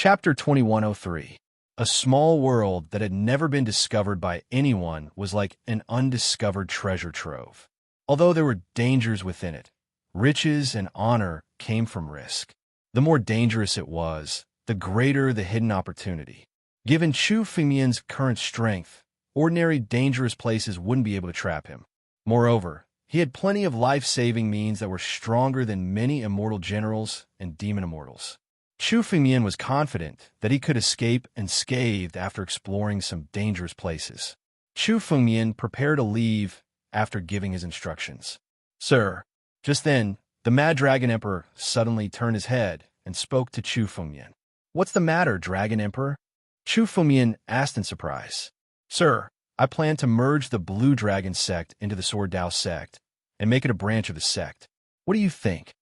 Chapter 2103. A small world that had never been discovered by anyone was like an undiscovered treasure trove. Although there were dangers within it, riches and honor came from risk. The more dangerous it was, the greater the hidden opportunity. Given Chu Fengmian's current strength, ordinary dangerous places wouldn't be able to trap him. Moreover, he had plenty of life-saving means that were stronger than many immortal generals and demon immortals. Chu Fengmian was confident that he could escape unscathed after exploring some dangerous places. Chu Fengmian prepared to leave after giving his instructions. "Sir." Just then, the Mad Dragon Emperor suddenly turned his head and spoke to Chu Fengmian. "What's the matter, Dragon Emperor?" Chu Fengmian asked in surprise. "Sir, I plan to merge the Blue Dragon sect into the Sword Dao sect and make it a branch of the sect. What do you think?"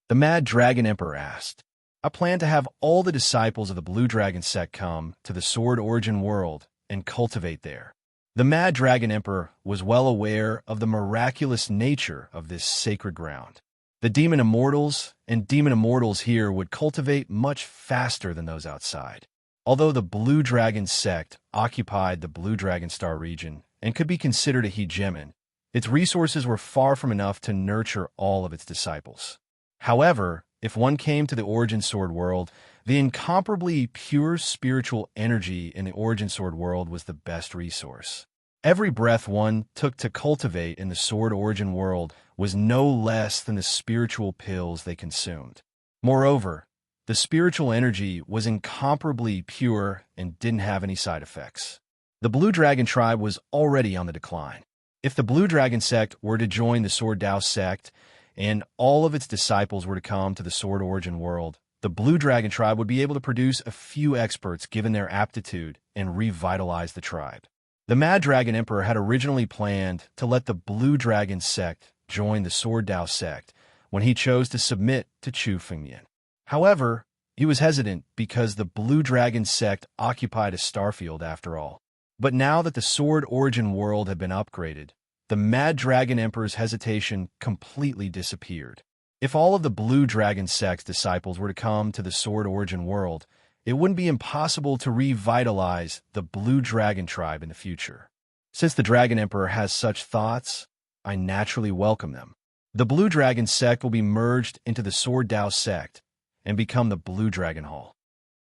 The Mad Dragon Emperor asked. "I plan to have all the disciples of the Blue Dragon sect come to the Sword Origin world and cultivate there." The Mad Dragon Emperor was well aware of the miraculous nature of this sacred ground. The demon immortals and demon immortals here would cultivate much faster than those outside. Although the Blue Dragon sect occupied the Blue Dragon Star region and could be considered a hegemon, its resources were far from enough to nurture all of its disciples. However, if one came to the Origin Sword world, the incomparably pure spiritual energy in the Origin Sword world was the best resource. Every breath one took to cultivate in the Sword Origin world was no less than the spiritual pills they consumed. Moreover, the spiritual energy was incomparably pure and didn't have any side effects. The Blue Dragon tribe was already on the decline. If the Blue Dragon sect were to join the Sword Dao sect, and all of its disciples were to come to the Sword Origin world, the Blue Dragon tribe would be able to produce a few experts given their aptitude and revitalize the tribe. The Mad Dragon Emperor had originally planned to let the Blue Dragon sect join the Sword Dao sect when he chose to submit to Chu Fengmian. However, he was hesitant because the Blue Dragon sect occupied a starfield after all. But now that the Sword Origin world had been upgraded, the Mad Dragon Emperor's hesitation completely disappeared. If all of the Blue Dragon sect's disciples were to come to the Sword Origin world, it wouldn't be impossible to revitalize the Blue Dragon tribe in the future. Since the Dragon Emperor has such thoughts, I naturally welcome them. The Blue Dragon sect will be merged into the Sword Dao sect and become the Blue Dragon Hall.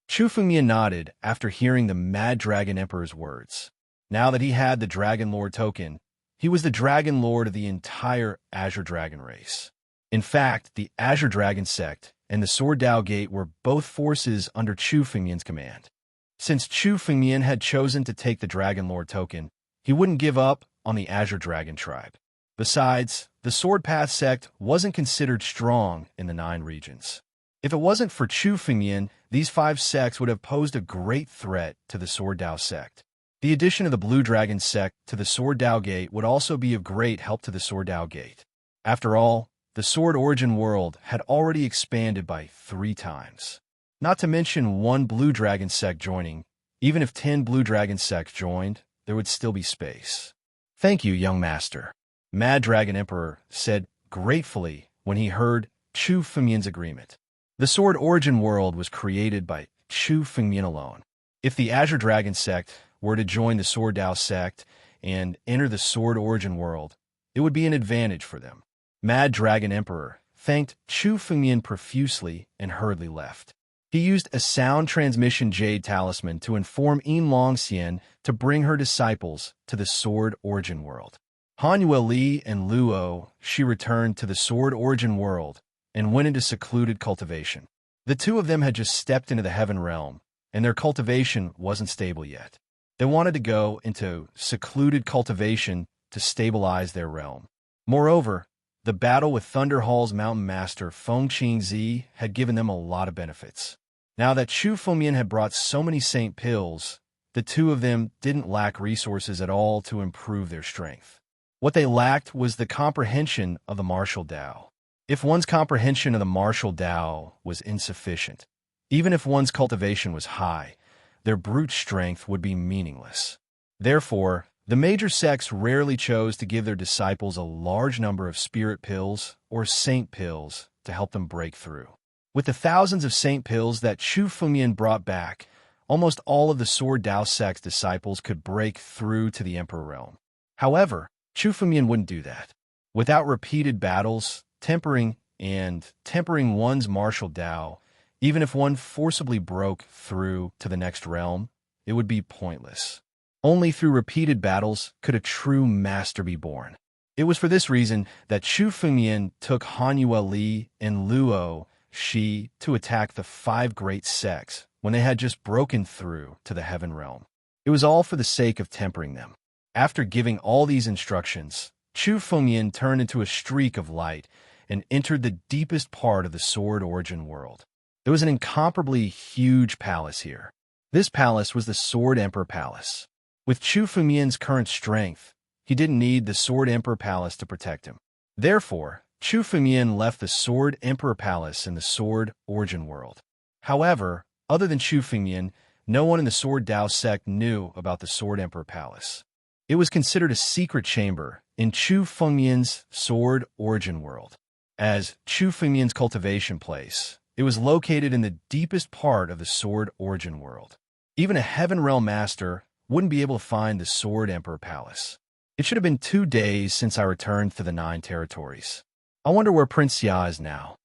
Chu Fengmian nodded after hearing the Mad Dragon Emperor's words. Now that he had the Dragon Lord token, he was the Dragon Lord of the entire Azure Dragon race. In fact, the Azure Dragon sect and the Sword Dao Gate were both forces under Chu Fengmian's command. Since Chu Fengmian had chosen to take the Dragon Lord token, he wouldn't give up on the Azure Dragon tribe. Besides, the Sword Path sect wasn't considered strong in the 9 regions. If it wasn't for Chu Fengmian, these 5 sects would have posed a great threat to the Sword Dao sect. The addition of the Blue Dragon sect to the Sword Dao Gate would also be of great help to the Sword Dao Gate. After all, the Sword Origin world had already expanded by 3 times. Not to mention 1 Blue Dragon sect joining. Even if 10 Blue Dragon sects joined, there would still be space. "Thank you, young master," Mad Dragon Emperor said gratefully when he heard Chu Fengmian's agreement. The Sword Origin world was created by Chu Fengmian alone. If the Azure Dragon sect were to join the Sword Dao sect and enter the Sword Origin world, it would be an advantage for them. Mad Dragon Emperor thanked Chu Fengmian profusely and hurriedly left. He used a sound transmission jade talisman to inform Yin Longxian to bring her disciples to the Sword Origin world. Han Yueli and Luo, she returned to the Sword Origin world and went into secluded cultivation. The 2 of them had just stepped into the Heaven Realm, and their cultivation wasn't stable yet. They wanted to go into secluded cultivation to stabilize their realm. Moreover, the battle with Thunder Hall's mountain master Feng Qingzi had given them a lot of benefits. Now that Chu Fengmian had brought so many saint pills, the 2 of them didn't lack resources at all to improve their strength. What they lacked was the comprehension of the martial Dao. If one's comprehension of the martial Dao was insufficient, even if one's cultivation was high, their brute strength would be meaningless. Therefore, the major sects rarely chose to give their disciples a large number of spirit pills or saint pills to help them break through. With the thousands of Saint Pills that Chu Fengmian brought back, almost all of the Sword Dao sect's disciples could break through to the Emperor realm. However, Chu Fengmian wouldn't do that. Without repeated battles, tempering one's martial Dao, even if one forcibly broke through to the next realm, it would be pointless. Only through repeated battles could a true master be born. It was for this reason that Chu Fengmian took Han Yueli and Luo Shi to attack the 5 great sects when they had just broken through to the heaven realm. It was all for the sake of tempering them. After giving all these instructions, Chu Fengmian turned into a streak of light and entered the deepest part of the Sword Origin world. There was an incomparably huge palace here. This palace was the Sword Emperor Palace. With Chu Fengmian's current strength, he didn't need the Sword Emperor Palace to protect him. Therefore, Chu Fengmian left the Sword Emperor Palace in the Sword Origin world. However, other than Chu Fengmian, no one in the Sword Dao sect knew about the Sword Emperor Palace. It was considered a secret chamber in Chu Fengmian's Sword Origin world. As Chu Fengmian's cultivation place, it was located in the deepest part of the Sword Origin world. Even a Heaven Realm Master wouldn't be able to find the Sword Emperor Palace. It should have been 2 days since I returned to the 9 territories. I wonder where Prince Xia is now.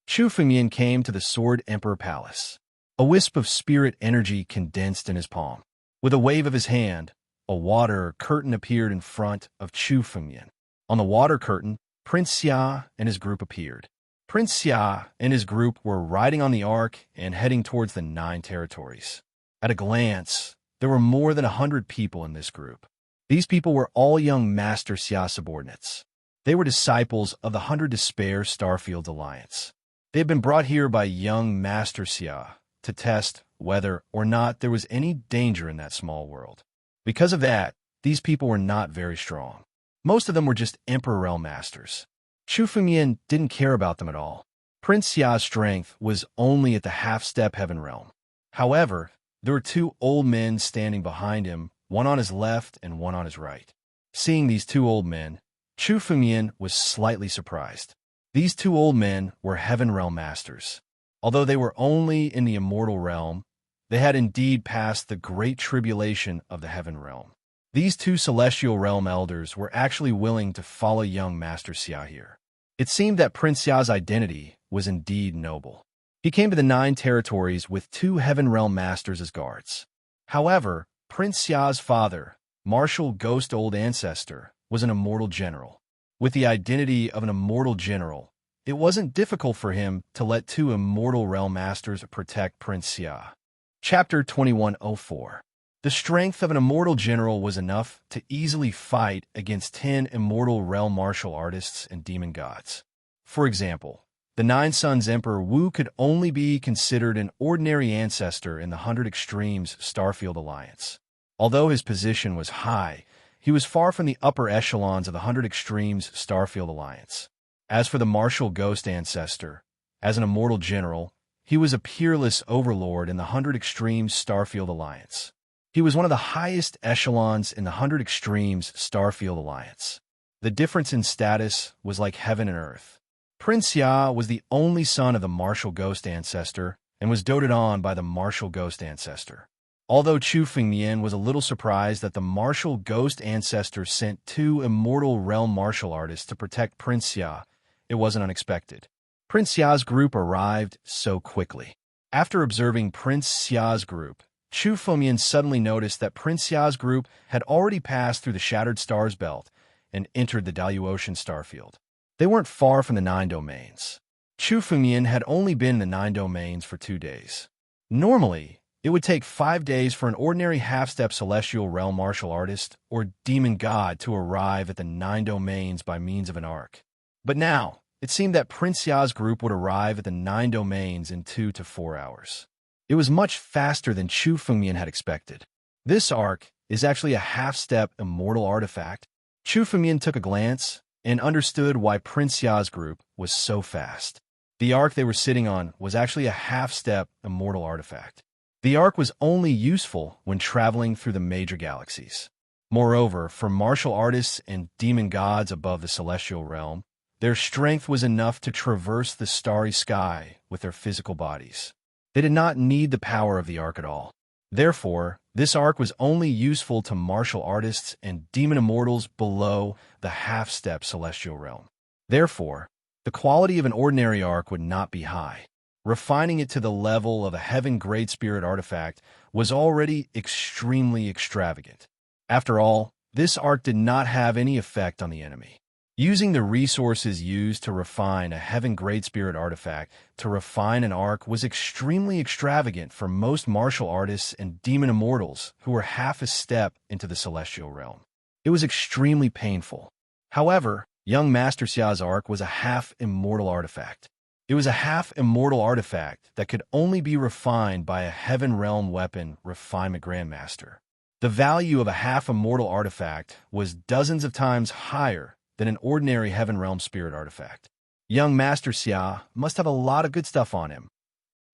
Chu Fengmian came to the Sword Emperor Palace. A wisp of spirit energy condensed in his palm. With a wave of his hand, a water curtain appeared in front of Chu Fengmian. On the water curtain, Prince Xia and his group appeared. Prince Xia and his group were riding on the Ark and heading towards the 9 territories. At a glance, there were more than 100 people in this group. These people were all young Master Xia subordinates. They were disciples of the 100 Despair Starfield Alliance. They had been brought here by young Master Xia to test whether or not there was any danger in that small world. Because of that, these people were not very strong. Most of them were just Emperor Realm Masters. Chu Fengmian didn't care about them at all. Prince Xia's strength was only at the half-step Heaven Realm. However, there were 2 old men standing behind him, one on his left and one on his right. Seeing these 2 old men, Chu Fengmian was slightly surprised. These 2 old men were Heaven Realm Masters. Although they were only in the immortal realm, they had indeed passed the great tribulation of the Heaven Realm. These 2 celestial realm elders were actually willing to follow young Master Xia here. It seemed that Prince Xia's identity was indeed noble. He came to the 9 territories with 2 Heaven Realm Masters as guards. However, Prince Xia's father, Martial Ghost Old Ancestor, was an immortal general. With the identity of an immortal general, it wasn't difficult for him to let 2 immortal realm masters protect Prince Xia. Chapter 2104. The strength of an immortal general was enough to easily fight against 10 immortal realm martial artists and demon gods. For example, the 9 Suns Emperor Wu could only be considered an ordinary ancestor in the 100 Extremes Starfield Alliance. Although his position was high, he was far from the upper echelons of the 100 Extremes Starfield Alliance. As for the Martial Ghost Ancestor, as an immortal general, he was a peerless overlord in the 100 Extremes Starfield Alliance. He was one of the highest echelons in the 100 Extremes Starfield Alliance. The difference in status was like heaven and earth. Prince Xia was the only son of the Martial Ghost Ancestor and was doted on by the Martial Ghost Ancestor. Although Chu Fengmian was a little surprised that the Martial Ghost Ancestor sent 2 immortal realm martial artists to protect Prince Xia, it wasn't unexpected. Prince Xia's group arrived so quickly. After observing Prince Xia's group, Chu Fengmian suddenly noticed that Prince Xia's group had already passed through the Shattered Stars Belt and entered the Daluotian Starfield. They weren't far from the 9 domains. Chu Fengmian had only been in the 9 domains for 2 days. Normally, it would take 5 days for an ordinary half-step celestial realm martial artist or demon god to arrive at the 9 domains by means of an arc. But now, it seemed that Prince Xia's group would arrive at the 9 domains in 2 to 4 hours. It was much faster than Chu Fengmian had expected. This arc is actually a half-step immortal artifact. Chu Fengmian took a glance and understood why Prince Xia's group was so fast. The arc they were sitting on was actually a half-step immortal artifact. The arc was only useful when traveling through the major galaxies. Moreover, for martial artists and demon gods above the celestial realm, Their strength was enough to traverse the starry sky with their physical bodies. They did not need the power of the arc at all. Therefore, this arc was only useful to martial artists and demon immortals below the half-step celestial realm. Therefore, the quality of an ordinary arc would not be high. Refining it to the level of a Heaven Great Spirit artifact was already extremely extravagant. After all, this arc did not have any effect on the enemy. Using the resources used to refine a Heaven Great Spirit artifact to refine an arc was extremely extravagant for most martial artists and demon immortals who were half a step into the celestial realm. It was extremely painful. However, young Master Xia's arc was a half-immortal artifact. It was a half-immortal artifact that could only be refined by a Heaven Realm Weapon Refinement Grandmaster. The value of a half-immortal artifact was dozens of times higher than an ordinary Heaven Realm Spirit artifact. Young Master Xia must have a lot of good stuff on him.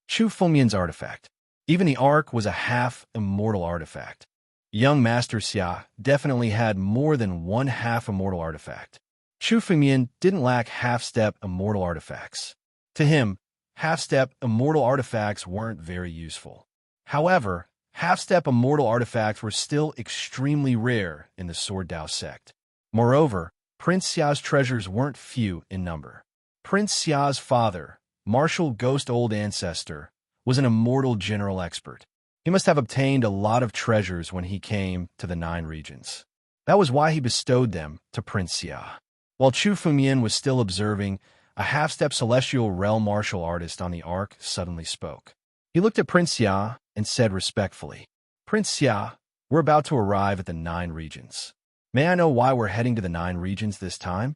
Chu Fengmian's artifact. Even the arc was a half-immortal artifact. Young Master Xia definitely had more than one half-immortal artifact. Chu Fengmian didn't lack half-step immortal artifacts. To him, half-step immortal artifacts weren't very useful. However, half-step immortal artifacts were still extremely rare in the Sword Dao sect. Moreover, Prince Xia's treasures weren't few in number. Prince Xia's father, Martial Ghost Old Ancestor, was an immortal general expert. He must have obtained a lot of treasures when he came to the 9 regions. That was why he bestowed them to Prince Xia. While Chu Fengmian was still observing, a half-step celestial realm martial artist on the arc suddenly spoke. He looked at Prince Xia and said respectfully, "Prince Xia, we're about to arrive at the 9 regions. May I know why we're heading to the 9 regions this time?"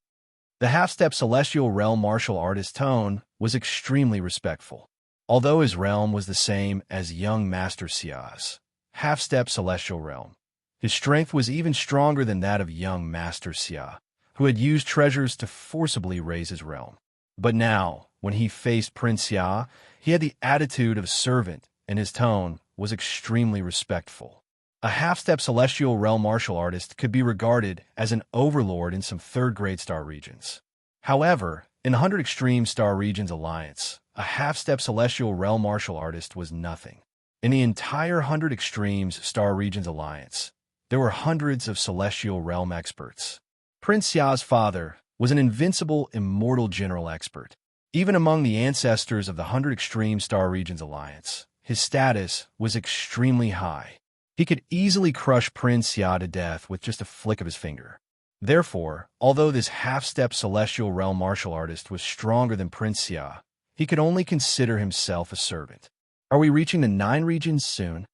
The half-step celestial realm martial artist's tone was extremely respectful. Although his realm was the same as young Master Xia's half-step celestial realm, his strength was even stronger than that of young Master Xia, who had used treasures to forcibly raise his realm. But now, when he faced Prince Xia, he had the attitude of a servant, and his tone was extremely respectful. A half-step celestial realm martial artist could be regarded as an overlord in some third-grade star regions. However, in the 100 Extreme Star Regions Alliance, a half-step celestial realm martial artist was nothing. In the entire 100 Extremes Star Regions Alliance, there were hundreds of celestial realm experts. Prince Xia's father was an invincible, immortal general expert. Even among the ancestors of the 100 Extreme Star Regions Alliance, his status was extremely high. He could easily crush Prince Xia to death with just a flick of his finger. Therefore, although this half-step celestial realm martial artist was stronger than Prince Xia, he could only consider himself a servant. Are we reaching the 9 regions soon?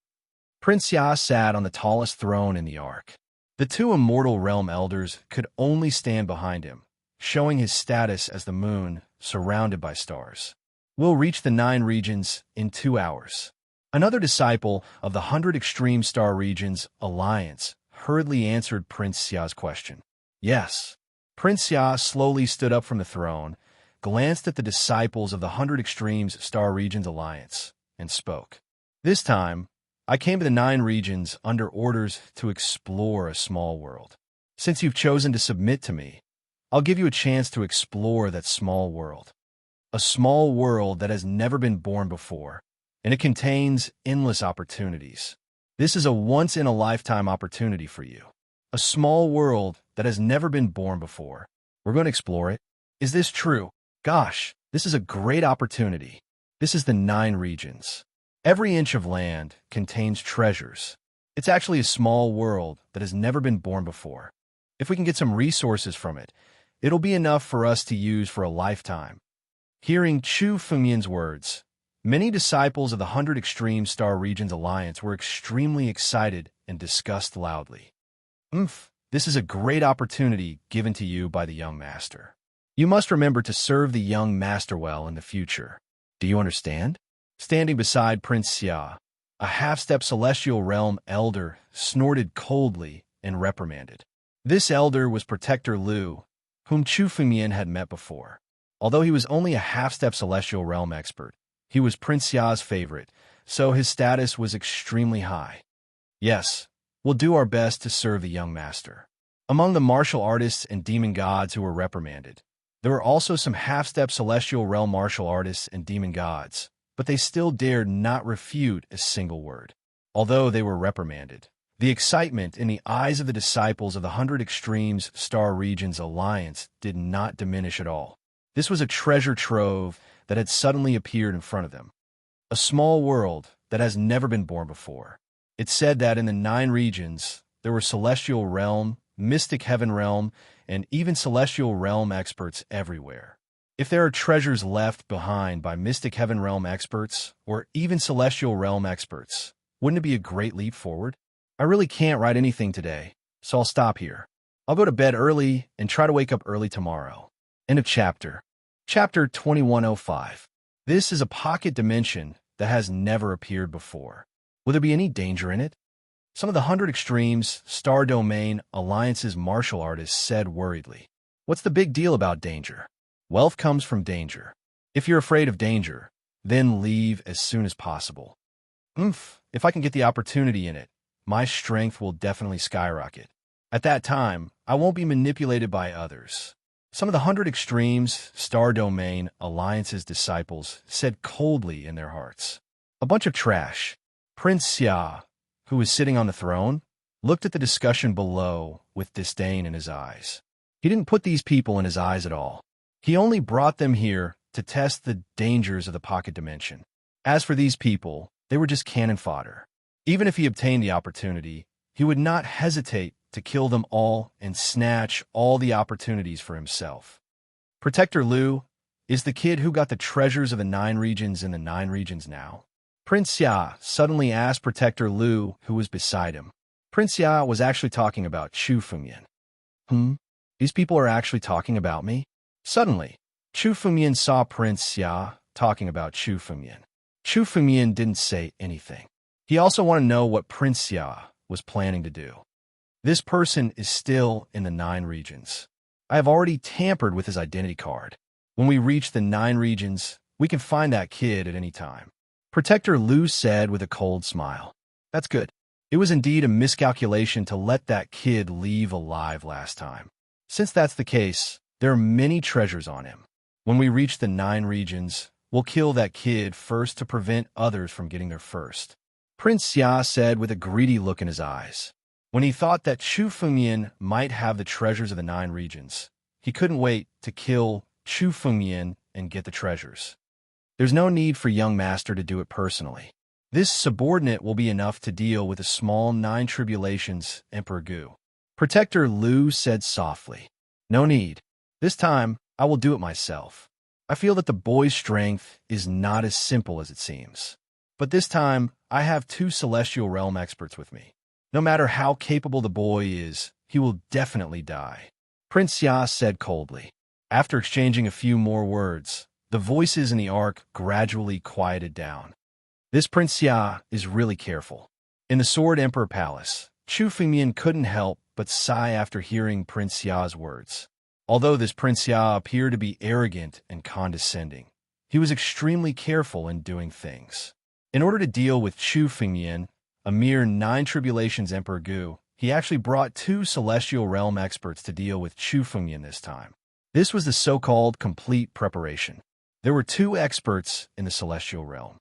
Prince Xia sat on the tallest throne in the arc. The 2 immortal realm elders could only stand behind him, showing his status as the moon surrounded by stars. We'll reach the 9 regions in 2 hours. Another disciple of the 100 Extreme Star Regions Alliance hurriedly answered Prince Xia's question. Yes. Prince Xia slowly stood up from the throne, glanced at the disciples of the 100 Extremes Star Regions Alliance, and spoke. This time, I came to the 9 regions under orders to explore a small world. Since you've chosen to submit to me, I'll give you a chance to explore that small world. A small world that has never been born before, and it contains endless opportunities. This is a once-in-a-lifetime opportunity for you. A small world that has never been born before. We're going to explore it. Is this true? Gosh, this is a great opportunity. This is the 9 regions. Every inch of land contains treasures. It's actually a small world that has never been born before. If we can get some resources from it, it'll be enough for us to use for a lifetime. Hearing Chu Fengmian's words, many disciples of the 100 Extreme Star Regions Alliance were extremely excited and discussed loudly. This is a great opportunity given to you by the young master. You must remember to serve the young master well in the future. Do you understand? Standing beside Prince Xia, a half-step celestial realm elder snorted coldly and reprimanded. This elder was Protector Lu, whom Chu Fengmian had met before. Although he was only a half-step celestial realm expert, he was Prince Xia's favorite, so his status was extremely high. Yes, we'll do our best to serve the young master. Among the martial artists and demon gods who were reprimanded, There were also some half-step celestial realm martial artists and demon gods, but they still dared not refute a single word, although they were reprimanded. The excitement in the eyes of the disciples of the 100 Extremes Star Regions Alliance did not diminish at all. This was a treasure trove that had suddenly appeared in front of them. A small world that has never been born before. It said that in the 9 regions, there were celestial realm, mystic heaven realm, and even celestial realm experts everywhere. If there are treasures left behind by mystic heaven realm experts, or even celestial realm experts, wouldn't it be a great leap forward? I really can't write anything today, so I'll stop here. I'll go to bed early and try to wake up early tomorrow. End of chapter. Chapter 2105. This is a pocket dimension that has never appeared before. Will there be any danger in it? Some of the 100 Extremes Star Domain Alliance's martial artists said worriedly. What's the big deal about danger? Wealth comes from danger. If you're afraid of danger, then leave as soon as possible. If I can get the opportunity in it, my strength will definitely skyrocket. At that time, I won't be manipulated by others. Some of the 100 Extremes Star Domain Alliance's disciples said coldly in their hearts. A bunch of trash. Prince Xia, who was sitting on the throne, looked at the discussion below with disdain in his eyes. He didn't put these people in his eyes at all. He only brought them here to test the dangers of the pocket dimension. As for these people, they were just cannon fodder. Even if he obtained the opportunity, he would not hesitate to kill them all and snatch all the opportunities for himself. Protector Lu is the kid who got the treasures of the 9 regions in the 9 regions now. Prince Xia suddenly asked Protector Lu, who was beside him. Prince Xia was actually talking about Chu Fengyan. These people are actually talking about me? Suddenly, Chu Fengyan saw Prince Xia talking about Chu Fengyan. Chu Fengyan didn't say anything. He also wanted to know what Prince Xia was planning to do. This person is still in the 9 regions. I have already tampered with his identity card. When we reach the 9 regions, we can find that kid at any time. Protector Lu said with a cold smile. That's good. It was indeed a miscalculation to let that kid leave alive last time. Since that's the case, there are many treasures on him. When we reach the 9 regions, we'll kill that kid first to prevent others from getting there first. Prince Xia said with a greedy look in his eyes. When he thought that Chu Fengyan might have the treasures of the 9 regions, he couldn't wait to kill Chu Fengyan and get the treasures. There's no need for young master to do it personally. This subordinate will be enough to deal with the small 9 tribulations Emperor Gu. Protector Lu said softly. No need. This time, I will do it myself. I feel that the boy's strength is not as simple as it seems. But this time, I have 2 celestial realm experts with me. No matter how capable the boy is, he will definitely die. Prince Xia said coldly. After exchanging a few more words, the voices in the ark gradually quieted down. This Prince Xia is really careful. In the Sword Emperor Palace, Chu Fengyan couldn't help but sigh after hearing Prince Xia's words. Although this Prince Xia appeared to be arrogant and condescending, he was extremely careful in doing things. In order to deal with Chu Fengyan, a mere 9 tribulations Emperor Gu, he actually brought 2 celestial realm experts to deal with Chu Fengyan this time. This was the so-called complete preparation. There were 2 experts in the celestial realm.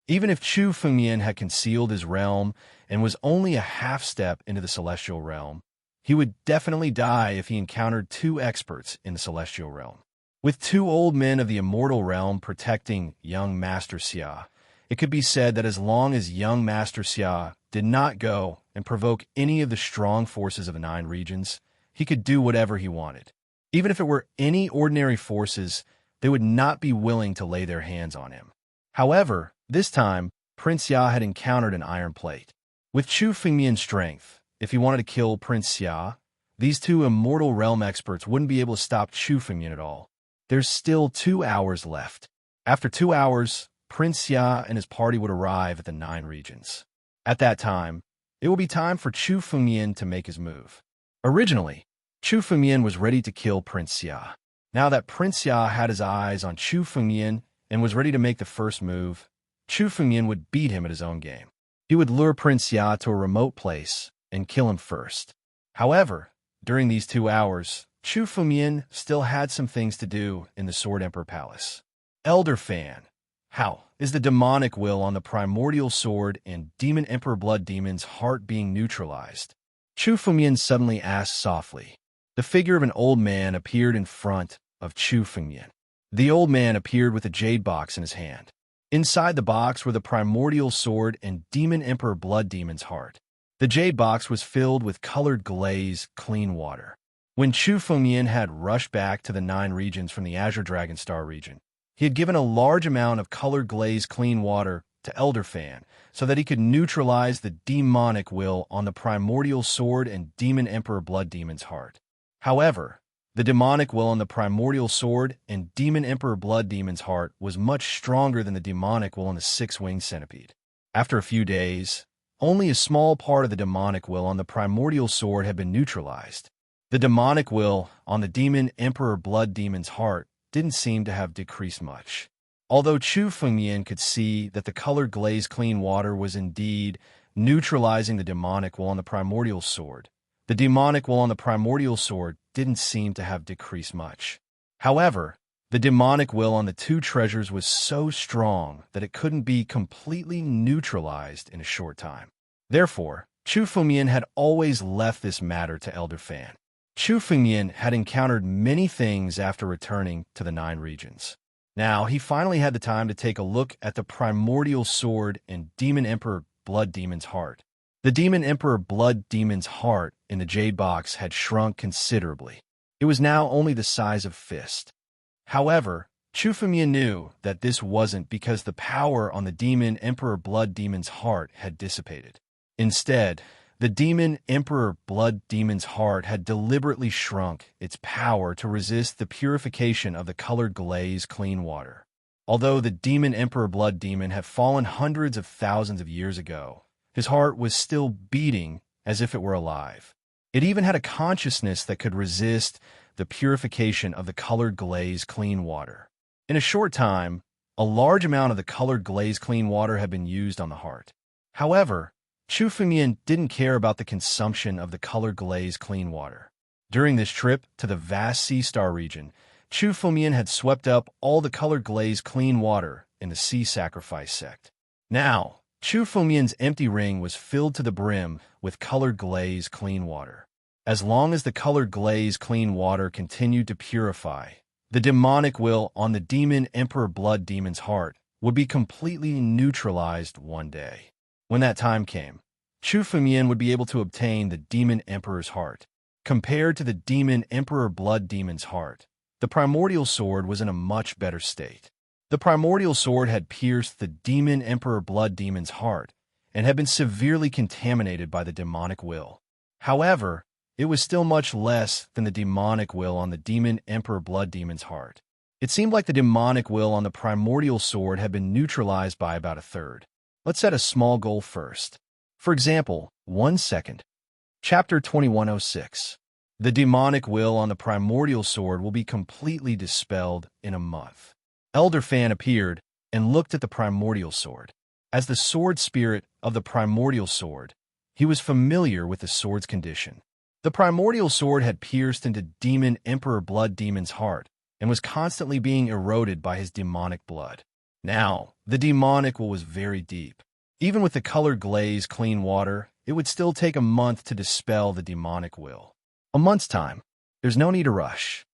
Even if Chu Fengyan had concealed his realm and was only a half step into the celestial realm, he would definitely die if he encountered 2 experts in the celestial realm. With 2 old men of the immortal realm protecting young Master Xia, it could be said that as long as young Master Xia did not go and provoke any of the strong forces of the 9 regions, he could do whatever he wanted. Even if it were any ordinary forces, they would not be willing to lay their hands on him. However, this time, Prince Xia had encountered an iron plate. With Chu Fengyan's strength, if he wanted to kill Prince Xia, these 2 immortal realm experts wouldn't be able to stop Chu Fengyan at all. There's still 2 hours left. After 2 hours, Prince Xia and his party would arrive at the 9 regions. At that time, it will be time for Chu Fengyan to make his move. Originally, Chu Fengyan was ready to kill Prince Xia. Now that Prince Xia had his eyes on Chu Fengyan and was ready to make the first move, Chu Fengyan would beat him at his own game. He would lure Prince Xia to a remote place and kill him first. However, during these 2 hours, Chu Fengmian still had some things to do in the Sword Emperor Palace. Elder Fan. How is the demonic will on the primordial sword and Demon Emperor Blood Demon's heart being neutralized? Chu Fengmian suddenly asked softly. The figure of an old man appeared in front of Chu Fengmian. The old man appeared with a jade box in his hand. Inside the box were the primordial sword and Demon Emperor Blood Demon's heart. The jade box was filled with colored glaze, clean water. When Chu Fengmian had rushed back to the 9 regions from the Azure Dragon Star region, he had given a large amount of colored glaze clean water to Elder Fan so that he could neutralize the demonic will on the primordial sword and Demon Emperor Blood Demon's heart. However, the demonic will on the primordial sword and Demon Emperor Blood Demon's heart was much stronger than the demonic will on the 6-winged centipede. After a few days, only a small part of the demonic will on the primordial sword had been neutralized. The demonic will on the Demon Emperor Blood Demon's heart didn't seem to have decreased much. Although Chu Fengmian could see that the colored glaze clean water was indeed neutralizing the demonic will on the primordial sword, the demonic will on the primordial sword didn't seem to have decreased much. However, the demonic will on the 2 treasures was so strong that it couldn't be completely neutralized in a short time. Therefore, Chu Fengmian had always left this matter to Elder Fan. Chu Fengmian had encountered many things after returning to the 9 regions. Now, he finally had the time to take a look at the primordial sword and Demon Emperor Blood Demon's heart. The Demon Emperor Blood Demon's heart in the jade box had shrunk considerably. It was now only the size of a fist. However, Chu Fengmian knew that this wasn't because the power on the Demon Emperor Blood Demon's heart had dissipated. Instead, the Demon Emperor Blood Demon's heart had deliberately shrunk its power to resist the purification of the colored glaze clean water. Although the Demon Emperor Blood Demon had fallen hundreds of thousands of years ago, his heart was still beating as if it were alive. It even had a consciousness that could resist the purification of the colored glaze clean water. In a short time, a large amount of the colored glaze clean water had been used on the heart. However, Chu Fengmian didn't care about the consumption of the colored glaze clean water. During this trip to the vast sea star region, Chu Fengmian had swept up all the colored glaze clean water in the sea sacrifice sect. Now, Chu Fengmian's empty ring was filled to the brim with colored glaze clean water. As long as the colored glaze clean water continued to purify, the demonic will on the Demon Emperor Blood Demon's heart would be completely neutralized one day. When that time came, Chu Fengmian would be able to obtain the Demon Emperor's heart. Compared to the Demon Emperor Blood Demon's heart, the primordial sword was in a much better state. The primordial sword had pierced the Demon Emperor Blood Demon's heart and had been severely contaminated by the demonic will. However, it was still much less than the demonic will on the Demon Emperor Blood Demon's heart. It seemed like the demonic will on the primordial sword had been neutralized by about a third. Let's set a small goal first. For example, 1 second. Chapter 2106. The demonic will on the primordial sword will be completely dispelled in a month. Elder Fan appeared and looked at the primordial sword. As the sword spirit of the primordial sword, he was familiar with the sword's condition. The primordial sword had pierced into Demon Emperor Blood Demon's heart and was constantly being eroded by his demonic blood. Now, the demonic will was very deep. Even with the colored glaze clean water, it would still take a month to dispel the demonic will. A month's time. There's no need to rush.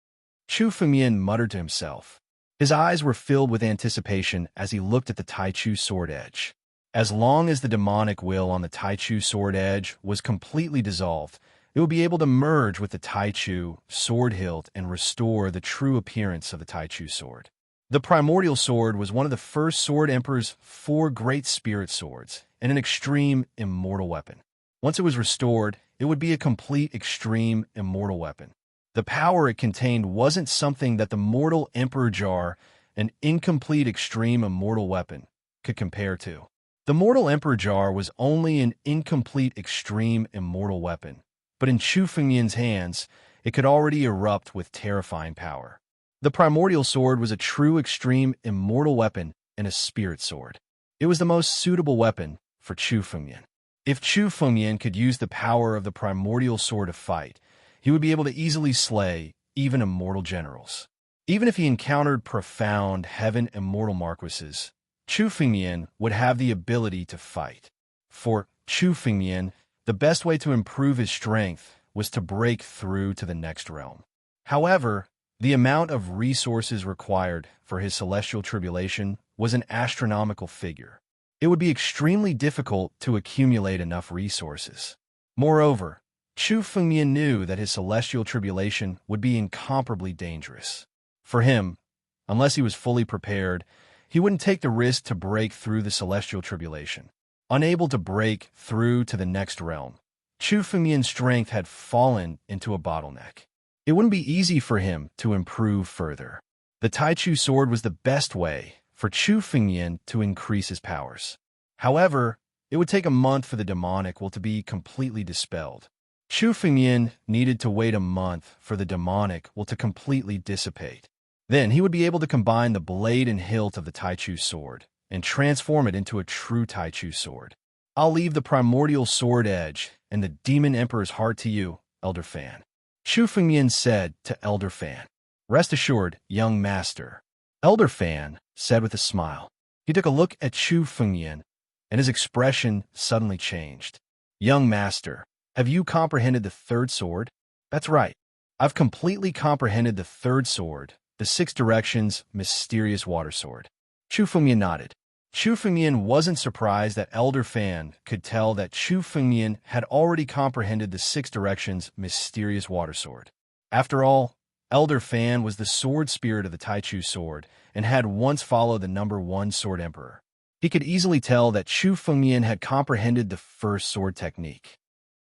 Chu Fengmian muttered to himself. His eyes were filled with anticipation as he looked at the Taichu sword edge. As long as the demonic will on the Taichu sword edge was completely dissolved, it would be able to merge with the Taichu sword hilt and restore the true appearance of the Taichu sword. The primordial sword was one of the first Sword Emperor's 4 great spirit swords and an extreme immortal weapon. Once it was restored, it would be a complete extreme immortal weapon. The power it contained wasn't something that the mortal Emperor Jar, an incomplete extreme immortal weapon, could compare to. The mortal Emperor Jar was only an incomplete extreme immortal weapon, but in Chu Fengmian's hands, it could already erupt with terrifying power. The primordial sword was a true extreme immortal weapon and a spirit sword. It was the most suitable weapon for Chu Fengmian. If Chu Fengmian could use the power of the primordial sword to fight, he would be able to easily slay even immortal generals. Even if he encountered profound heaven immortal marquises, Chu Fengmian would have the ability to fight. For Chu Fengmian, the best way to improve his strength was to break through to the next realm. However, the amount of resources required for his celestial tribulation was an astronomical figure. It would be extremely difficult to accumulate enough resources. Moreover, Chu Fengmian knew that his celestial tribulation would be incomparably dangerous. For him, unless he was fully prepared, he wouldn't take the risk to break through the celestial tribulation. Unable to break through to the next realm, Chu Fengmian's strength had fallen into a bottleneck. It wouldn't be easy for him to improve further. The Taichu sword was the best way for Chu Fengmian to increase his powers. However, it would take a month for the demonic will to be completely dispelled. Chu Fengmian needed to wait a month for the demonic will to completely dissipate. Then he would be able to combine the blade and hilt of the Taichu sword and transform it into a true Taichu sword. I'll leave the primordial sword edge and the demon emperor's heart to you, Elder Fan. Chu Fengmian said to Elder Fan. Rest assured, young master, Elder Fan said with a smile. He took a look at Chu Fengmian, and his expression suddenly changed. Young master, have you comprehended the third sword? That's right. I've completely comprehended the third sword, the Six Directions mysterious water sword. Chu Fengmian nodded. Chu Fengmian wasn't surprised that Elder Fan could tell that Chu Fengmian had already comprehended the Six Directions mysterious water sword. After all, Elder Fan was the sword spirit of the Taichu sword and had once followed the number 1 sword emperor. He could easily tell that Chu Fengmian had comprehended the first sword technique.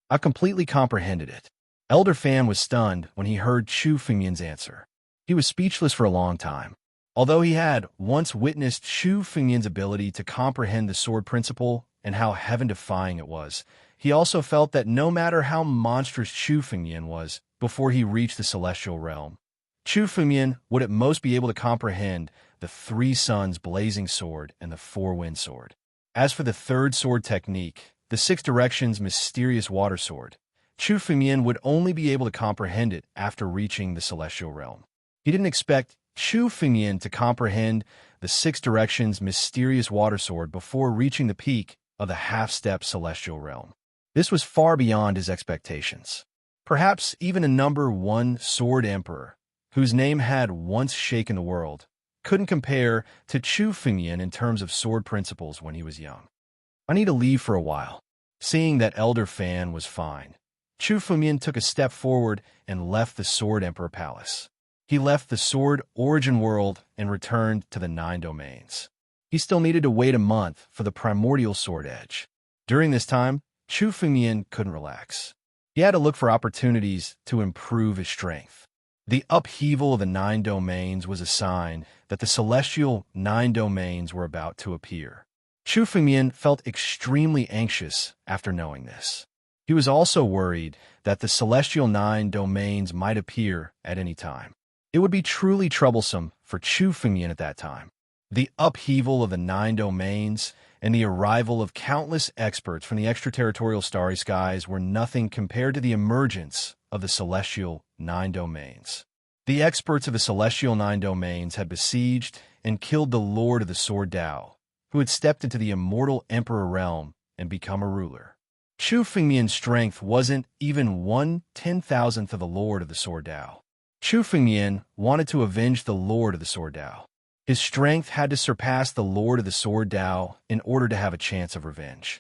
I completely comprehended it. Elder Fan was stunned when he heard Chu Fengmian's answer. He was speechless for a long time. Although he had once witnessed Chu Fengmian's ability to comprehend the sword principle and how heaven-defying it was, he also felt that no matter how monstrous Chu Fengmian was before he reached the celestial realm, Chu Fengmian would at most be able to comprehend the 3 suns blazing sword and the 4 wind sword. As for the third sword technique, the 6 directions mysterious water sword, Chu Fengmian would only be able to comprehend it after reaching the celestial realm. He didn't expect Chu Fengmian to comprehend the 6 directions mysterious water sword before reaching the peak of the half-step celestial realm. This was far beyond his expectations. Perhaps even a number 1 sword emperor, whose name had once shaken the world, couldn't compare to Chu Fengmian in terms of sword principles when he was young. I need to leave for a while. Seeing that Elder Fan was fine, Chu Fengmian took a step forward and left the Sword Emperor Palace. He left the Sword Origin World and returned to the 9 domains. He still needed to wait a month for the primordial sword edge. During this time, Chu Fengmian couldn't relax. He had to look for opportunities to improve his strength. The upheaval of the 9 domains was a sign that the celestial 9 domains were about to appear. Chu Fengmian felt extremely anxious after knowing this. He was also worried that the celestial 9 domains might appear at any time. It would be truly troublesome for Chu Fengmian at that time. The upheaval of the 9 domains and the arrival of countless experts from the extraterritorial starry skies were nothing compared to the emergence of the celestial 9 domains. The experts of the celestial 9 domains had besieged and killed the Lord of the Sword Tao, who had stepped into the immortal Emperor realm and become a ruler. Chu Fengmian's strength wasn't even 1/10,000th of the Lord of the Sword Tao. Chu Fengmian wanted to avenge the Lord of the Sword Tao. His strength had to surpass the Lord of the Sword Tao in order to have a chance of revenge.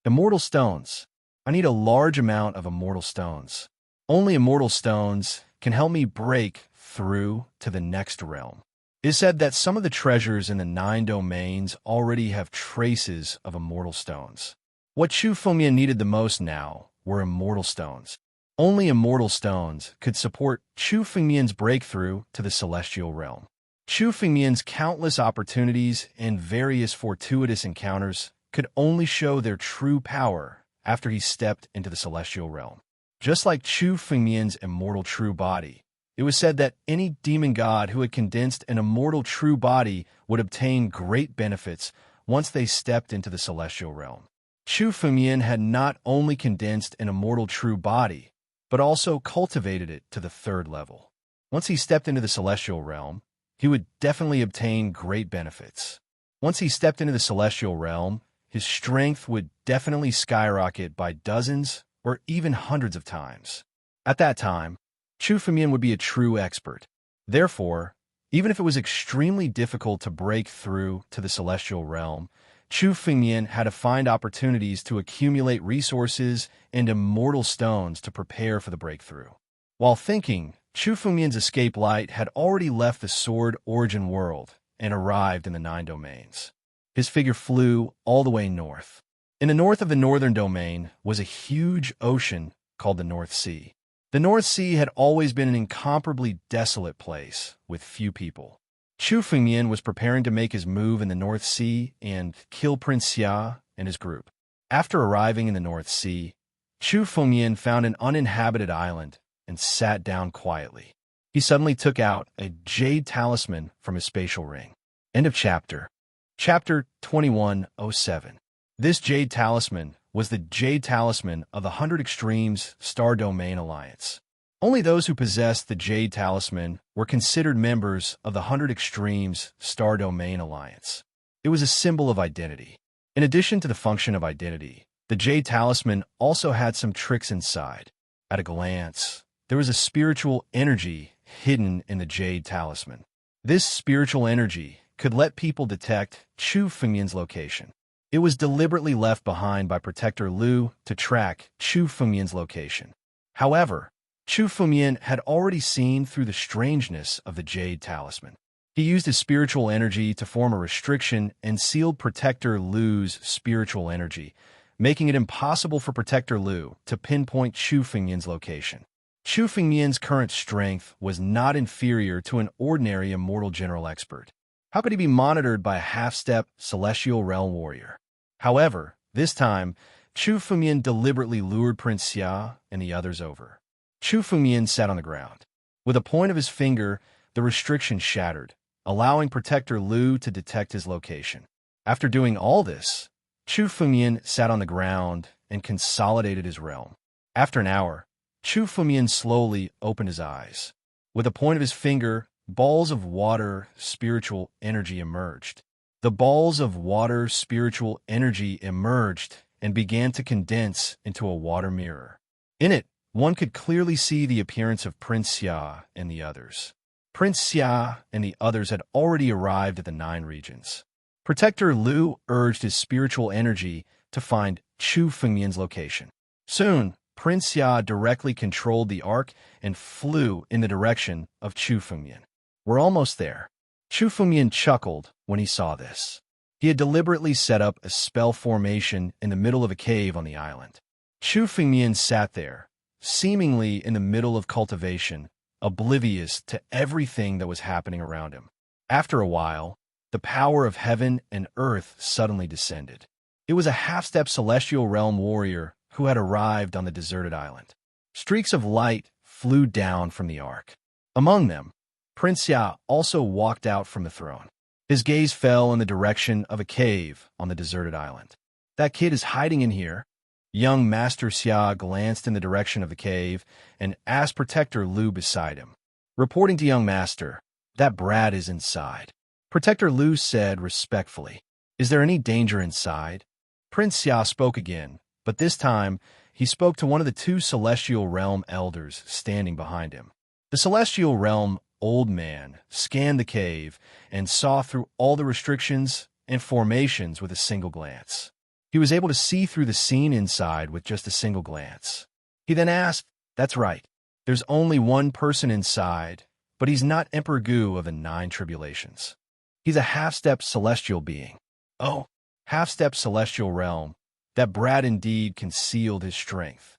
Immortal stones. I need a large amount of immortal stones. Only immortal stones can help me break through to the next realm. It is said that some of the treasures in the 9 domains already have traces of immortal stones. What Chu Fengmian needed the most now were immortal stones. Only immortal stones could support Chu Fengmian's breakthrough to the celestial realm. Chu Fengmian's countless opportunities and various fortuitous encounters could only show their true power after he stepped into the celestial realm. Just like Chu Fengmian's immortal true body, it was said that any demon god who had condensed an immortal true body would obtain great benefits once they stepped into the celestial realm. Chu Fengmian had not only condensed an immortal true body, but also cultivated it to the 3rd level. Once he stepped into the celestial realm, he would definitely obtain great benefits. Once he stepped into the celestial realm, his strength would definitely skyrocket by dozens or even hundreds of times. At that time, Chu Fengmian would be a true expert. Therefore, even if it was extremely difficult to break through to the celestial realm, Chu Fengmian had to find opportunities to accumulate resources and immortal stones to prepare for the breakthrough. While thinking, Chu Fengmian's escape light had already left the sword origin world and arrived in the 9 domains. His figure flew all the way north. In the north of the northern domain was a huge ocean called the North Sea. The North Sea had always been an incomparably desolate place with few people. Chu Fengmian was preparing to make his move in the North Sea and kill Prince Xia and his group. After arriving in the North Sea, Chu Fengmian found an uninhabited island and sat down quietly. He suddenly took out a jade talisman from his spatial ring. End of chapter. Chapter 2107. This jade talisman was the jade talisman of the 100 Extremes Star Domain Alliance. Only those who possessed the jade talisman were considered members of the 100 Extremes Star Domain Alliance. It was a symbol of identity. In addition to the function of identity, the jade talisman also had some tricks inside. At a glance, there was a spiritual energy hidden in the jade talisman. This spiritual energy could let people detect Chu Fengmian's location. It was deliberately left behind by Protector Lu to track Chu Fengmian's location. However, Chu Fengmian had already seen through the strangeness of the jade talisman. He used his spiritual energy to form a restriction and sealed Protector Lu's spiritual energy, making it impossible for Protector Lu to pinpoint Chu Fengmian's location. Chu Fengmian's current strength was not inferior to an ordinary immortal general expert. How could he be monitored by a half-step celestial realm warrior? However, this time, Chu Fengmian deliberately lured Prince Xia and the others over. Chu Fengmian sat on the ground. With a point of his finger, the restriction shattered, allowing Protector Lu to detect his location. After doing all this, Chu Fengmian sat on the ground and consolidated his realm. After an hour, Chu Fengmian slowly opened his eyes. With a point of his finger, balls of water spiritual energy emerged. The balls of water spiritual energy emerged and began to condense into a water mirror. In it, one could clearly see the appearance of Prince Xia and the others. Prince Xia and the others had already arrived at the 9 regions. Protector Lu urged his spiritual energy to find Chu Fengmian's location. Soon, Prince Xia directly controlled the arc and flew in the direction of Chu Fengmian. We're almost there. Chu Fengmian chuckled when he saw this. He had deliberately set up a spell formation in the middle of a cave on the island. Chu Fengmian sat there, seemingly in the middle of cultivation, oblivious to everything that was happening around him. After a while, the power of heaven and earth suddenly descended. It was a half-step celestial realm warrior who had arrived on the deserted island. Streaks of light flew down from the arc. Among them, Prince Xia also walked out from the throne. His gaze fell in the direction of a cave on the deserted island. That kid is hiding in here. Young Master Xia glanced in the direction of the cave and asked Protector Lu beside him. Reporting to young Master, that brat is inside. Protector Lu said respectfully, "Is there any danger inside?" Prince Xia spoke again, but this time he spoke to one of the 2 celestial realm elders standing behind him. The celestial realm old man scanned the cave and saw through all the restrictions and formations with a single glance. He was able to see through the scene inside with just a single glance. He then asked, "That's right. There's only one person inside, but he's not Emperor Gu of the 9 tribulations. He's a half-step celestial being." Oh, half-step celestial realm. That brat indeed concealed his strength.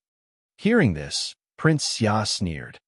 Hearing this, Prince Xia sneered.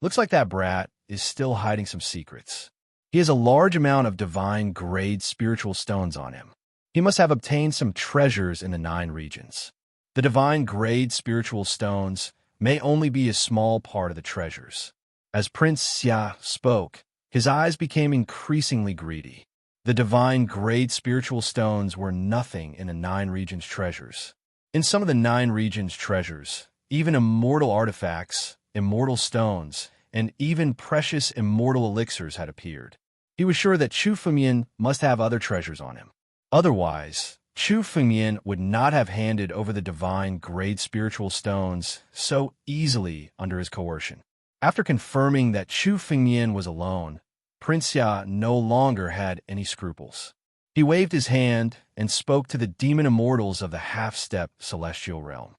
Looks like that brat is still hiding some secrets. He has a large amount of divine grade spiritual stones on him. He must have obtained some treasures in the 9 regions. The divine grade spiritual stones may only be a small part of the treasures. As Prince Xia spoke, his eyes became increasingly greedy. The divine grade spiritual stones were nothing in the 9 regions' treasures. In some of the 9 regions' treasures, even immortal artifacts, immortal stones, and even precious immortal elixirs had appeared. He was sure that Chu Fengmian must have other treasures on him. Otherwise, Chu Fengmian would not have handed over the divine grade spiritual stones so easily under his coercion. After confirming that Chu Fengmian was alone, Prince Ya no longer had any scruples. He waved his hand and spoke to the demon immortals of the half-step celestial realm.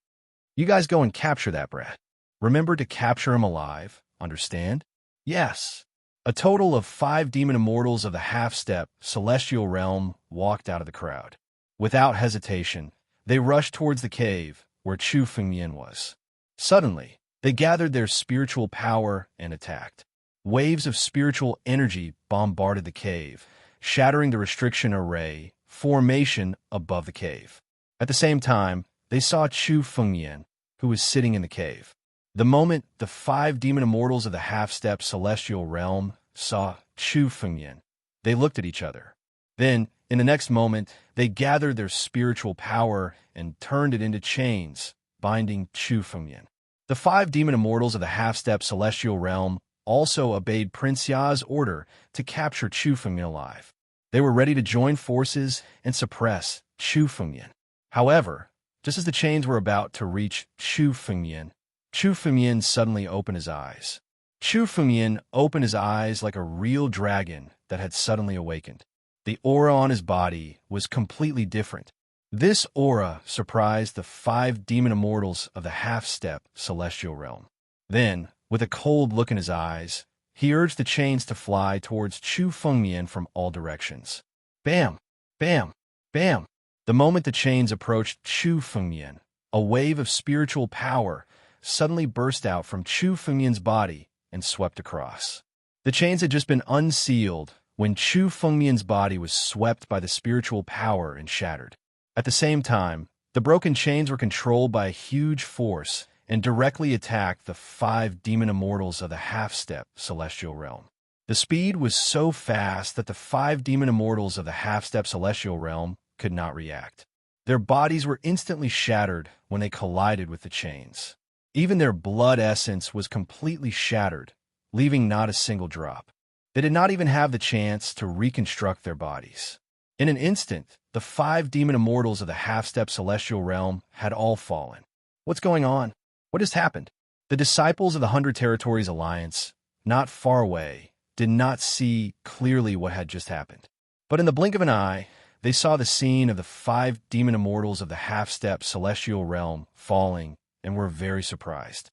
You guys go and capture that brat. Remember to capture him alive, understand? Yes. A total of 5 demon immortals of the half-step celestial realm walked out of the crowd. Without hesitation, they rushed towards the cave where Chu Fengmian was. Suddenly, they gathered their spiritual power and attacked. Waves of spiritual energy bombarded the cave, shattering the restriction array formation above the cave. At the same time, they saw Chu Fengmian, who was sitting in the cave. The moment the 5 demon immortals of the half-step celestial realm saw Chu Fengmian, they looked at each other. Then, in the next moment, they gathered their spiritual power and turned it into chains, binding Chu Fengmian. The 5 demon immortals of the half-step celestial realm also obeyed Prince Ya's order to capture Chu Fengmian alive. They were ready to join forces and suppress Chu Fengmian. However, just as the chains were about to reach Chu Fengmian suddenly opened his eyes. Chu Fengmian opened his eyes like a real dragon that had suddenly awakened. The aura on his body was completely different. This aura surprised the 5 demon immortals of the half-step celestial realm. Then, with a cold look in his eyes, he urged the chains to fly towards Chu Fengmian from all directions. Bam! Bam! Bam! The moment the chains approached Chu Fengmian, a wave of spiritual power suddenly burst out from Chu Fengmian's body and swept across. The chains had just been unsealed when Chu Fengmian's body was swept by the spiritual power and shattered. At the same time, the broken chains were controlled by a huge force and directly attacked the 5 demon immortals of the half-step celestial realm. The speed was so fast that the 5 demon immortals of the half-step celestial realm could not react. Their bodies were instantly shattered when they collided with the chains. Even their blood essence was completely shattered, leaving not a single drop. They did not even have the chance to reconstruct their bodies. In an instant, the 5 demon immortals of the half-step celestial realm had all fallen. What's going on? What has happened? The disciples of the 100 Territories Alliance, not far away, did not see clearly what had just happened. But in the blink of an eye, they saw the scene of the 5 demon immortals of the half-step celestial realm falling and were very surprised.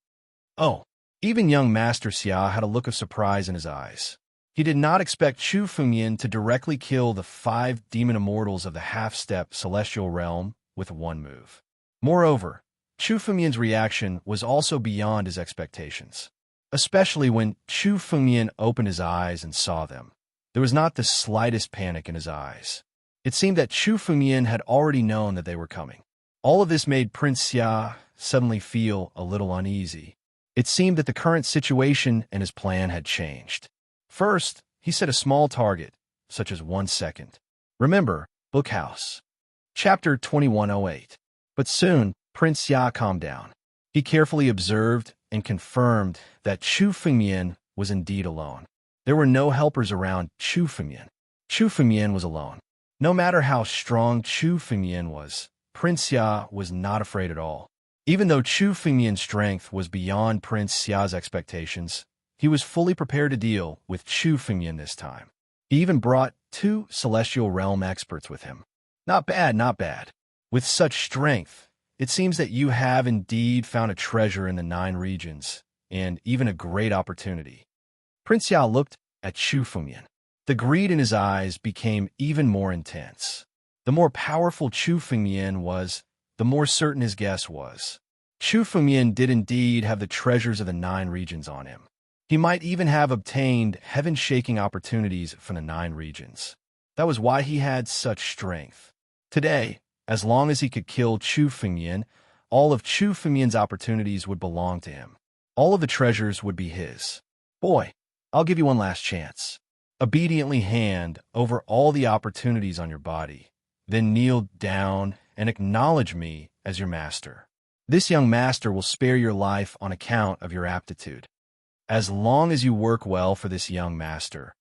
Oh, even young Master Xia had a look of surprise in his eyes. He did not expect Chu Fengmian to directly kill the 5 demon immortals of the half-step celestial realm with one move. Moreover, Chu Fengmian's reaction was also beyond his expectations, especially when Chu Fengmian opened his eyes and saw them. There was not the slightest panic in his eyes. It seemed that Chu Fengmian had already known that they were coming. All of this made Prince Xia suddenly feel a little uneasy. It seemed that the current situation and his plan had changed. First, he set a small target, such as 1 second. Remember, Bookhouse. Chapter 2108. But soon, Prince Xia calmed down. He carefully observed and confirmed that Chu Fengmian was indeed alone. There were no helpers around Chu Fengmian. Chu Fengmian was alone. No matter how strong Chu Fengmian was, Prince Xia was not afraid at all. Even though Chu Fengmian's strength was beyond Prince Xia's expectations, he was fully prepared to deal with Chu Fengmian this time. He even brought 2 celestial realm experts with him. Not bad, not bad. With such strength, it seems that you have indeed found a treasure in the 9 regions, and even a great opportunity. Prince Xia looked at Chu Fengmian. The greed in his eyes became even more intense. The more powerful Chu Fengmian was, the more certain his guess was. Chu Fengmian did indeed have the treasures of the 9 regions on him. He might even have obtained heaven-shaking opportunities from the 9 regions. That was why he had such strength. Today, as long as he could kill Chu Fengmian, all of Chu Fengmian's opportunities would belong to him. All of the treasures would be his. Boy, I'll give you one last chance. Obediently hand over all the opportunities on your body, then kneel down and acknowledge me as your master. This young master will spare your life on account of your aptitude. As long as you work well for this young master,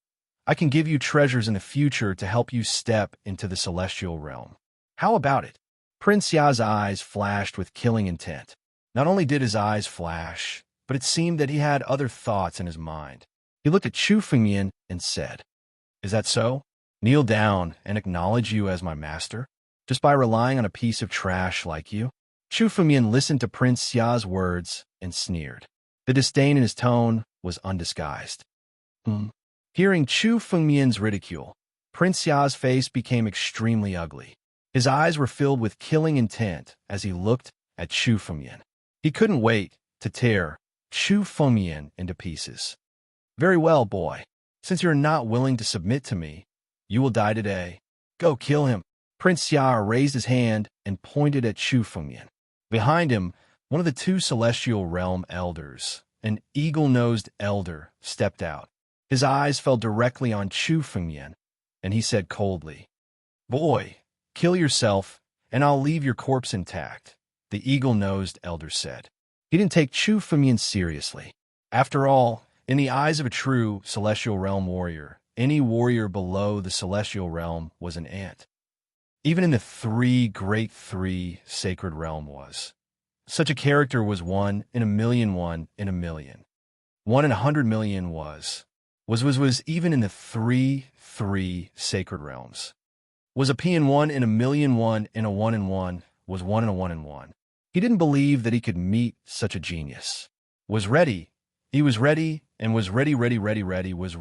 I can give you treasures in the future to help you step into the celestial realm. How about it? Prince Ya's eyes flashed with killing intent. Not only did his eyes flash, but it seemed that he had other thoughts in his mind. He looked at Chu Fengmian and said, "Is that so? Kneel down and acknowledge you as my master? Just by relying on a piece of trash like you?" Chu Fengmian listened to Prince Ya's words and sneered. The disdain in his tone was undisguised. Hearing Chu Fengmian's ridicule, Prince Ya's face became extremely ugly. His eyes were filled with killing intent as he looked at Chu Fengmian. He couldn't wait to tear Chu Fengmian into pieces. "Very well, boy. Since you're not willing to submit to me, you will die today. Go kill him." Prince Ya raised his hand and pointed at Chu Fengmian. Behind him, one of the two celestial realm elders, an eagle-nosed elder, stepped out. His eyes fell directly on Chu Fengmian, and he said coldly, "Boy, kill yourself, and I'll leave your corpse intact," the eagle-nosed elder said. He didn't take Chu Fengmian seriously. After all, in the eyes of a true celestial realm warrior, any warrior below the celestial realm was an ant. Even in the great three sacred realm was. Such a character was 1 in a million, 1 in a million. 1 in 100 million was even in the three sacred realms. Was a P in 1 in a million, 1 in a 1 in 1, was 1 in a 1 in 1. He didn't believe that he could meet such a genius. Was ready. He was ready, and was ready, was ready was.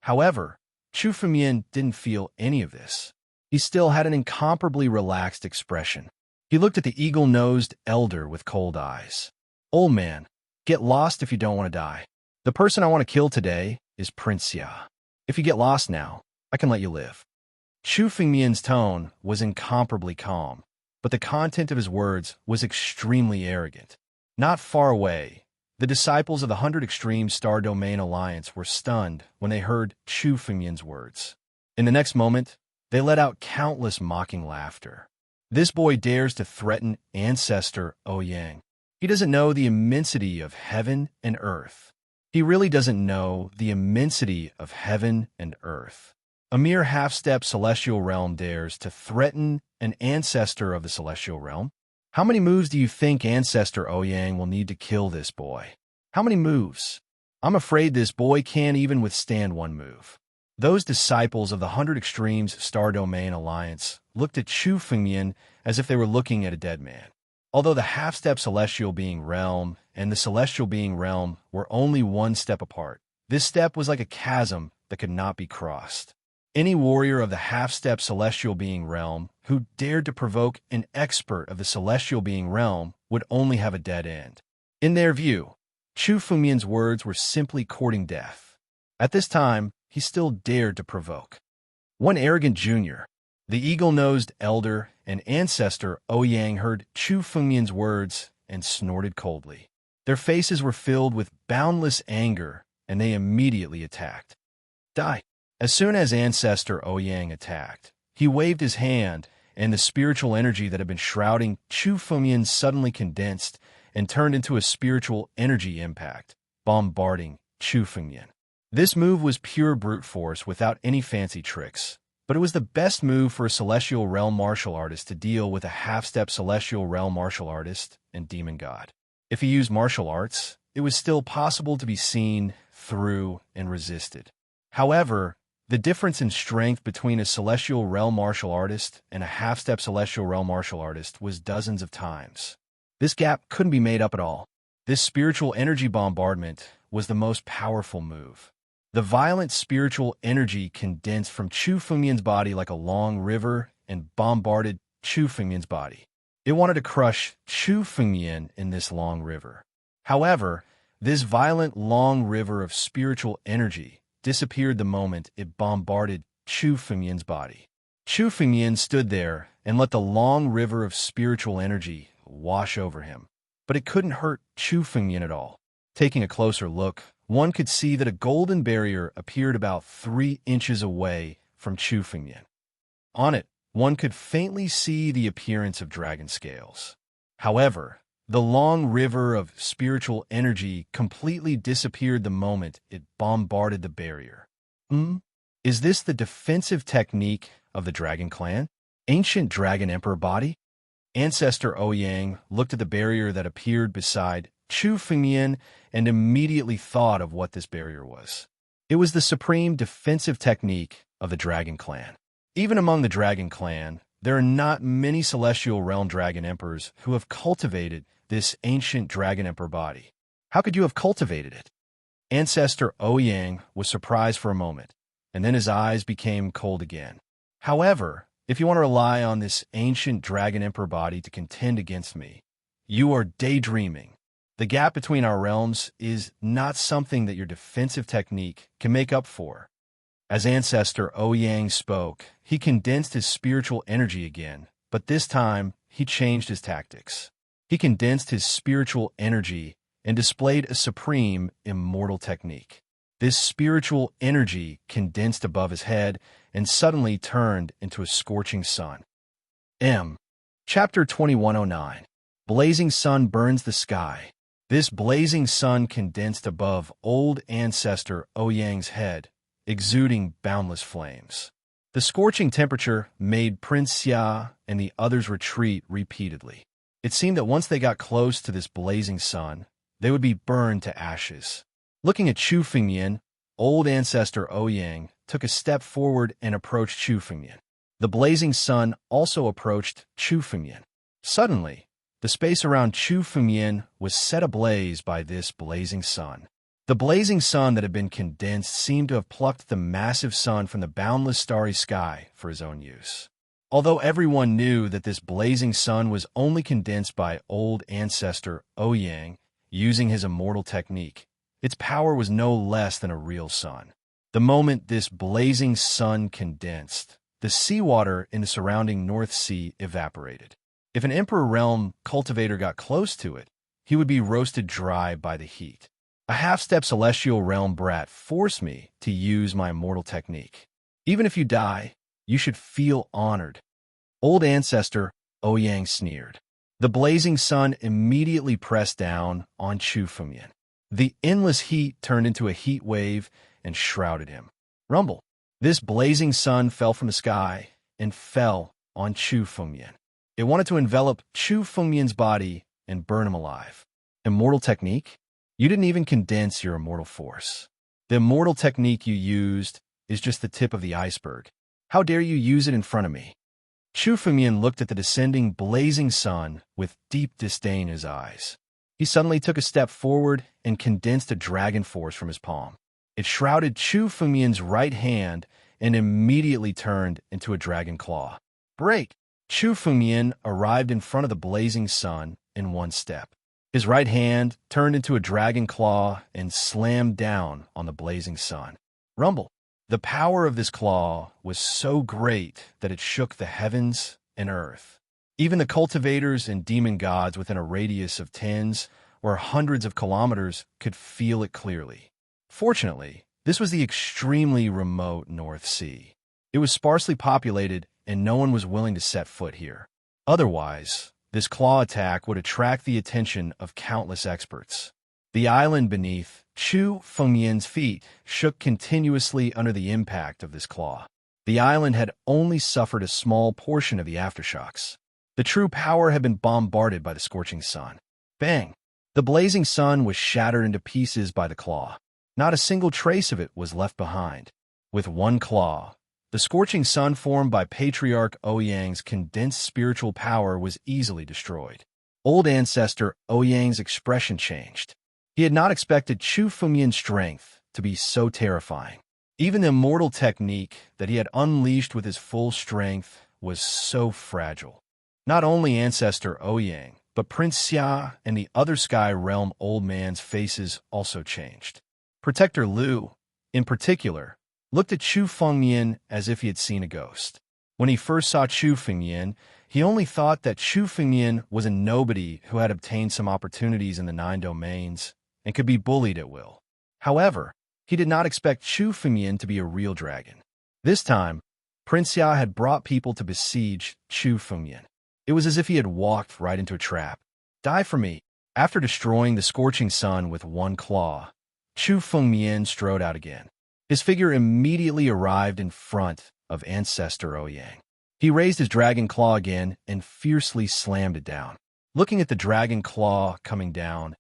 However, Chu Fengmian didn't feel any of this. He still had an incomparably relaxed expression. He looked at the eagle-nosed elder with cold eyes. "Old man, get lost if you don't want to die. The person I want to kill today is Prince Ya. If you get lost now, I can let you live." Chu Fengmian's tone was incomparably calm, but the content of his words was extremely arrogant. Not far away, the disciples of the 100 Extreme Star Domain Alliance were stunned when they heard Chu Fengmian's words. In the next moment, they let out countless mocking laughter. This boy dares to threaten Ancestor Ouyang. He doesn't know the immensity of heaven and earth. He really doesn't know the immensity of heaven and earth. A mere half-step celestial realm dares to threaten an ancestor of the celestial realm. How many moves do you think Ancestor Ouyang will need to kill this boy? How many moves? I'm afraid this boy can't even withstand one move. Those disciples of the 100 Extremes Star Domain Alliance looked at Chu Fengmian as if they were looking at a dead man. Although the half-step celestial being realm and the celestial being realm were only one step apart, this step was like a chasm that could not be crossed. Any warrior of the half-step celestial being realm who dared to provoke an expert of the celestial being realm would only have a dead end. In their view, Chu Fengmian's words were simply courting death. At this time, he still dared to provoke. One arrogant junior, the eagle-nosed elder and Ancestor Ouyang, heard Chu Fengmian's words and snorted coldly. Their faces were filled with boundless anger, and they immediately attacked. "Die!" As soon as Ancestor Ouyang attacked, he waved his hand, and the spiritual energy that had been shrouding Chu Fengmian suddenly condensed and turned into a spiritual energy impact, bombarding Chu Fengmian. This move was pure brute force without any fancy tricks, but it was the best move for a celestial realm martial artist to deal with a half-step celestial realm martial artist and demon god. If he used martial arts, it was still possible to be seen through and resisted. However, the difference in strength between a celestial realm martial artist and a half-step celestial realm martial artist was dozens of times. This gap couldn't be made up at all. This spiritual energy bombardment was the most powerful move. The violent spiritual energy condensed from Chu Fengmian's body like a long river and bombarded Chu Fengmian's body. It wanted to crush Chu Fengmian in this long river. However, this violent long river of spiritual energy disappeared the moment it bombarded Chu Fengmian's body. Chu Fengmian stood there and let the long river of spiritual energy wash over him. But it couldn't hurt Chu Fengmian at all. Taking a closer look, one could see that a golden barrier appeared about 3 inches away from Chu Fengmian. On it one could faintly see the appearance of dragon scales. However, the long river of spiritual energy completely disappeared the moment it bombarded the barrier. Is this the defensive technique of the dragon clan? Ancient dragon emperor body? Ancestor Ouyang looked at the barrier that appeared beside Chu Fengmian and immediately thought of what this barrier was. It was the supreme defensive technique of the dragon clan. Even among the dragon clan, there are not many celestial realm dragon emperors who have cultivated this ancient dragon emperor body. How could you have cultivated it? Ancestor Ouyang was surprised for a moment, and then his eyes became cold again. However, if you want to rely on this ancient dragon emperor body to contend against me, you are daydreaming. The gap between our realms is not something that your defensive technique can make up for. As Ancestor Ouyang spoke, he condensed his spiritual energy again, but this time he changed his tactics. He condensed his spiritual energy and displayed a supreme, immortal technique. This spiritual energy condensed above his head and suddenly turned into a scorching sun. Chapter 2109. Blazing sun burns the sky. This blazing sun condensed above old Ancestor Ouyang's head, exuding boundless flames. The scorching temperature made Prince Xia and the others retreat repeatedly. It seemed that once they got close to this blazing sun, they would be burned to ashes. Looking at Chu Fengmian, old Ancestor Ouyang took a step forward and approached Chu Fengmian. The blazing sun also approached Chu Fengmian. Suddenly, the space around Chu Fengmian was set ablaze by this blazing sun. The blazing sun that had been condensed seemed to have plucked the massive sun from the boundless starry sky for his own use. Although everyone knew that this blazing sun was only condensed by old Ancestor Ouyang using his immortal technique, its power was no less than a real sun. The moment this blazing sun condensed, the seawater in the surrounding North Sea evaporated. If an Emperor Realm cultivator got close to it, he would be roasted dry by the heat. A half-step Celestial Realm brat forced me to use my immortal technique. Even if you die, you should feel honored. Old Ancestor Ouyang sneered. The blazing sun immediately pressed down on Chu Fengmian. The endless heat turned into a heat wave and shrouded him. Rumble. This blazing sun fell from the sky and fell on Chu Fengmian. It wanted to envelop Chu Fengmian's body and burn him alive. Immortal technique? You didn't even condense your immortal force. The immortal technique you used is just the tip of the iceberg. How dare you use it in front of me? Chu Fengmian looked at the descending blazing sun with deep disdain in his eyes. He suddenly took a step forward and condensed a dragon force from his palm. It shrouded Chu Fengmian's right hand and immediately turned into a dragon claw. Break! Chu Fengmian arrived in front of the blazing sun in one step. His right hand turned into a dragon claw and slammed down on the blazing sun. Rumble! The power of this claw was so great that it shook the heavens and earth. Even the cultivators and demon gods within a radius of tens or hundreds of kilometers could feel it clearly. Fortunately, this was the extremely remote North Sea. It was sparsely populated and no one was willing to set foot here. Otherwise, this claw attack would attract the attention of countless experts. The island beneath Chu Fengmian's feet shook continuously under the impact of this claw. The island had only suffered a small portion of the aftershocks. The true power had been bombarded by the scorching sun. Bang! The blazing sun was shattered into pieces by the claw. Not a single trace of it was left behind. With one claw, the scorching sun formed by Patriarch Ouyang's condensed spiritual power was easily destroyed. Old Ancestor Ouyang's expression changed. He had not expected Chu Fengmian's strength to be so terrifying. Even the immortal technique that he had unleashed with his full strength was so fragile. Not only Ancestor Ouyang, but Prince Xia and the other Sky Realm old man's faces also changed. Protector Liu, in particular, looked at Chu Fengmian as if he had seen a ghost. When he first saw Chu Fengmian, he only thought that Chu Fengmian was a nobody who had obtained some opportunities in the 9 domains and could be bullied at will. However, he did not expect Chu Fengmian to be a real dragon. This time, Prince Ya had brought people to besiege Chu Fengyan. It was as if he had walked right into a trap. Die for me. After destroying the scorching sun with one claw, Chu Fengyan strode out again. His figure immediately arrived in front of Ancestor Ouyang. He raised his dragon claw again and fiercely slammed it down. Looking at the dragon claw coming down,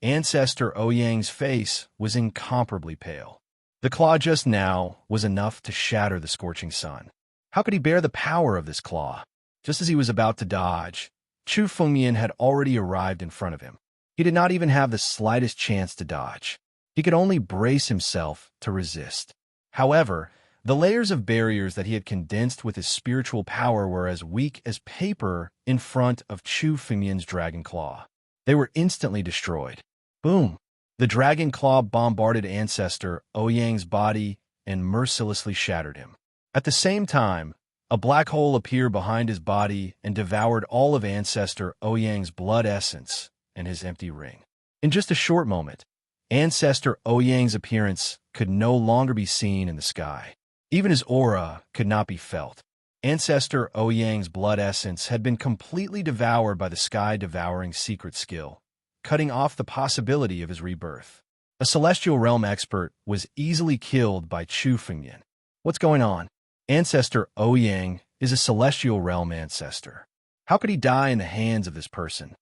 Ancestor Ouyang's face was incomparably pale. The claw just now was enough to shatter the scorching sun. How could he bear the power of this claw? Just as he was about to dodge, Chu Fengyan had already arrived in front of him. He did not even have the slightest chance to dodge. He could only brace himself to resist. However, the layers of barriers that he had condensed with his spiritual power were as weak as paper in front of Chu Fengyan's dragon claw. They were instantly destroyed. Boom! The dragon claw bombarded Ancestor Ouyang's body and mercilessly shattered him. At the same time, a black hole appeared behind his body and devoured all of Ancestor Ouyang's blood essence and his empty ring. In just a short moment, Ancestor Ouyang's appearance could no longer be seen in the sky. Even his aura could not be felt. Ancestor Ouyang's blood essence had been completely devoured by the sky-devouring secret skill, cutting off the possibility of his rebirth. A Celestial Realm expert was easily killed by Chu Fengyan. What's going on? Ancestor Ouyang is a Celestial Realm ancestor. How could he die in the hands of this person?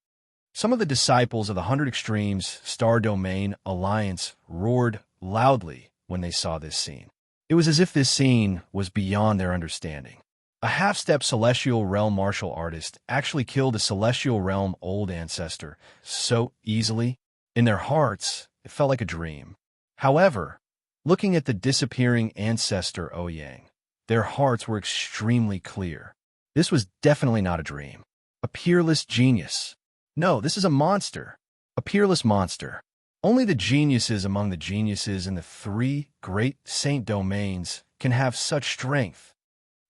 Some of the disciples of the 100 Extremes Star Domain Alliance roared loudly when they saw this scene. It was as if this scene was beyond their understanding. A half-step Celestial Realm martial artist actually killed a Celestial Realm old ancestor so easily. In their hearts, it felt like a dream. However, looking at the disappearing Ancestor Ouyang, their hearts were extremely clear. This was definitely not a dream. A peerless genius. No, this is a monster. A peerless monster. Only the geniuses among the geniuses in the 3 great saint domains can have such strength.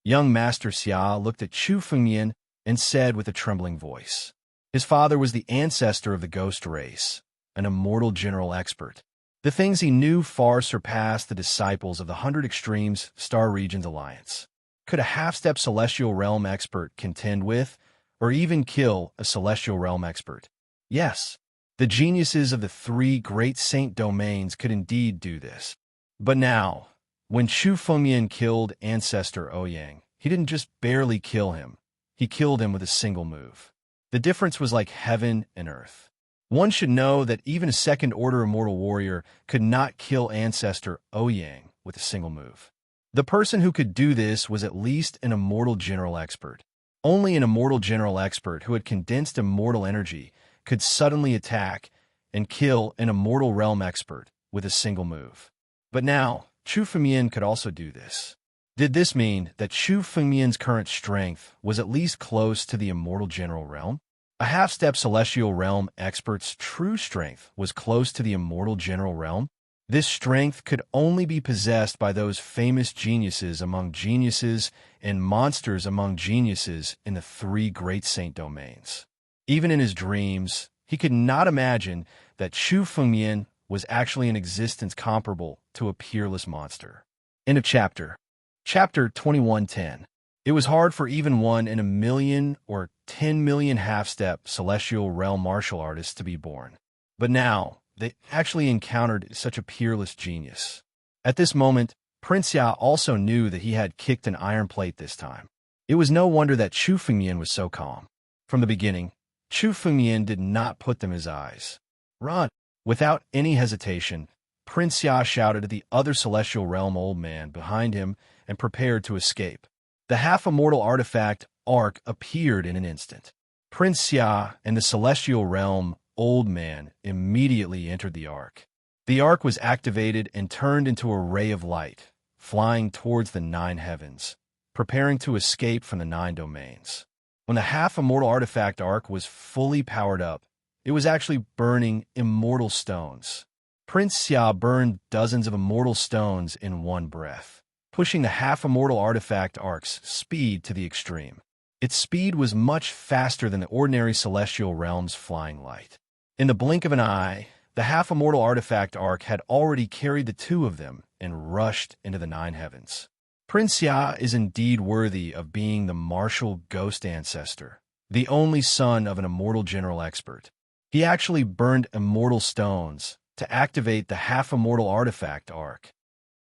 Young Master Xia looked at Chu Fengyan and said with a trembling voice. His father was the ancestor of the ghost race, an immortal general expert. The things he knew far surpassed the disciples of the 100 Extremes Star Regions Alliance. Could a half-step Celestial Realm expert contend with, or even kill a Celestial Realm expert? Yes, the geniuses of the 3 great saint domains could indeed do this. But now, when Chu Fengyan killed Ancestor Ouyang, he didn't just barely kill him, he killed him with a single move. The difference was like heaven and earth. One should know that even a second-order immortal warrior could not kill Ancestor Ouyang with a single move. The person who could do this was at least an immortal general expert. Only an immortal general expert who had condensed immortal energy could suddenly attack and kill an immortal realm expert with a single move. But now, Chu Fengyan could also do this. Did this mean that Chu Fengyan's current strength was at least close to the immortal general realm? A half-step Celestial Realm expert's true strength was close to the immortal general realm. This strength could only be possessed by those famous geniuses among geniuses and monsters among geniuses in the 3 great saint domains. Even in his dreams, he could not imagine that Chu Fengyan was actually an existence comparable to a peerless monster. End of chapter. Chapter 2110. It was hard for even 1 in a million or 10 million half-step Celestial Realm martial artists to be born. But now, they actually encountered such a peerless genius. At this moment, Prince Ya also knew that he had kicked an iron plate this time. It was no wonder that Chu Fengyan was so calm. From the beginning, Chu Fengyan did not put them in his eyes. Run! Without any hesitation, Prince Ya shouted at the other Celestial Realm old man behind him and prepared to escape. The half-immortal artifact Ark appeared in an instant. Prince Ya and the Celestial Realm old man immediately entered the Ark. The Ark was activated and turned into a ray of light, flying towards the 9 heavens, preparing to escape from the 9 domains. When the half-immortal artifact Ark was fully powered up, it was actually burning immortal stones. Prince Xia burned dozens of immortal stones in one breath, pushing the half-immortal artifact Ark's speed to the extreme. Its speed was much faster than the ordinary Celestial Realm's flying light. In the blink of an eye, the half-immortal artifact Ark had already carried the 2 of them and rushed into the 9 heavens. Prince Ya is indeed worthy of being the martial ghost ancestor, the only son of an immortal general expert. He actually burned immortal stones to activate the half-immortal artifact Ark.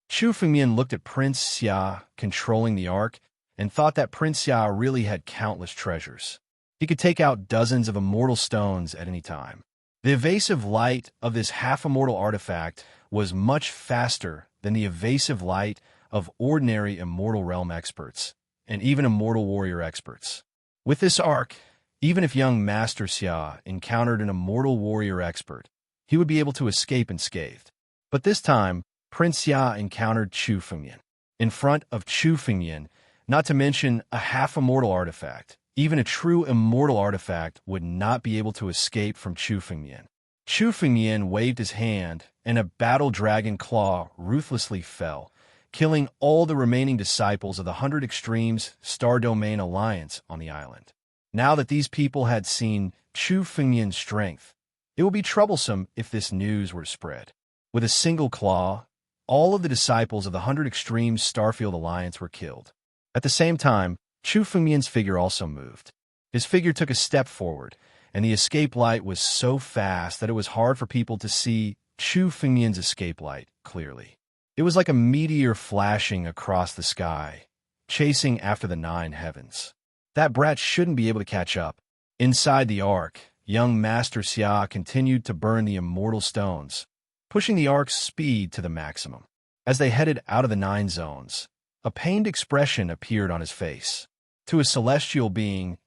Chu Fengmian looked at Prince Xia controlling the Ark and thought that Prince Xia really had countless treasures. He could take out dozens of immortal stones at any time. The evasive light of this half-immortal artifact was much faster than the evasive light of ordinary immortal realm experts, and even immortal warrior experts. With this Ark, even if young Master Xia encountered an immortal warrior expert, he would be able to escape unscathed. But this time, Prince Xia encountered Chu Fengmian. In front of Chu Fengmian, not to mention a half-immortal artifact, even a true immortal artifact would not be able to escape from Chu Fengmian. Chu Fengmian waved his hand, and a battle dragon claw ruthlessly fell, killing all the remaining disciples of the 100 Extremes Star Domain Alliance on the island. Now that these people had seen Chu Fengmian's strength, it would be troublesome if this news were to spread. With a single claw, all of the disciples of the 100 Extremes Starfield Alliance were killed. At the same time, Chu Fengmian's figure also moved. His figure took a step forward, and the escape light was so fast that it was hard for people to see Chu Fengmian's escape light clearly. It was like a meteor flashing across the sky, chasing after the 9 heavens. That brat shouldn't be able to catch up. Inside the Ark, young Master Xia continued to burn the immortal stones, pushing the Ark's speed to the maximum. As they headed out of the 9 zones, a pained expression appeared on his face. To a celestial being,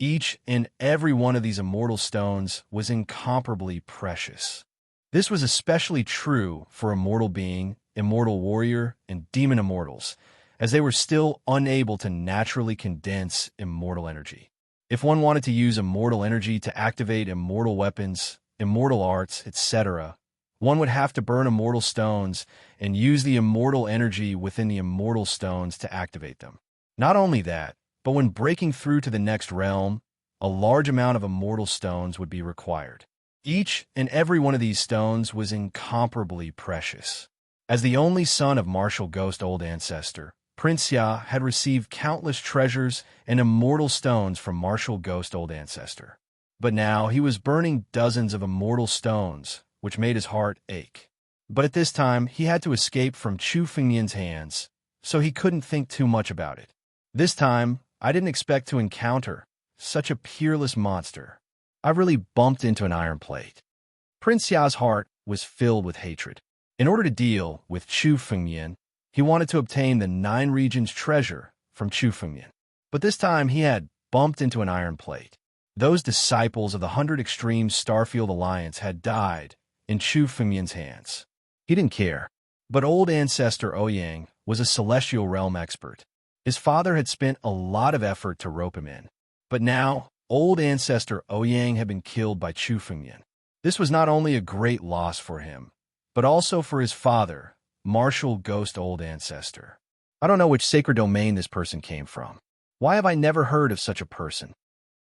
each and every one of these immortal stones was incomparably precious. This was especially true for immortal being, immortal warrior, and demon immortals, as they were still unable to naturally condense immortal energy. If one wanted to use immortal energy to activate immortal weapons, immortal arts, etc., one would have to burn immortal stones and use the immortal energy within the immortal stones to activate them. Not only that, but when breaking through to the next realm, a large amount of immortal stones would be required. Each and every one of these stones was incomparably precious. As the only son of Martial Ghost Old Ancestor, Prince Xia had received countless treasures and immortal stones from Martial Ghost Old Ancestor. But now he was burning dozens of immortal stones, which made his heart ache. But at this time, he had to escape from Chu Fengmian's hands, so he couldn't think too much about it. This time, I didn't expect to encounter such a peerless monster. I really bumped into an iron plate. Prince Xia's heart was filled with hatred. In order to deal with Chu Fengmian, he wanted to obtain the 9 regions treasure from Chu Fengmian. But this time he had bumped into an iron plate. Those disciples of the 100 Extreme Starfield Alliance had died in Chu Fengmian's hands. He didn't care. But old ancestor Ouyang was a celestial realm expert. His father had spent a lot of effort to rope him in. But now, old ancestor Ouyang had been killed by Chu Fengmian. This was not only a great loss for him, but also for his father, Martial Ghost Old Ancestor. I don't know which sacred domain this person came from. Why have I never heard of such a person?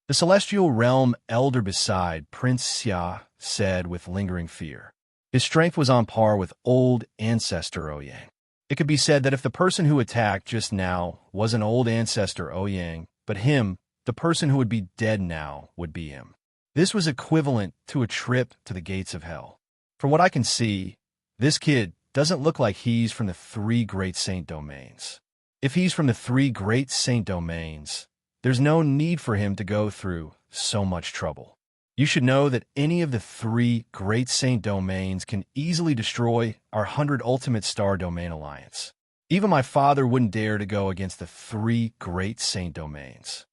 The celestial realm elder beside Prince Xia said with lingering fear. His strength was on par with old ancestor Ouyang. It could be said that if the person who attacked just now was an old ancestor Ouyang, but him, the person who would be dead now, would be him. This was equivalent to a trip to the gates of hell. From what I can see, this kid doesn't look like he's from the 3 Great Saint Domains. If he's from the 3 Great Saint Domains, there's no need for him to go through so much trouble. You should know that any of the 3 Great Saint Domains can easily destroy our 100 Ultimate Star Domain Alliance. Even my father wouldn't dare to go against the 3 Great Saint Domains.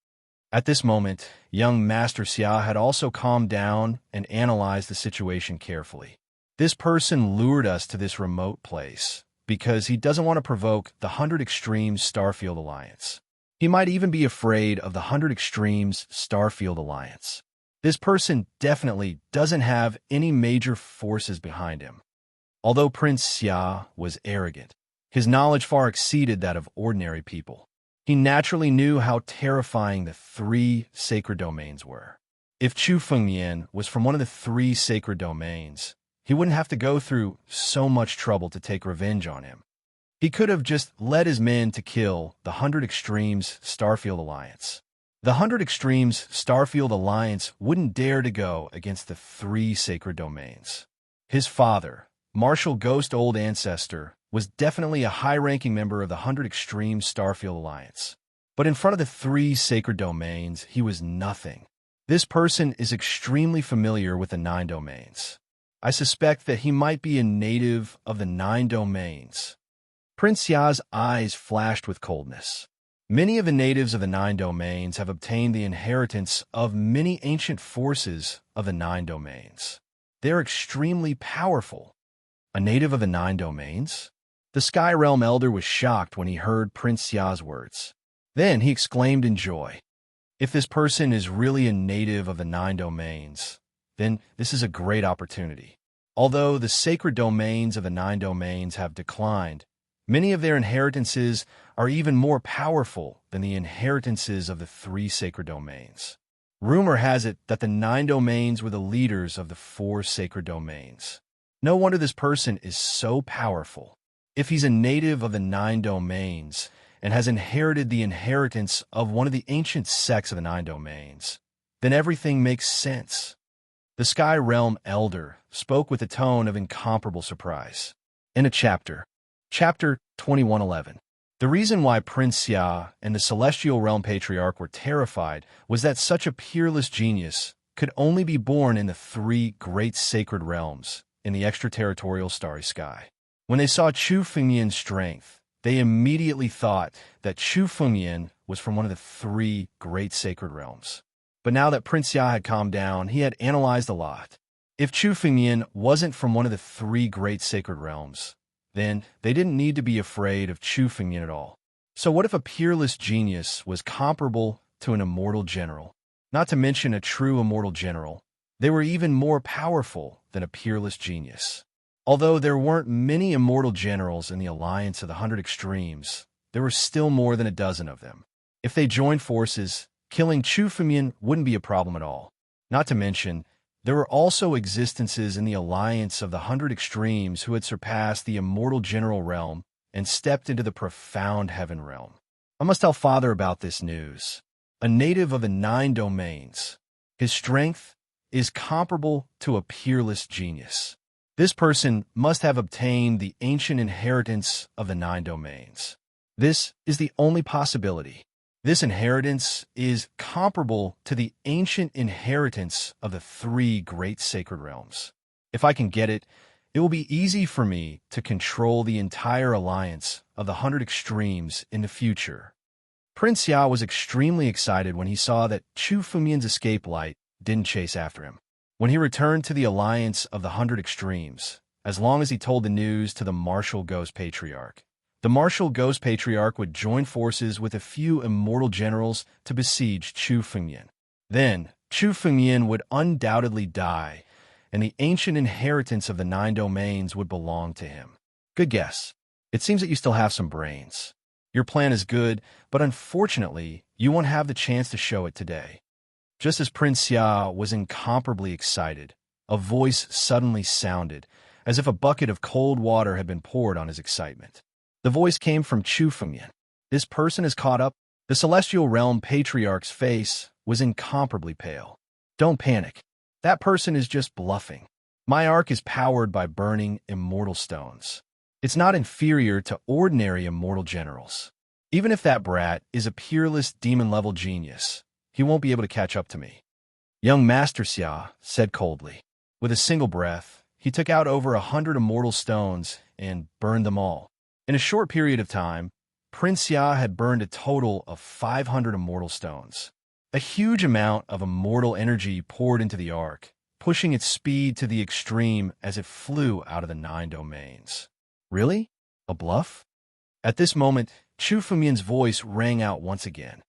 At this moment, young Master Xia had also calmed down and analyzed the situation carefully. This person lured us to this remote place because he doesn't want to provoke the 100 Extremes Starfield Alliance. He might even be afraid of the 100 Extremes Starfield Alliance. This person definitely doesn't have any major forces behind him. Although Prince Xia was arrogant, his knowledge far exceeded that of ordinary people. He naturally knew how terrifying the 3 sacred domains were. If Chu Fengmian was from one of the 3 sacred domains, he wouldn't have to go through so much trouble to take revenge on him. He could have just led his men to kill the 100 Extremes Starfield Alliance. The 100 Extremes Starfield Alliance wouldn't dare to go against the 3 sacred domains. His father, Marshal Ghost Old Ancestor, was definitely a high-ranking member of the 100 Extremes Starfield Alliance. But in front of the 3 sacred domains, he was nothing. This person is extremely familiar with the 9 domains. I suspect that he might be a native of the 9 domains. Prince Ya's eyes flashed with coldness. Many of the natives of the 9 domains have obtained the inheritance of many ancient forces of the 9 domains. They're extremely powerful. A native of the 9 domains? The Sky Realm Elder was shocked when he heard Prince Ya's words. Then he exclaimed in joy. If this person is really a native of the 9 domains, then this is a great opportunity. Although the sacred domains of the 9 domains have declined, many of their inheritances are even more powerful than the inheritances of the 3 sacred domains. Rumor has it that the 9 domains were the leaders of the 4 sacred domains. No wonder this person is so powerful. If he's a native of the 9 domains and has inherited the inheritance of one of the ancient sects of the 9 domains, then everything makes sense. The Sky Realm Elder spoke with a tone of incomparable surprise. In a chapter 2111. The reason why Prince Ya and the Celestial Realm Patriarch were terrified was that such a peerless genius could only be born in the 3 great sacred realms in the extraterritorial starry sky. When they saw Chu Fengyan's strength, they immediately thought that Chu Fengyan was from one of the 3 great sacred realms. But now that Prince Ya had calmed down, he had analyzed a lot. If Chu Fengyan wasn't from one of the 3 great sacred realms, then they didn't need to be afraid of Chu Fengyan at all. So what if a peerless genius was comparable to an immortal general? Not to mention a true immortal general, they were even more powerful than a peerless genius. Although there weren't many immortal generals in the alliance of the 100 Extremes, there were still more than a dozen of them. If they joined forces, killing Chu Fengyan wouldn't be a problem at all. Not to mention, there were also existences in the alliance of the 100 Extremes who had surpassed the immortal general realm and stepped into the profound heaven realm. I must tell Father about this news. A native of the 9 domains. His strength is comparable to a peerless genius. This person must have obtained the ancient inheritance of the 9 domains. This is the only possibility. This inheritance is comparable to the ancient inheritance of the 3 great sacred realms. If I can get it, it will be easy for me to control the entire alliance of the 100 Extremes in the future. Prince Ya was extremely excited when he saw that Chu Fengyan's escape light didn't chase after him. When he returned to the alliance of the 100 Extremes, as long as he told the news to the Martial Ghost Patriarch, the Martial Ghost Patriarch would join forces with a few immortal generals to besiege Chu Fengyan. Then, Chu Fengyan would undoubtedly die, and the ancient inheritance of the 9 domains would belong to him. Good guess. It seems that you still have some brains. Your plan is good, but unfortunately, you won't have the chance to show it today. Just as Prince Ya was incomparably excited, a voice suddenly sounded, as if a bucket of cold water had been poured on his excitement. The voice came from Chu Fengyan. This person is caught up. The Celestial Realm Patriarch's face was incomparably pale. Don't panic. That person is just bluffing. My arc is powered by burning immortal stones. It's not inferior to ordinary immortal generals. Even if that brat is a peerless demon-level genius, he won't be able to catch up to me. Young Master Xia said coldly. With a single breath, he took out over 100 immortal stones and burned them all. In a short period of time, Prince Ya had burned a total of 500 immortal stones. A huge amount of immortal energy poured into the arc, pushing its speed to the extreme as it flew out of the 9 domains. Really? A bluff? At this moment, Chu Fengyan's voice rang out once again.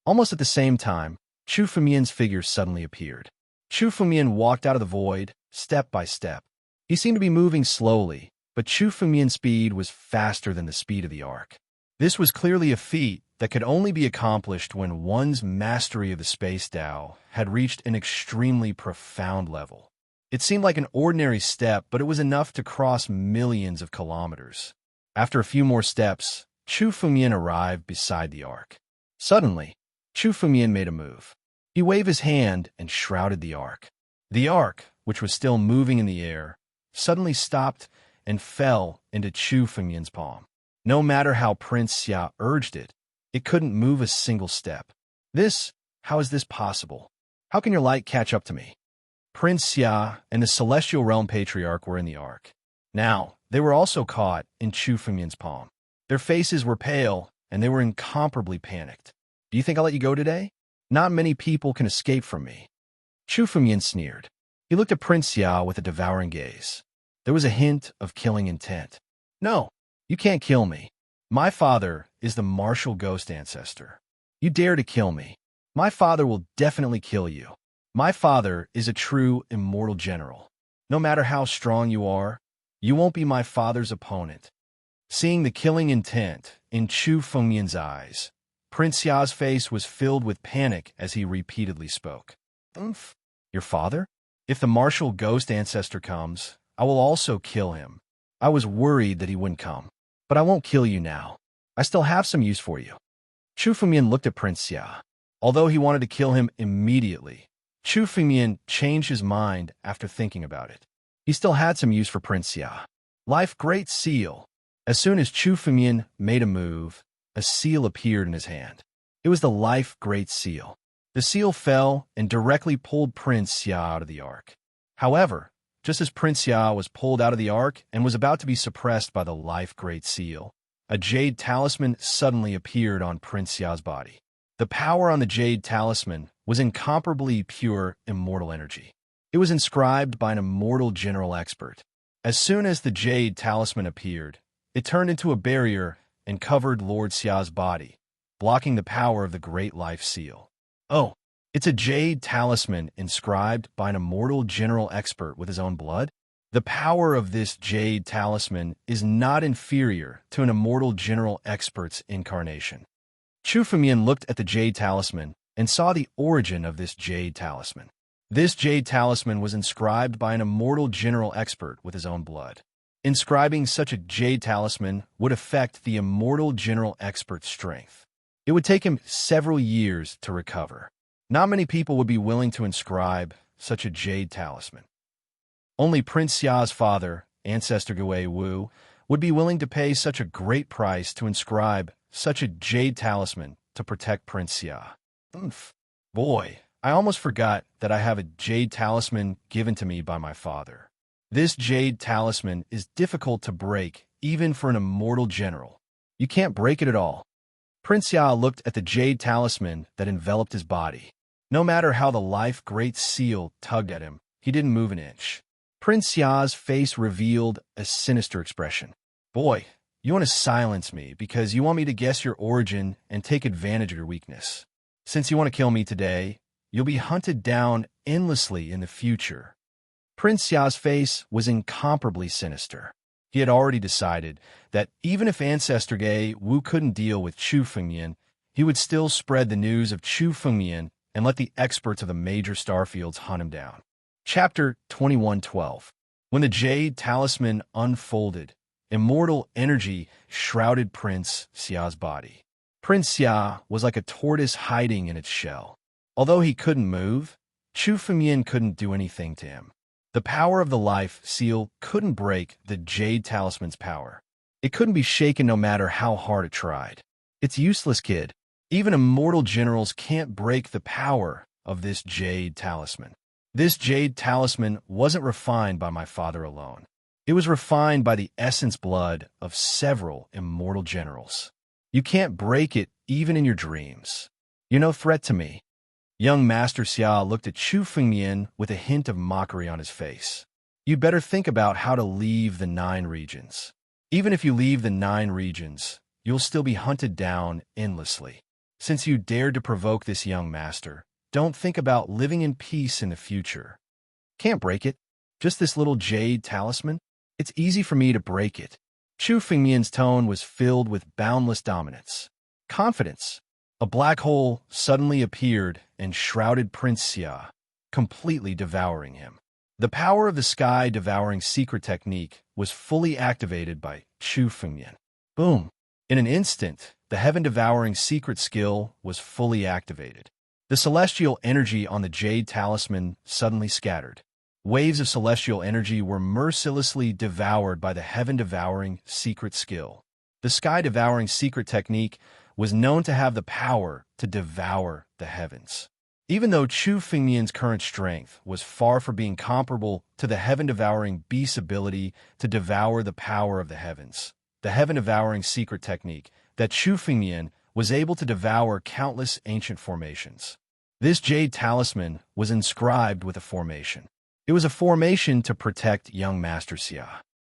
Almost at the same time, Chu Fengyan's figure suddenly appeared. Chu Fengyan walked out of the void, step by step. He seemed to be moving slowly, but Chu Fengyan's speed was faster than the speed of the arc. This was clearly a feat that could only be accomplished when one's mastery of the Space Tao had reached an extremely profound level. It seemed like an ordinary step, but it was enough to cross millions of kilometers. After a few more steps, Chu Fengmian arrived beside the ark. Suddenly, Chu Fengmian made a move. He waved his hand and shrouded the ark. The ark, which was still moving in the air, suddenly stopped and fell into Chu Fengmian's palm. No matter how Prince Xia urged it, it couldn't move a single step. How is this possible? How can your light catch up to me? Prince Xia and the Celestial Realm Patriarch were in the ark. Now, they were also caught in Chu Fengmian's palm. Their faces were pale, and they were incomparably panicked. Do you think I'll let you go today? Not many people can escape from me. Chu Fengmian sneered. He looked at Prince Xia with a devouring gaze. There was a hint of killing intent. No, you can't kill me. My father is the martial ghost ancestor. You dare to kill me. My father will definitely kill you. My father is a true immortal general. No matter how strong you are, you won't be my father's opponent. Seeing the killing intent in Chu Fengmian's eyes, Prince Xia's face was filled with panic as he repeatedly spoke. Your father? If the martial ghost ancestor comes, I will also kill him. I was worried that he wouldn't come, but I won't kill you now. I still have some use for you. Chu Fengmian looked at Prince Xia. Although he wanted to kill him immediately, Chu Fengmian changed his mind after thinking about it. He still had some use for Prince Xia. Life Great Seal. As soon as Chu Fengmian made a move, a seal appeared in his hand. It was the Life Great Seal. The seal fell and directly pulled Prince Xia out of the ark. However, just as Prince Xia was pulled out of the ark and was about to be suppressed by the Life Great Seal, a jade talisman suddenly appeared on Prince Xia's body. The power on the jade talisman was incomparably pure immortal energy. It was inscribed by an immortal general expert. As soon as the jade talisman appeared, it turned into a barrier and covered Lord Xia's body, blocking the power of the Great Life Seal. Oh, it's a jade talisman inscribed by an immortal general expert with his own blood? The power of this jade talisman is not inferior to an immortal general expert's incarnation. Chu Fengmian looked at the jade talisman and saw the origin of this jade talisman. This jade talisman was inscribed by an immortal general expert with his own blood. Inscribing such a jade talisman would affect the immortal general expert's strength. It would take him several years to recover. Not many people would be willing to inscribe such a jade talisman. Only Prince Xia's father, Ancestor Gui Wu, would be willing to pay such a great price to inscribe such a jade talisman to protect Prince Xia. Boy, I almost forgot that I have a jade talisman given to me by my father. This jade talisman is difficult to break even for an immortal general. You can't break it at all. Prince Xia looked at the jade talisman that enveloped his body. No matter how the Life Great Seal tugged at him, he didn't move an inch. Prince Xia's face revealed a sinister expression. Boy, you want to silence me because you want me to guess your origin and take advantage of your weakness. Since you want to kill me today, you'll be hunted down endlessly in the future. Prince Xia's face was incomparably sinister. He had already decided that even if Ancestor Gui Wu couldn't deal with Chu Fengmian, he would still spread the news of Chu Fengmian and let the experts of the major starfields hunt him down. Chapter 21:12. When the jade talisman unfolded, immortal energy shrouded Prince Xia's body. Prince Xia was like a tortoise hiding in its shell. Although he couldn't move, Chu Fengmian couldn't do anything to him. The power of the Life Seal couldn't break the jade talisman's power. It couldn't be shaken no matter how hard it tried. It's useless, kid. Even immortal generals can't break the power of this jade talisman. This jade talisman wasn't refined by my father alone. It was refined by the essence blood of several immortal generals. You can't break it even in your dreams. You're no threat to me. Young Master Xia looked at Chu Fengmian with a hint of mockery on his face. You'd better think about how to leave the 9 regions. Even if you leave the 9 regions, you'll still be hunted down endlessly. Since you dared to provoke this young master, don't think about living in peace in the future. Can't break it. Just this little jade talisman? It's easy for me to break it. Chu Fengmian's tone was filled with boundless dominance. Confidence. A black hole suddenly appeared and shrouded Prince Xia, completely devouring him. The power of the sky-devouring secret technique was fully activated by Chu Fengmian. Boom! In an instant, the heaven-devouring secret skill was fully activated. The celestial energy on the jade talisman suddenly scattered. Waves of celestial energy were mercilessly devoured by the heaven-devouring secret skill. The sky-devouring secret technique was known to have the power to devour the heavens. Even though Chu Fengmian's current strength was far from being comparable to the heaven-devouring beast's ability to devour the power of the heavens, the heaven-devouring secret technique that Chu Fengmian was able to devour countless ancient formations. This jade talisman was inscribed with a formation. It was a formation to protect young Master Xia.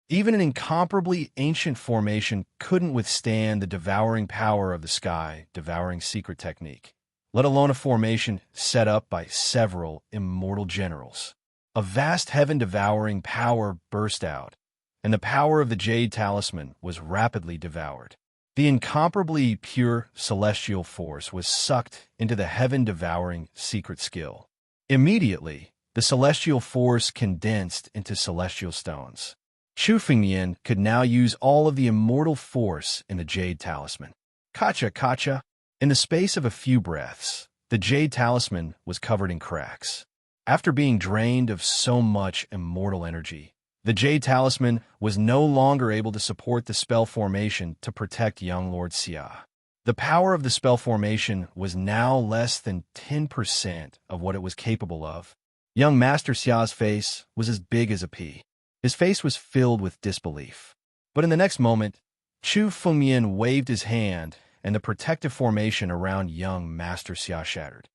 Even an incomparably ancient formation couldn't withstand the devouring power of the sky-devouring secret technique, let alone a formation set up by several immortal generals. A vast heaven-devouring power burst out, and the power of the jade talisman was rapidly devoured. The incomparably pure celestial force was sucked into the heaven-devouring secret skill. Immediately, the celestial force condensed into celestial stones. Chu Fengmian could now use all of the immortal force in the jade talisman. Kacha, kacha! In the space of a few breaths, the jade talisman was covered in cracks. After being drained of so much immortal energy, the jade talisman was no longer able to support the spell formation to protect young Lord Xia. The power of the spell formation was now less than 10% of what it was capable of. Young Master Xia's face was as big as a pea. His face was filled with disbelief. But in the next moment, Chu Fengmian waved his hand, and the protective formation around young Master Xia shattered.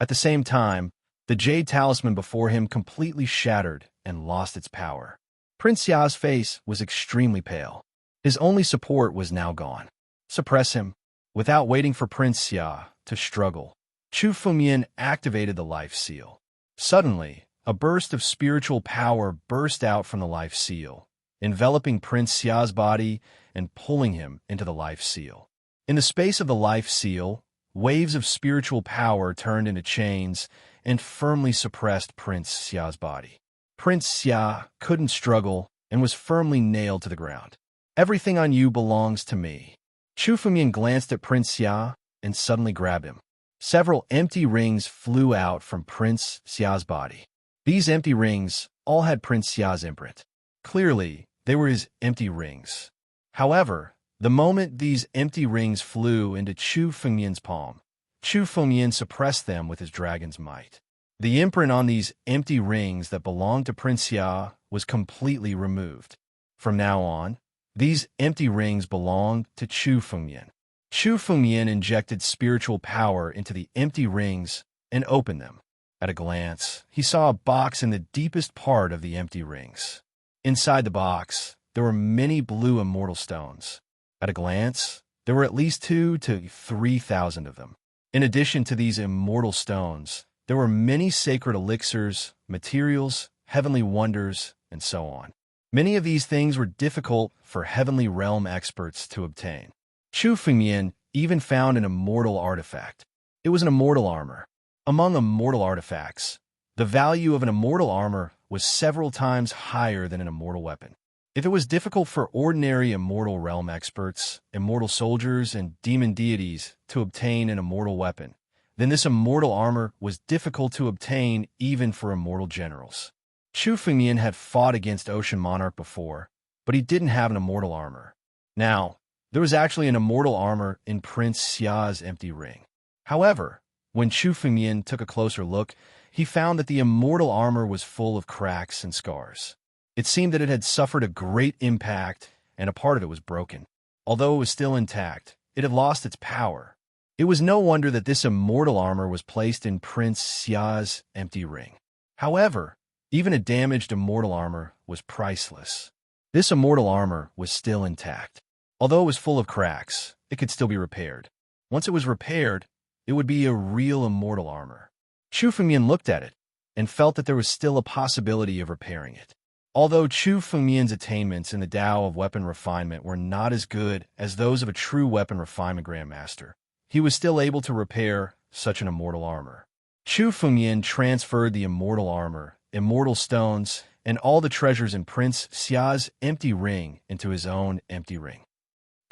At the same time, the jade talisman before him completely shattered and lost its power. Prince Xia's face was extremely pale. His only support was now gone. Suppress him. Without waiting for Prince Xia to struggle, Chu Fengmian activated the life seal. Suddenly, a burst of spiritual power burst out from the life seal, enveloping Prince Xia's body and pulling him into the life seal. In the space of the life seal, waves of spiritual power turned into chains and firmly suppressed Prince Xia's body. Prince Xia couldn't struggle and was firmly nailed to the ground. Everything on you belongs to me. Chu Fengmian glanced at Prince Xia and suddenly grabbed him. Several empty rings flew out from Prince Xia's body. These empty rings all had Prince Xia's imprint. Clearly, they were his empty rings. However, the moment these empty rings flew into Chu Fengmian's palm, Chu Fengmian suppressed them with his dragon's might. The imprint on these empty rings that belonged to Prince Xia was completely removed. From now on, these empty rings belonged to Chu Fengmian. Chu Fengmian injected spiritual power into the empty rings and opened them. At a glance, he saw a box in the deepest part of the empty rings. Inside the box, there were many blue immortal stones. At a glance, there were at least 2,000 to 3,000 of them. In addition to these immortal stones, there were many sacred elixirs, materials, heavenly wonders, and so on. Many of these things were difficult for heavenly realm experts to obtain. Chu Fengmian even found an immortal artifact. It was an immortal armor. Among immortal artifacts, the value of an immortal armor was several times higher than an immortal weapon. If it was difficult for ordinary immortal realm experts, immortal soldiers, and demon deities to obtain an immortal weapon, then this immortal armor was difficult to obtain even for immortal generals. Chu Fengmian had fought against Ocean Monarch before, but he didn't have an immortal armor. Now, there was actually an immortal armor in Prince Xia's empty ring. However, when Chu Fengmian took a closer look, he found that the immortal armor was full of cracks and scars. It seemed that it had suffered a great impact, and a part of it was broken. Although it was still intact, it had lost its power. It was no wonder that this immortal armor was placed in Prince Xia's empty ring. However, even a damaged immortal armor was priceless. This immortal armor was still intact. Although it was full of cracks, it could still be repaired. Once it was repaired, it would be a real immortal armor. Chu Fengmian looked at it and felt that there was still a possibility of repairing it. Although Chu Fengmian's attainments in the Tao of weapon refinement were not as good as those of a true weapon refinement grandmaster, he was still able to repair such an immortal armor. Chu Fengmian transferred the immortal armor, immortal stones, and all the treasures in Prince Xia's empty ring into his own empty ring.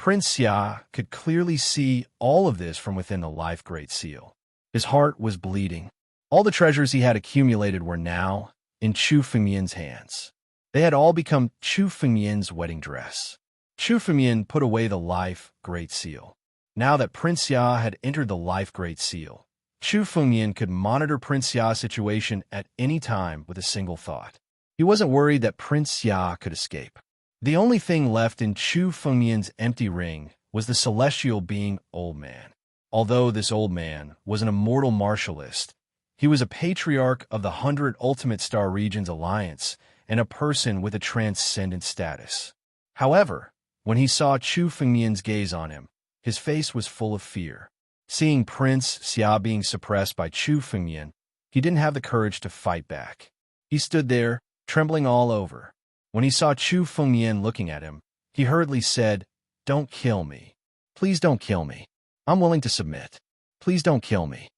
Prince Xia could clearly see all of this from within the life Great Seal. His heart was bleeding. All the treasures he had accumulated were now in Chu Fengmian's hands. They had all become Chu Fengmian's wedding dress. Chu Fengmian put away the life Great Seal. Now that Prince Xia had entered the life Great Seal, Chu Fengmian could monitor Prince Xia's situation at any time with a single thought. He wasn't worried that Prince Xia could escape. The only thing left in Chu Fengmian's empty ring was the celestial being Old Man. Although this old man was an immortal martialist, he was a patriarch of the 100 Ultimate Star Regions Alliance and a person with a transcendent status. However, when he saw Chu Fengmian's gaze on him, his face was full of fear. Seeing Prince Xia being suppressed by Chu Fengmian, he didn't have the courage to fight back. He stood there, trembling all over. When he saw Chu Fengmian looking at him, he hurriedly said, "Don't kill me. Please don't kill me. I'm willing to submit. Please don't kill me."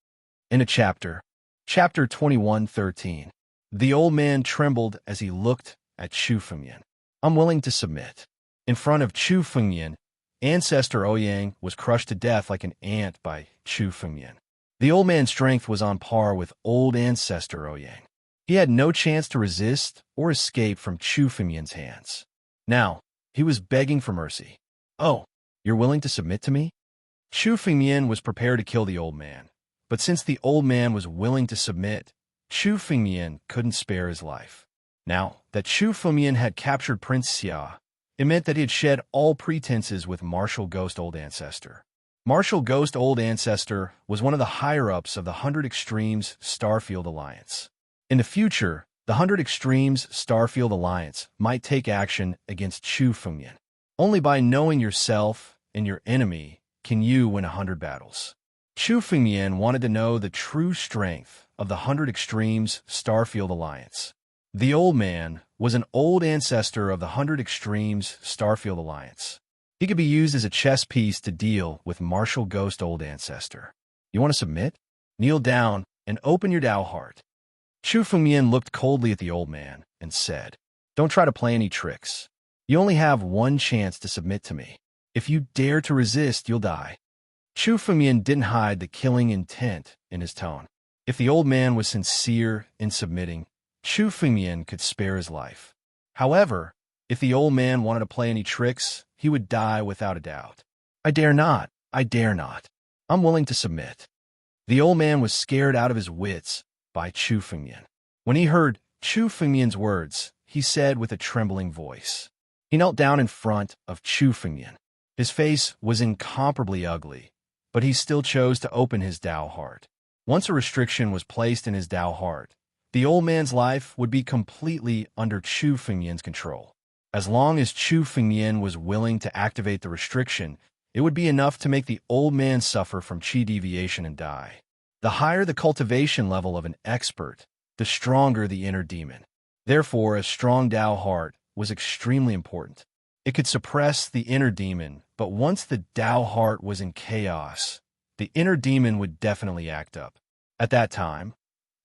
In a chapter 21:13, the old man trembled as he looked at Chu Fengmian. "I'm willing to submit." In front of Chu Fengmian, Ancestor Ouyang was crushed to death like an ant by Chu Fengmian. The old man's strength was on par with old Ancestor Ouyang. He had no chance to resist or escape from Chu Fengmian's hands. Now, he was begging for mercy. "Oh, you're willing to submit to me?" Chu Fengmian was prepared to kill the old man, but since the old man was willing to submit, Chu Fengmian couldn't spare his life. Now that Chu Fengmian had captured Prince Xia, it meant that he had shed all pretenses with Martial Ghost Old Ancestor. Martial Ghost Old Ancestor was one of the higher-ups of the 100 Extremes Starfield Alliance. In the future, the 100 Extremes Starfield Alliance might take action against Chu Fengmian. Only by knowing yourself and your enemy can you win 100 battles. Chu Fengmian wanted to know the true strength of the 100 Extremes Starfield Alliance. The old man was an old ancestor of the 100 Extremes Starfield Alliance. He could be used as a chess piece to deal with Martial Ghost Old Ancestor. You want to submit? Kneel down and open your Dao heart. Chu Fengmian looked coldly at the old man and said, "Don't try to play any tricks. You only have one chance to submit to me. If you dare to resist, you'll die." Chu Fengmian didn't hide the killing intent in his tone. If the old man was sincere in submitting, Chu Fengmian could spare his life. However, if the old man wanted to play any tricks, he would die without a doubt. "I dare not. I dare not. I'm willing to submit." The old man was scared out of his wits by Chu Fengmian. When he heard Chu Fengmian's words, he said with a trembling voice. He knelt down in front of Chu Fengmian. His face was incomparably ugly, but he still chose to open his Dao heart. Once a restriction was placed in his Dao heart, the old man's life would be completely under Chu Fengmian's control. As long as Chu Fengmian was willing to activate the restriction, it would be enough to make the old man suffer from qi deviation and die. The higher the cultivation level of an expert, the stronger the inner demon. Therefore, a strong Dao heart was extremely important. It could suppress the inner demon, but once the Dao heart was in chaos, the inner demon would definitely act up. At that time,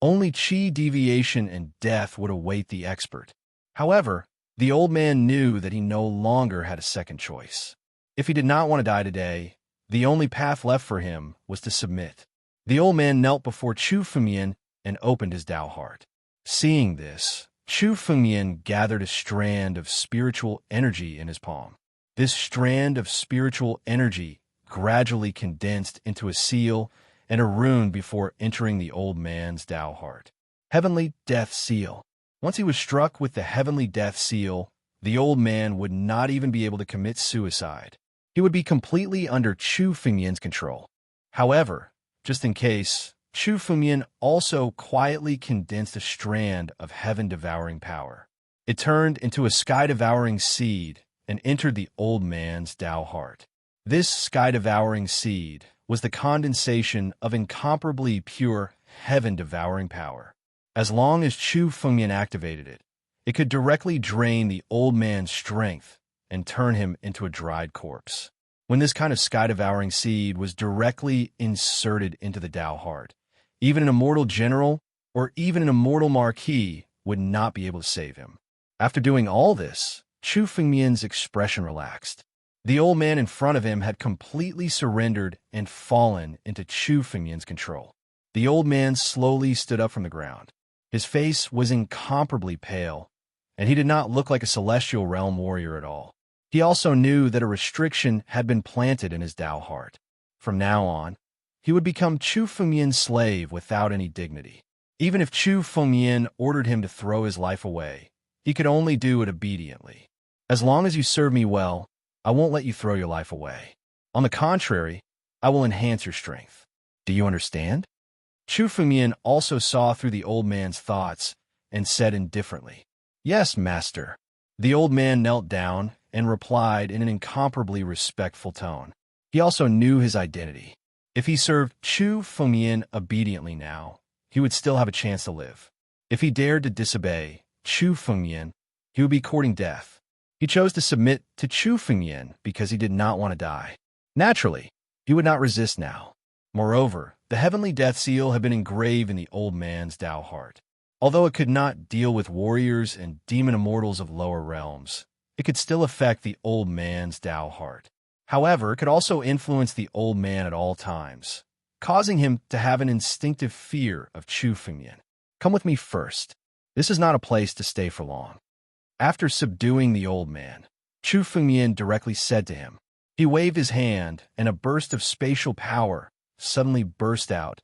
only qi deviation and death would await the expert. However, the old man knew that he no longer had a second choice. If he did not want to die today, the only path left for him was to submit. The old man knelt before Chu Fengmian and opened his Dao heart. Seeing this, Chu Fengmian gathered a strand of spiritual energy in his palm. This strand of spiritual energy gradually condensed into a seal and a rune before entering the old man's Dao heart. Heavenly Death Seal. Once he was struck with the Heavenly Death Seal, the old man would not even be able to commit suicide. He would be completely under Chu Fengmian's control. However, just in case, Chu Fengmian also quietly condensed a strand of heaven-devouring power. It turned into a sky-devouring seed and entered the old man's Dao heart. This sky-devouring seed was the condensation of incomparably pure heaven-devouring power. As long as Chu Fengmian activated it, it could directly drain the old man's strength and turn him into a dried corpse. When this kind of sky-devouring seed was directly inserted into the Dao heart, even an immortal general or even an immortal marquis would not be able to save him. After doing all this, Chu Fengmian's expression relaxed. The old man in front of him had completely surrendered and fallen into Chu Fengyan's control. The old man slowly stood up from the ground. His face was incomparably pale, and he did not look like a celestial realm warrior at all. He also knew that a restriction had been planted in his Tao heart. From now on, he would become Chu Fengyan's slave without any dignity. Even if Chu Fengyan ordered him to throw his life away, he could only do it obediently. As long as you serve me well, I won't let you throw your life away. On the contrary, I will enhance your strength. Do you understand? Chu Fengyan also saw through the old man's thoughts and said indifferently, "Yes, master." The old man knelt down and replied in an incomparably respectful tone. He also knew his identity. If he served Chu Fengyan obediently now, he would still have a chance to live. If he dared to disobey Chu Fengyan, he would be courting death. He chose to submit to Chu Fengyan because he did not want to die. Naturally, he would not resist now. Moreover, the heavenly death seal had been engraved in the old man's Tao heart. Although it could not deal with warriors and demon immortals of lower realms, it could still affect the old man's Tao heart. However, it could also influence the old man at all times, causing him to have an instinctive fear of Chu Fengyan. Come with me first. This is not a place to stay for long. After subduing the old man, Chu Fengyan directly said to him. He waved his hand, and a burst of spatial power suddenly burst out,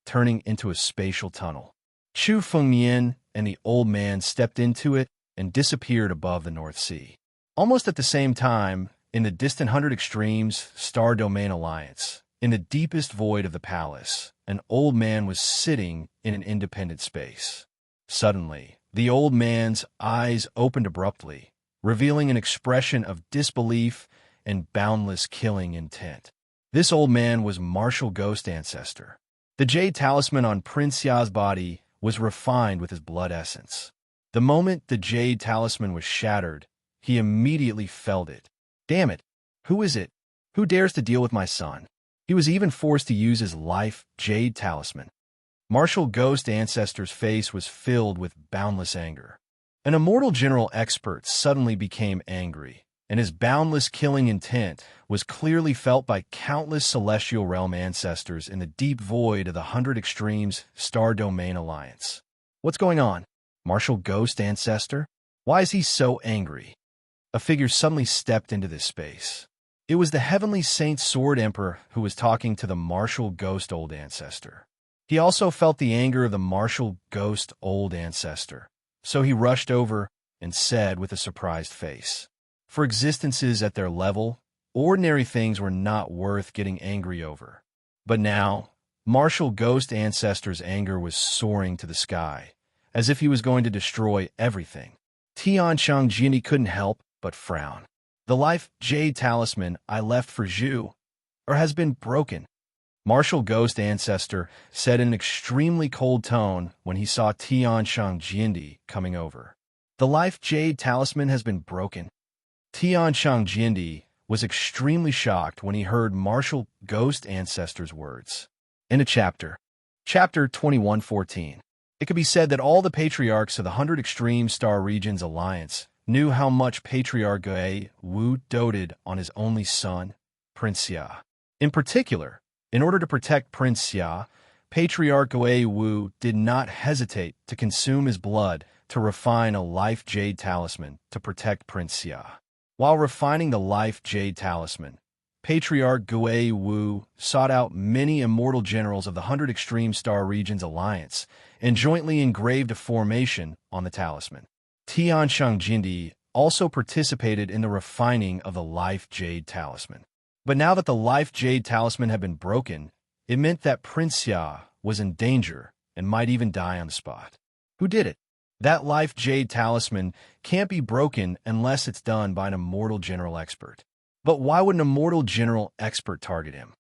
turning into a spatial tunnel. Chu Fengyan and the old man stepped into it and disappeared above the North Sea. Almost at the same time, in the distant 100 Extremes Star Domain Alliance, in the deepest void of the palace, an old man was sitting in an independent space. Suddenly, the old man's eyes opened abruptly, revealing an expression of disbelief and boundless killing intent. This old man was Martial Ghost Ancestor. The jade talisman on Prince Ya's body was refined with his blood essence. The moment the jade talisman was shattered, he immediately felt it. Damn it! Who is it? Who dares to deal with my son? He was even forced to use his life jade talisman. Martial Ghost Ancestor's face was filled with boundless anger. An immortal general expert suddenly became angry, and his boundless killing intent was clearly felt by countless celestial realm ancestors in the deep void of the 100 Extremes Star Domain Alliance. What's going on? Martial Ghost Ancestor? Why is he so angry? A figure suddenly stepped into this space. It was the Heavenly Saint Sword Emperor who was talking to the Martial Ghost Old Ancestor. He also felt the anger of the Martial Ghost Old Ancestor, so he rushed over and said with a surprised face, "For existences at their level, ordinary things were not worth getting angry over." But now, Martial Ghost Ancestor's anger was soaring to the sky, as if he was going to destroy everything. Tianshang Jini couldn't help but frown. The life jade talisman I left for Zhu, or has been broken. Martial Ghost Ancestor said in an extremely cold tone when he saw Tianshang Jindi coming over. The life jade talisman has been broken. Tianshang Jindi was extremely shocked when he heard Martial Ghost Ancestor's words. In a chapter 2114, it could be said that all the patriarchs of the 100 Extreme Star Regions Alliance knew how much Patriarch Gui Wu doted on his only son, Prince Xia. In particular, in order to protect Prince Xia, Patriarch Gui Wu did not hesitate to consume his blood to refine a life jade talisman to protect Prince Xia. While refining the life jade talisman, Patriarch Gui Wu sought out many immortal generals of the 100 Extreme Star Regions Alliance and jointly engraved a formation on the talisman. Tianshang Jindi also participated in the refining of the life jade talisman. But now that the life jade talisman had been broken, it meant that Prince Xia was in danger and might even die on the spot. Who did it? That life jade talisman can't be broken unless it's done by an immortal general expert. But why would an immortal general expert target him?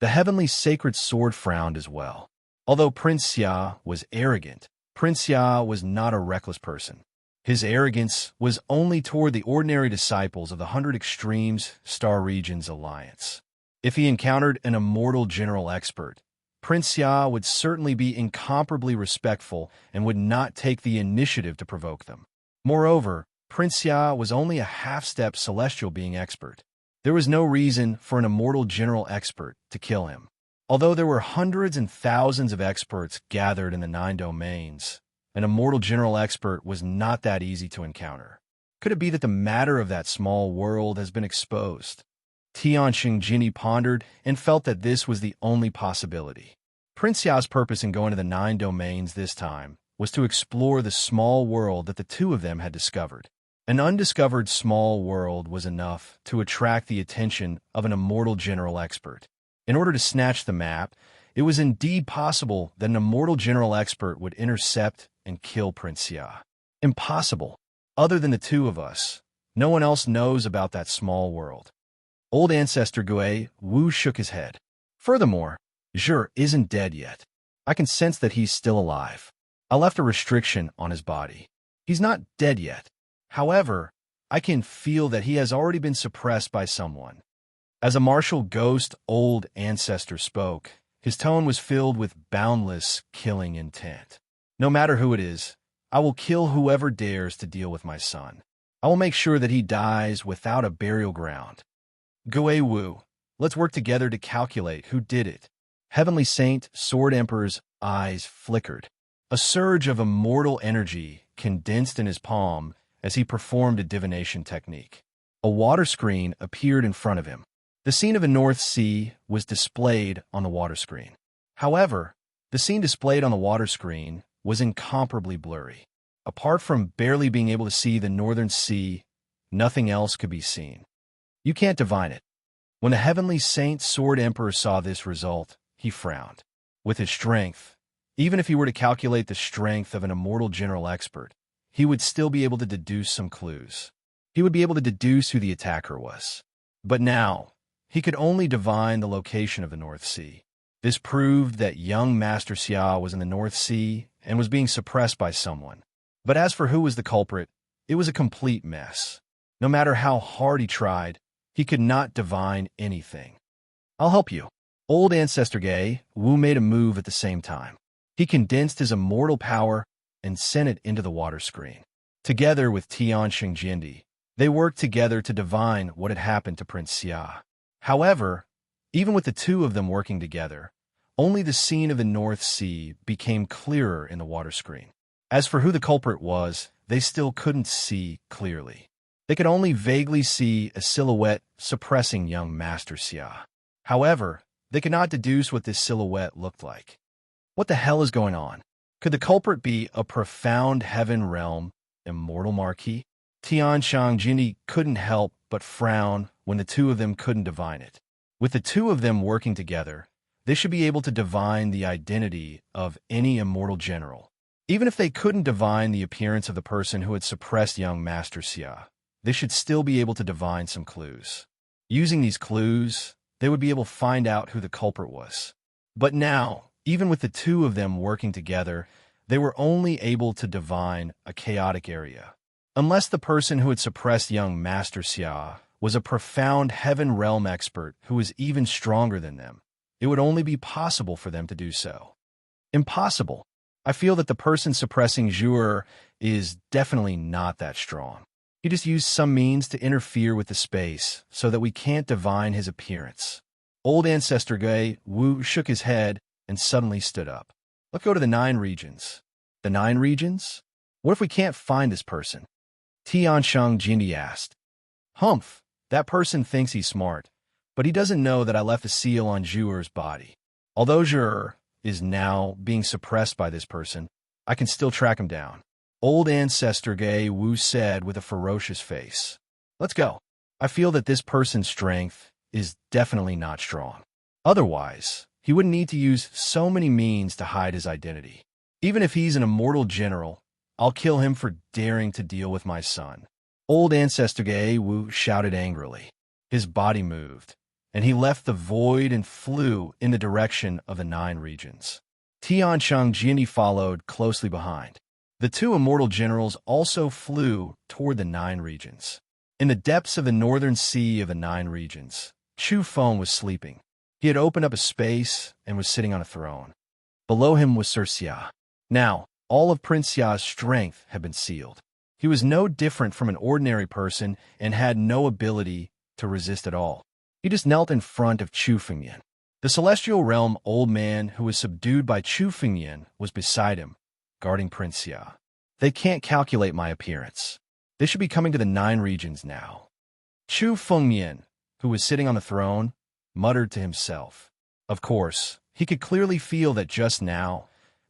The heavenly sacred sword frowned as well. Although Prince Xia was arrogant, Prince Xia was not a reckless person. His arrogance was only toward the ordinary disciples of the 100 Extremes Star Regions Alliance. If he encountered an immortal general expert, Prince Xia would certainly be incomparably respectful and would not take the initiative to provoke them. Moreover, Prince Xia was only a half-step celestial being expert. There was no reason for an immortal general expert to kill him. Although there were hundreds and thousands of experts gathered in the 9 domains, an immortal general expert was not that easy to encounter. Could it be that the matter of that small world has been exposed? Tianxing Jinni pondered and felt that this was the only possibility. Prince Ya's purpose in going to the 9 domains this time was to explore the small world that the two of them had discovered. An undiscovered small world was enough to attract the attention of an immortal general expert. In order to snatch the map, it was indeed possible that an immortal general expert would intercept and kill Prince Ya. Impossible. Other than the two of us, no one else knows about that small world. Old ancestor Gui Wu shook his head. Furthermore, Zhu isn't dead yet. I can sense that he's still alive. I left a restriction on his body. He's not dead yet. However, I can feel that he has already been suppressed by someone. As a martial ghost old ancestor spoke, his tone was filled with boundless killing intent. No matter who it is, I will kill whoever dares to deal with my son. I will make sure that he dies without a burial ground. Gui Wu, let's work together to calculate who did it. Heavenly Saint Sword Emperor's eyes flickered. A surge of immortal energy condensed in his palm as he performed a divination technique. A water screen appeared in front of him. The scene of the North Sea was displayed on the water screen. However, the scene displayed on the water screen was incomparably blurry. Apart from barely being able to see the Northern Sea, nothing else could be seen. You can't divine it. When the Heavenly Saint Sword Emperor saw this result, he frowned. With his strength, even if he were to calculate the strength of an immortal general expert, he would still be able to deduce some clues. He would be able to deduce who the attacker was. But now, he could only divine the location of the North Sea. This proved that young Master Xia was in the North Sea and was being suppressed by someone. But as for who was the culprit, it was a complete mess. No matter how hard he tried, he could not divine anything. I'll help you. Old Ancestor Gui Wu made a move at the same time. He condensed his immortal power and sent it into the water screen. Together with Tianxing Jinni, they worked together to divine what had happened to Prince Xia. However, even with the two of them working together, only the scene of the North Sea became clearer in the water screen. As for who the culprit was, they still couldn't see clearly. They could only vaguely see a silhouette suppressing young Master Xia. However, they could not deduce what this silhouette looked like. What the hell is going on? Could the culprit be a profound heaven realm, immortal marquis? Tianxing Jinni couldn't help but frown when the two of them couldn't divine it. With the two of them working together, they should be able to divine the identity of any immortal general. Even if they couldn't divine the appearance of the person who had suppressed young Master Xia, they should still be able to divine some clues. Using these clues, they would be able to find out who the culprit was. But now, even with the two of them working together, they were only able to divine a chaotic area. Unless the person who had suppressed young Master Xia was a profound heaven realm expert who was even stronger than them, it would only be possible for them to do so. Impossible. I feel that the person suppressing Zhu is definitely not that strong. He just used some means to interfere with the space so that we can't divine his appearance. Old Ancestor Gui Wu shook his head and suddenly stood up. Let's go to the 9 regions. The 9 regions? What if we can't find this person? Tianxing Jinni asked. Humph, that person thinks he's smart, but he doesn't know that I left a seal on Zhu's body. Although Zhu is now being suppressed by this person, I can still track him down. Old Ancestor Gui Wu said with a ferocious face. Let's go. I feel that this person's strength is definitely not strong. Otherwise, he wouldn't need to use so many means to hide his identity. Even if he's an immortal general, I'll kill him for daring to deal with my son. Old Ancestor Gui Wu shouted angrily. His body moved, and he left the void and flew in the direction of the 9 regions. Tianxing Jinni followed closely behind. The 2 immortal generals also flew toward the 9 regions. In the depths of the northern sea of the 9 regions, Chu Feng was sleeping. He had opened up a space and was sitting on a throne. Below him was Sir Xia. Now, all of Prince Xia's strength had been sealed. He was no different from an ordinary person and had no ability to resist at all. He just knelt in front of Chu Fengyan. The celestial realm old man who was subdued by Chu Fengyan was beside him, guarding Prince Xia. They can't calculate my appearance. They should be coming to the 9 regions now. Chu Fengyan, who was sitting on the throne, muttered to himself. Of course, he could clearly feel that just now,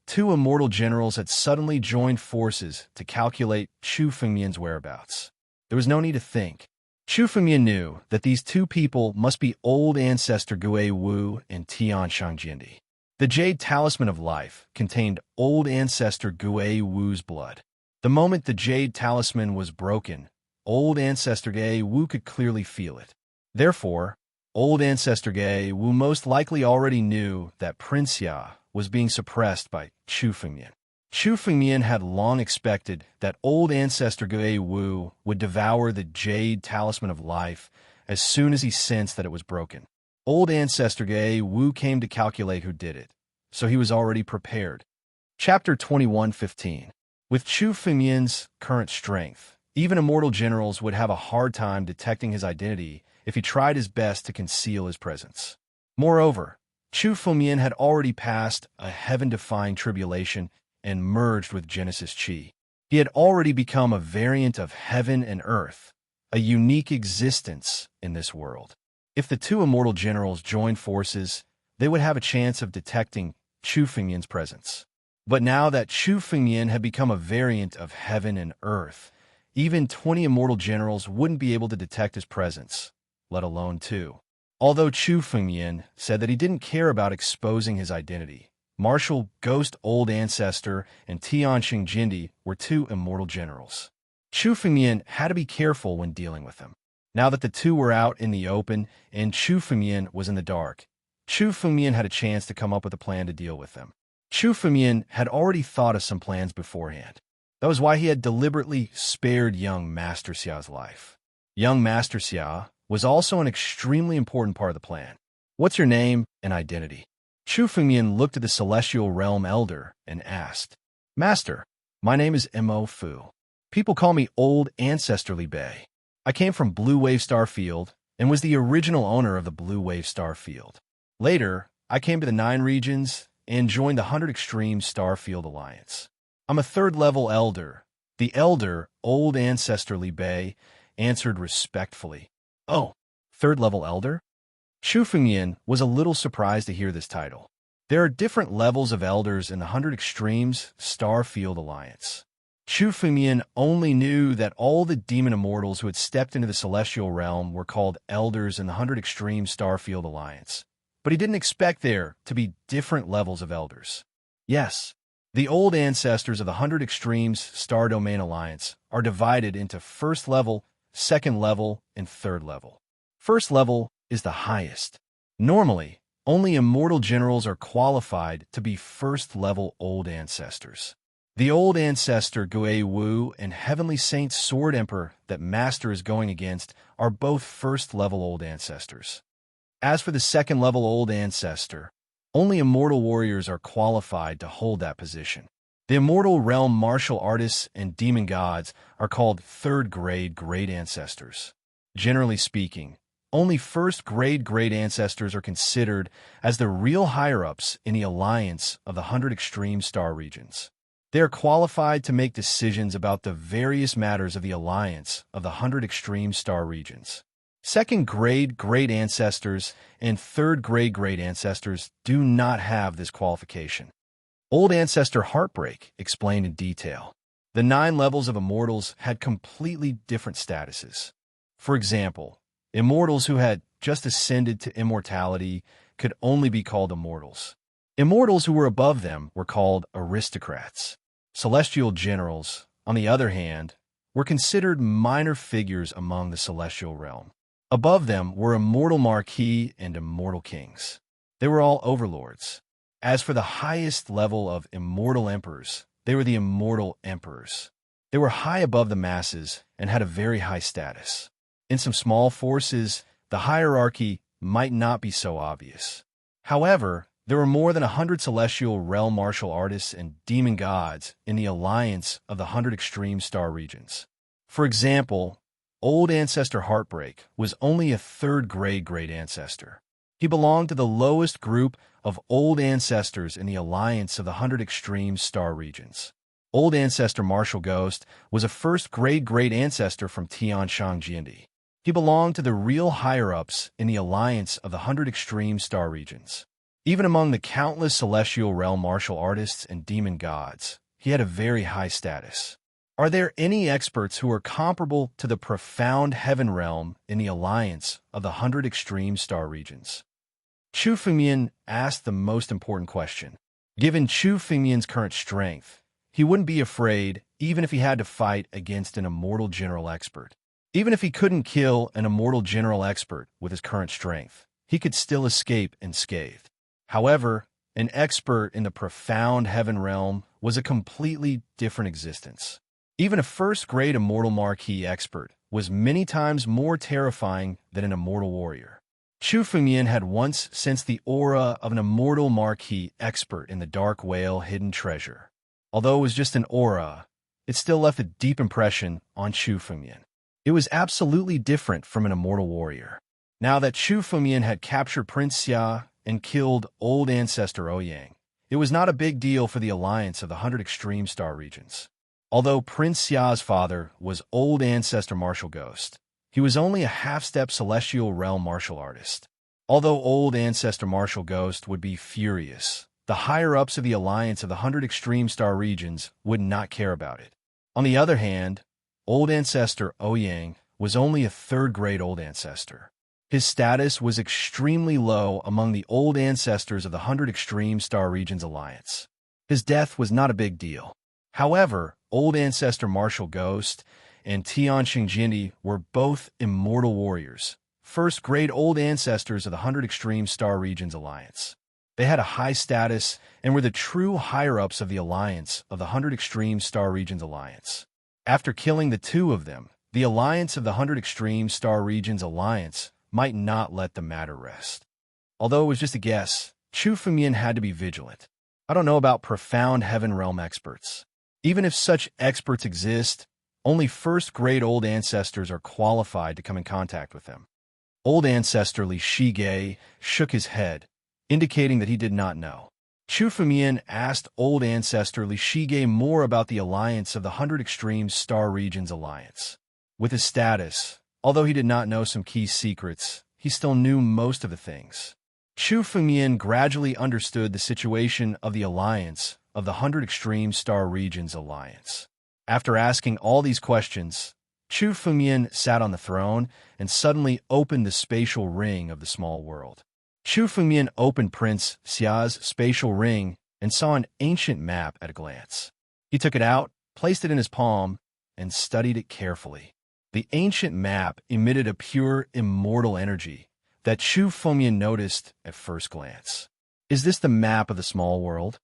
2 immortal generals had suddenly joined forces to calculate Chu Fengyan's whereabouts. There was no need to think. Chu Fengyan knew that these 2 people must be old ancestor Gui Wu and Tian Shangjindi. The jade talisman of life contained old ancestor Gui Wu's blood. The moment the jade talisman was broken, old ancestor Gui Wu could clearly feel it. Therefore, old ancestor Gui Wu most likely already knew that Prince Xia was being suppressed by Chu Fengyan. Chu Fengyan had long expected that old ancestor Gui Wu would devour the jade talisman of life as soon as he sensed that it was broken. Old ancestor Gui Wu came to calculate who did it, so he was already prepared. Chapter 21:15. With Chu Fengyan's current strength, even immortal generals would have a hard time detecting his identity if he tried his best to conceal his presence. Moreover, Chu Fengyan had already passed a heaven-defying tribulation and merged with Genesis Chi. He had already become a variant of heaven and earth, a unique existence in this world. If the 2 immortal generals joined forces, they would have a chance of detecting Chu Fengyan's presence. But now that Chu Fengyan had become a variant of heaven and earth, even 20 immortal generals wouldn't be able to detect his presence, let alone 2. Although Chu Fengyan said that he didn't care about exposing his identity, Martial Ghost Old Ancestor and Tian Shangjindi were 2 immortal generals. Chu Fengyan had to be careful when dealing with them. Now that the 2 were out in the open and Chu Fengyan was in the dark, Chu Fengyan had a chance to come up with a plan to deal with them. Chu Fengyan had already thought of some plans beforehand. That was why he had deliberately spared young Master Xia's life. Young Master Xia was also an extremely important part of the plan. What's your name and identity? Chu Fengyan looked at the celestial realm elder and asked, Master, my name is Mo Fu. People call me Old Ancestor Li Bei. I came from Blue Wave Star Field and was the original owner of the Blue Wave Star Field. Later, I came to the 9 regions and joined the 100 Extreme Starfield Alliance. I'm a 3rd-level elder. The elder, Old Ancestor Li Bei, answered respectfully. Oh, 3rd-level elder? Chu Fengyan was a little surprised to hear this title. There are different levels of elders in the 100 Extremes Starfield Alliance. Chu Fengyan only knew that all the demon immortals who had stepped into the celestial realm were called elders in the 100 Extreme Starfield Alliance. But he didn't expect there to be different levels of elders. Yes, the old ancestors of the 100 Extremes Star Domain Alliance are divided into 1st level, 2nd level, and 3rd level. 1st level is the highest. Normally, only immortal generals are qualified to be 1st level old ancestors. The old ancestor Gui Wu and Heavenly Saint Sword Emperor that Master is going against are both 1st level old ancestors. As for the 2nd level old ancestor, only immortal warriors are qualified to hold that position. The immortal realm martial artists and demon gods are called 3rd grade great ancestors. Generally speaking, only 1st grade great ancestors are considered as the real higher-ups in the alliance of the 100 Extreme Star Regions. They are qualified to make decisions about the various matters of the alliance of the 100 Extreme Star Regions. 2nd grade great ancestors and 3rd grade great ancestors do not have this qualification. Old Ancestor Heartbreak explained in detail. The 9 levels of immortals had completely different statuses. For example, immortals who had just ascended to immortality could only be called immortals. Immortals who were above them were called aristocrats. Celestial generals, on the other hand, were considered minor figures among the celestial realm. Above them were immortal marquis and immortal kings. They were all overlords. As for the highest level of immortal emperors, they were the immortal emperors. They were high above the masses and had a very high status. In some small forces, the hierarchy might not be so obvious. However, there were more than 100 celestial realm martial artists and demon gods in the alliance of the 100 Extreme Star Regions. For example, Old Ancestor Heartbreak was only a third-grade great ancestor. He belonged to the lowest group of old ancestors in the alliance of the 100 extreme star regions. Old Ancestor Martial Ghost was a first-grade great ancestor from Tianshang Jiandi. He belonged to the real higher-ups in the alliance of the 100 extreme star regions. Even among the countless celestial realm martial artists and demon gods, he had a very high status. Are there any experts who are comparable to the profound heaven realm in the alliance of the 100 extreme star regions? Chu Fengmian asked the most important question. Given Chu Fengmian's current strength, he wouldn't be afraid even if he had to fight against an immortal general expert. Even if he couldn't kill an immortal general expert with his current strength, he could still escape unscathed. However, an expert in the profound heaven realm was a completely different existence. Even a first-grade immortal marquee expert was many times more terrifying than an immortal warrior. Chu Fengmian had once sensed the aura of an immortal marquee expert in the dark whale hidden treasure. Although it was just an aura, it still left a deep impression on Chu Fengmian. It was absolutely different from an immortal warrior. Now that Chu Fengmian had captured Prince Xia and killed Old Ancestor Ouyang, it was not a big deal for the alliance of the 100 extreme star regions. Although Prince Xia's father was Old Ancestor Martial Ghost, he was only a half-step celestial realm martial artist. Although Old Ancestor Martial Ghost would be furious, the higher-ups of the alliance of the 100 extreme star regions would not care about it. On the other hand, Old Ancestor Ouyang was only a third-grade Old Ancestor. His status was extremely low among the Old Ancestors of the 100 extreme star regions alliance. His death was not a big deal. However, Old Ancestor Martial Ghost and Tianshang Jiandi were both immortal warriors, first-grade Old Ancestors of the 100 extreme star regions alliance. They had a high status and were the true higher-ups of the alliance of the 100 extreme star regions alliance. After killing the two of them, the alliance of the 100 extreme star regions alliance might not let the matter rest. Although it was just a guess, Chu Fengmian had to be vigilant. I don't know about profound heaven realm experts. Even if such experts exist, only first-grade Old Ancestors are qualified to come in contact with them. Old Ancestor Li Shige shook his head, indicating that he did not know. Chu Fengmian asked Old Ancestor Li Shige more about the alliance of the 100 extreme star regions alliance. With his status, although he did not know some key secrets, he still knew most of the things. Chu Fengmian gradually understood the situation of the alliance of the 100 extreme star regions alliance. After asking all these questions, Chu Fengmian sat on the throne and suddenly opened the spatial ring of the small world. Chu Fengmian opened Prince Xia's spatial ring and saw an ancient map at a glance. He took it out, placed it in his palm, and studied it carefully. The ancient map emitted a pure, immortal energy that Chu Fengmian noticed at first glance. Is this the map of the small world?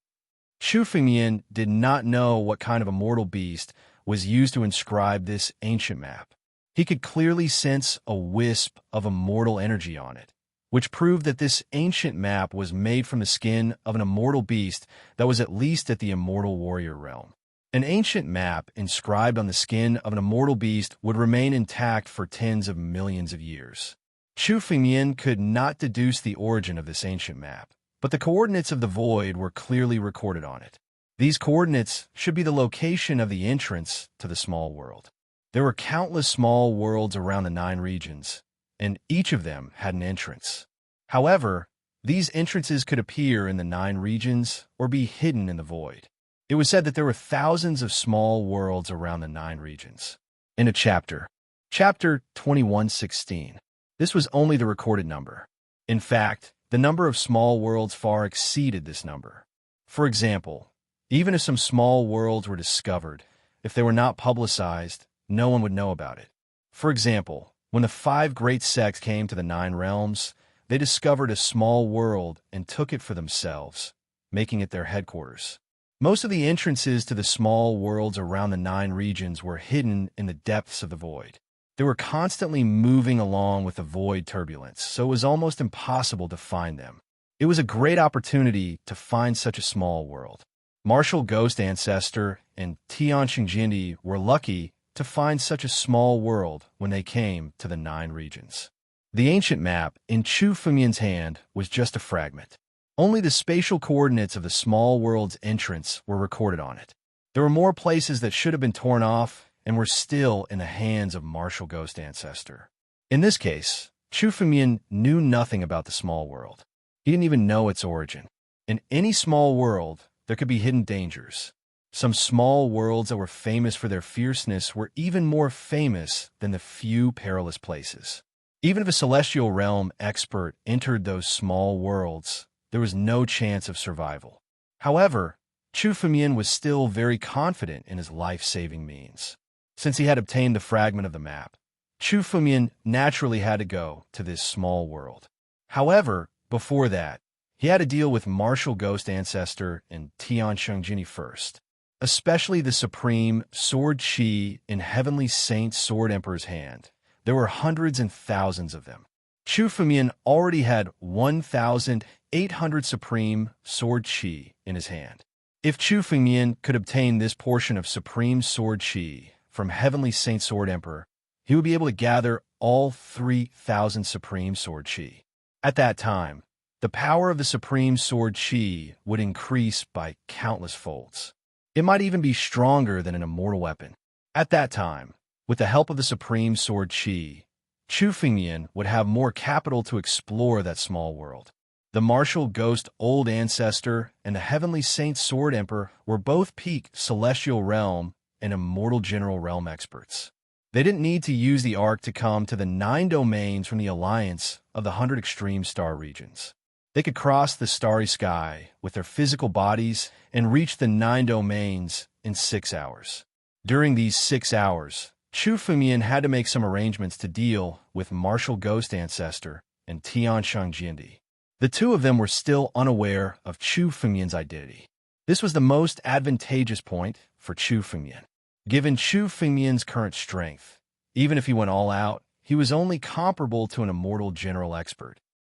Chu Fengmian did not know what kind of immortal beast was used to inscribe this ancient map. He could clearly sense a wisp of immortal energy on it, which proved that this ancient map was made from the skin of an immortal beast that was at least at the immortal warrior realm. An ancient map inscribed on the skin of an immortal beast would remain intact for tens of millions of years. Chu Fengmian could not deduce the origin of this ancient map, but the coordinates of the void were clearly recorded on it. These coordinates should be the location of the entrance to the small world. There were countless small worlds around the 9 regions, and each of them had an entrance. However, these entrances could appear in the 9 regions or be hidden in the void. It was said that there were thousands of small worlds around the 9 regions. In a chapter 2116, this was only the recorded number. In fact, the number of small worlds far exceeded this number. For example, even if some small worlds were discovered, if they were not publicized, no one would know about it. For example, when the 5 great sects came to the 9 realms, they discovered a small world and took it for themselves, making it their headquarters. Most of the entrances to the small worlds around the 9 regions were hidden in the depths of the void. They were constantly moving along with the void turbulence, so it was almost impossible to find them. It was a great opportunity to find such a small world. Martial Ghost Ancestor and Tianshang Jiandi were lucky to find such a small world when they came to the 9 regions. The ancient map in Chu Fumian's hand was just a fragment. Only the spatial coordinates of the small world's entrance were recorded on it. There were more places that should have been torn off and were still in the hands of martial ghost ancestor. In this case, Chu Fumian knew nothing about the small world. He didn't even know its origin. In any small world, there could be hidden dangers. Some small worlds that were famous for their fierceness were even more famous than the few perilous places. Even if a celestial realm expert entered those small worlds, there was no chance of survival. However, Chu Fumian was still very confident in his life-saving means. Since he had obtained the fragment of the map, Chu Fumian naturally had to go to this small world. However, before that, he had to deal with martial ghost ancestor and Tian Shengjini first, especially the supreme sword Qi in Heavenly Saint Sword Emperor's hand. There were hundreds and thousands of them. Chu Fumian already had 1,800 supreme sword Qi in his hand. If Chu Fumian could obtain this portion of supreme sword Qi from Heavenly Saint Sword Emperor, he would be able to gather all 3,000 supreme sword Qi. At that time, the power of the supreme sword Qi would increase by countless folds. It might even be stronger than an immortal weapon. At that time, with the help of the supreme sword Qi, Chu Fumian would have more capital to explore that small world. The martial ghost old ancestor and the Heavenly Saint Sword Emperor were both peak celestial realm and immortal general realm experts. They didn't need to use the arc to come to the 9 domains from the alliance of the 100 extreme star regions. They could cross the starry sky with their physical bodies and reach the 9 domains in 6 hours. During these 6 hours, Chu Fumian had to make some arrangements to deal with martial ghost ancestor and Tian Shengjini. The two of them were still unaware of Chu Fumian's identity. This was the most advantageous point for Chu Fumian. Given Chu Fumian's current strength, even if he went all out, he was only comparable to an immortal general expert.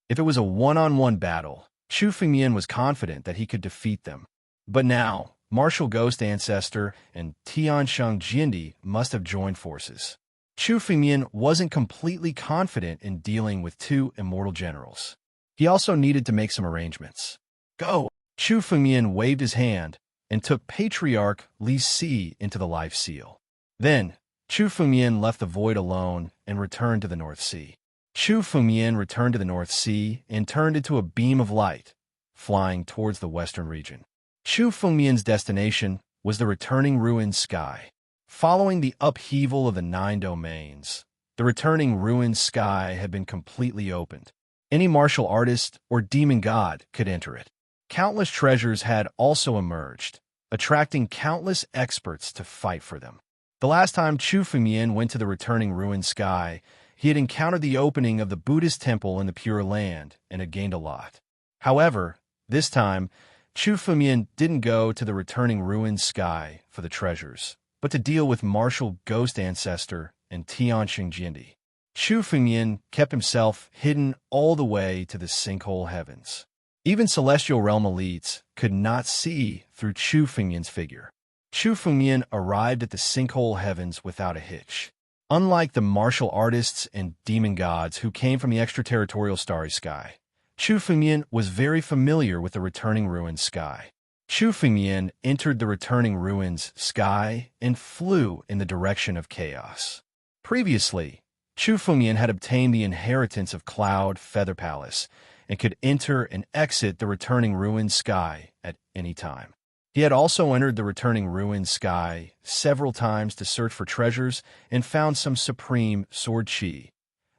If it was a one-on-one battle, Chu Fumian was confident that he could defeat them. But now, martial ghost ancestor and Tian Shengjini must have joined forces. Chu Fumian wasn't completely confident in dealing with 2 immortal generals. He also needed to make some arrangements. Go! Chu Fumian waved his hand and took Patriarch Li Si into the Life Seal. Then, Chu Fumian left the void alone and returned to the North Sea. Chu Fumian returned to the North Sea and turned into a beam of light, flying towards the western region. Chu Fumian's destination was the returning ruined sky. Following the upheaval of the 9 domains, the returning ruined sky had been completely opened. Any martial artist or demon god could enter it. Countless treasures had also emerged, attracting countless experts to fight for them. The last time Chu Fumian went to the returning ruined sky, he had encountered the opening of the Buddhist temple in the Pure Land and had gained a lot. However, this time, Chu Fumian didn't go to the returning ruined sky for the treasures, but to deal with martial ghost ancestor and Tian Shengjini. Chu Fumian kept himself hidden all the way to the sinkhole heavens. Even celestial realm elites could not see through Chu Fumian's figure. Chu Fumian arrived at the sinkhole heavens without a hitch. Unlike the martial artists and demon gods who came from the extraterritorial starry sky, Chu Fumian was very familiar with the returning ruins sky. Chu Fumian entered the returning ruins sky and flew in the direction of chaos. Previously, Chu Fumian had obtained the inheritance of Cloud Feather Palace and could enter and exit the returning ruins sky at any time. He had also entered the returning ruins sky several times to search for treasures and found some supreme sword Qi,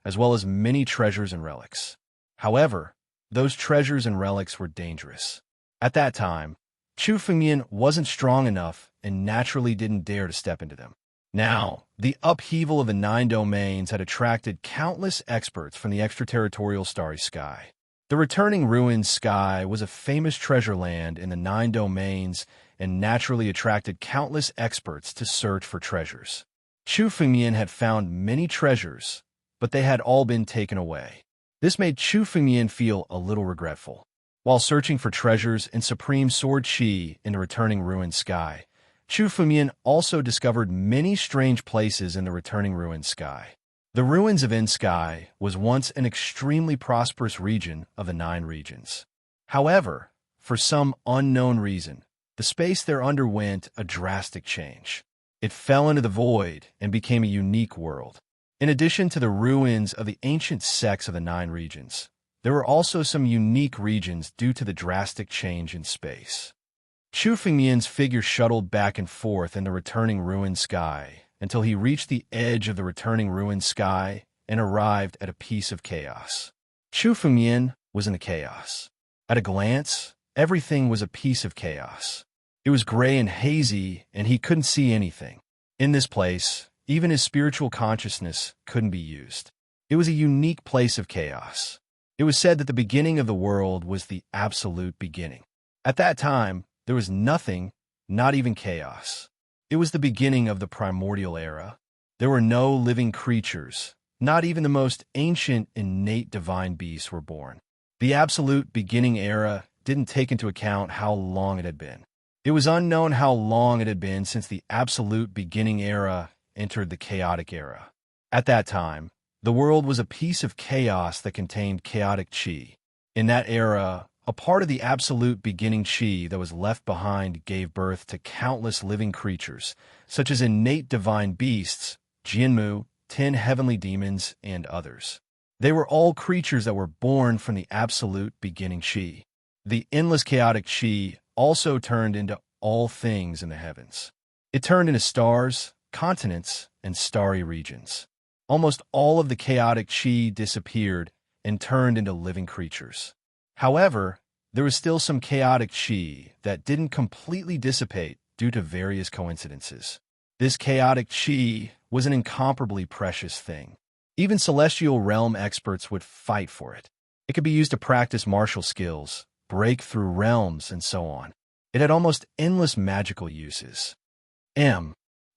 as well as many treasures and relics. However, those treasures and relics were dangerous. At that time, Chu Fumian wasn't strong enough and naturally didn't dare to step into them. Now, the upheaval of the 9 domains had attracted countless experts from the extraterritorial starry sky. The returning ruins sky was a famous treasure land in the 9 domains and naturally attracted countless experts to search for treasures. Chu Fumian had found many treasures, but they had all been taken away. This made Chu Fumian feel a little regretful. While searching for treasures and supreme sword Qi in the returning ruined sky, Chu Fengmian also discovered many strange places in the returning ruined sky. The ruins of Sky was once an extremely prosperous region of the 9 regions. However, for some unknown reason, the space there underwent a drastic change. It fell into the void and became a unique world. In addition to the ruins of the ancient sects of the 9 regions, there were also some unique regions due to the drastic change in space. Chu Fengmian's figure shuttled back and forth in the returning ruined sky until he reached the edge of the returning ruined sky and arrived at a piece of chaos. Chu Fengmian was in a chaos. At a glance, everything was a piece of chaos. It was gray and hazy, and he couldn't see anything. In this place, even his spiritual consciousness couldn't be used. It was a unique place of chaos. It was said that the beginning of the world was the absolute beginning. At that time, there was nothing, not even chaos. It was the beginning of the primordial era. There were no living creatures. Not even the most ancient, innate divine beasts were born. The absolute beginning era didn't take into account how long it had been. It was unknown how long it had been since the absolute beginning era entered the chaotic era. At that time, the world was a piece of chaos that contained chaotic chi. In that era, a part of the absolute beginning chi that was left behind gave birth to countless living creatures, such as innate divine beasts, Jianmu, 10 heavenly demons, and others. They were all creatures that were born from the absolute beginning chi. The endless chaotic chi also turned into all things in the heavens. It turned into stars, continents, and starry regions. Almost all of the chaotic chi disappeared and turned into living creatures. However, there was still some chaotic chi that didn't completely dissipate due to various coincidences. This chaotic chi was an incomparably precious thing. Even celestial realm experts would fight for it. It could be used to practice martial skills, break through realms, and so on. It had almost endless magical uses.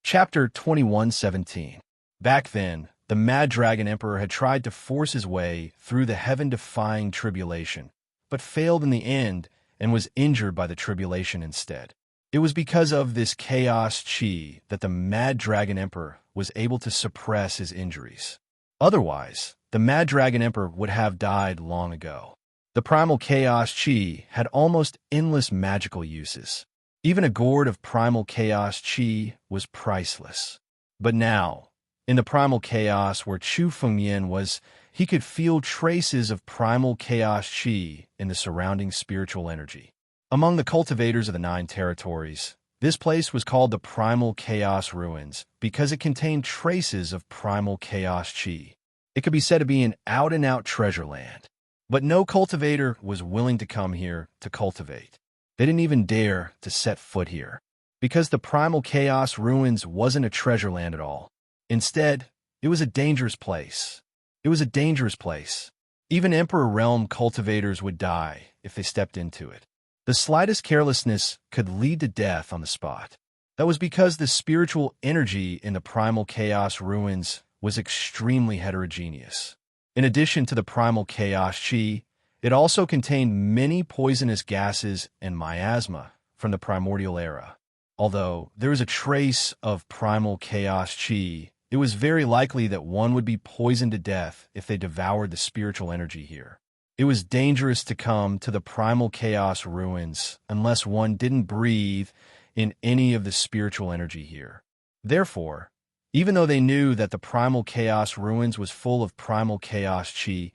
Chapter 21:17. Back then, the Mad Dragon Emperor had tried to force his way through the heaven-defying tribulation, but failed in the end and was injured by the tribulation instead. It was because of this chaos chi that the Mad Dragon Emperor was able to suppress his injuries. Otherwise, the Mad Dragon Emperor would have died long ago. The primal chaos chi had almost endless magical uses. Even a gourd of primal chaos chi was priceless. But now, in the primal chaos where Chu Fengmian was, he could feel traces of primal chaos chi in the surrounding spiritual energy. Among the cultivators of the 9 territories, this place was called the Primal Chaos Ruins because it contained traces of primal chaos chi. It could be said to be an out-and-out treasure land. But no cultivator was willing to come here to cultivate. They didn't even dare to set foot here, because the Primal Chaos Ruins wasn't a treasure land at all. Instead, it was a dangerous place. It was a dangerous place. Even Emperor Realm cultivators would die if they stepped into it. The slightest carelessness could lead to death on the spot. That was because the spiritual energy in the Primal Chaos Ruins was extremely heterogeneous. In addition to the Primal Chaos Chi, it also contained many poisonous gases and miasma from the primordial era. Although there was a trace of Primal Chaos Chi, it was very likely that one would be poisoned to death if they devoured the spiritual energy here. It was dangerous to come to the Primal Chaos Ruins unless one didn't breathe in any of the spiritual energy here. Therefore, even though they knew that the Primal Chaos Ruins was full of Primal Chaos Chi,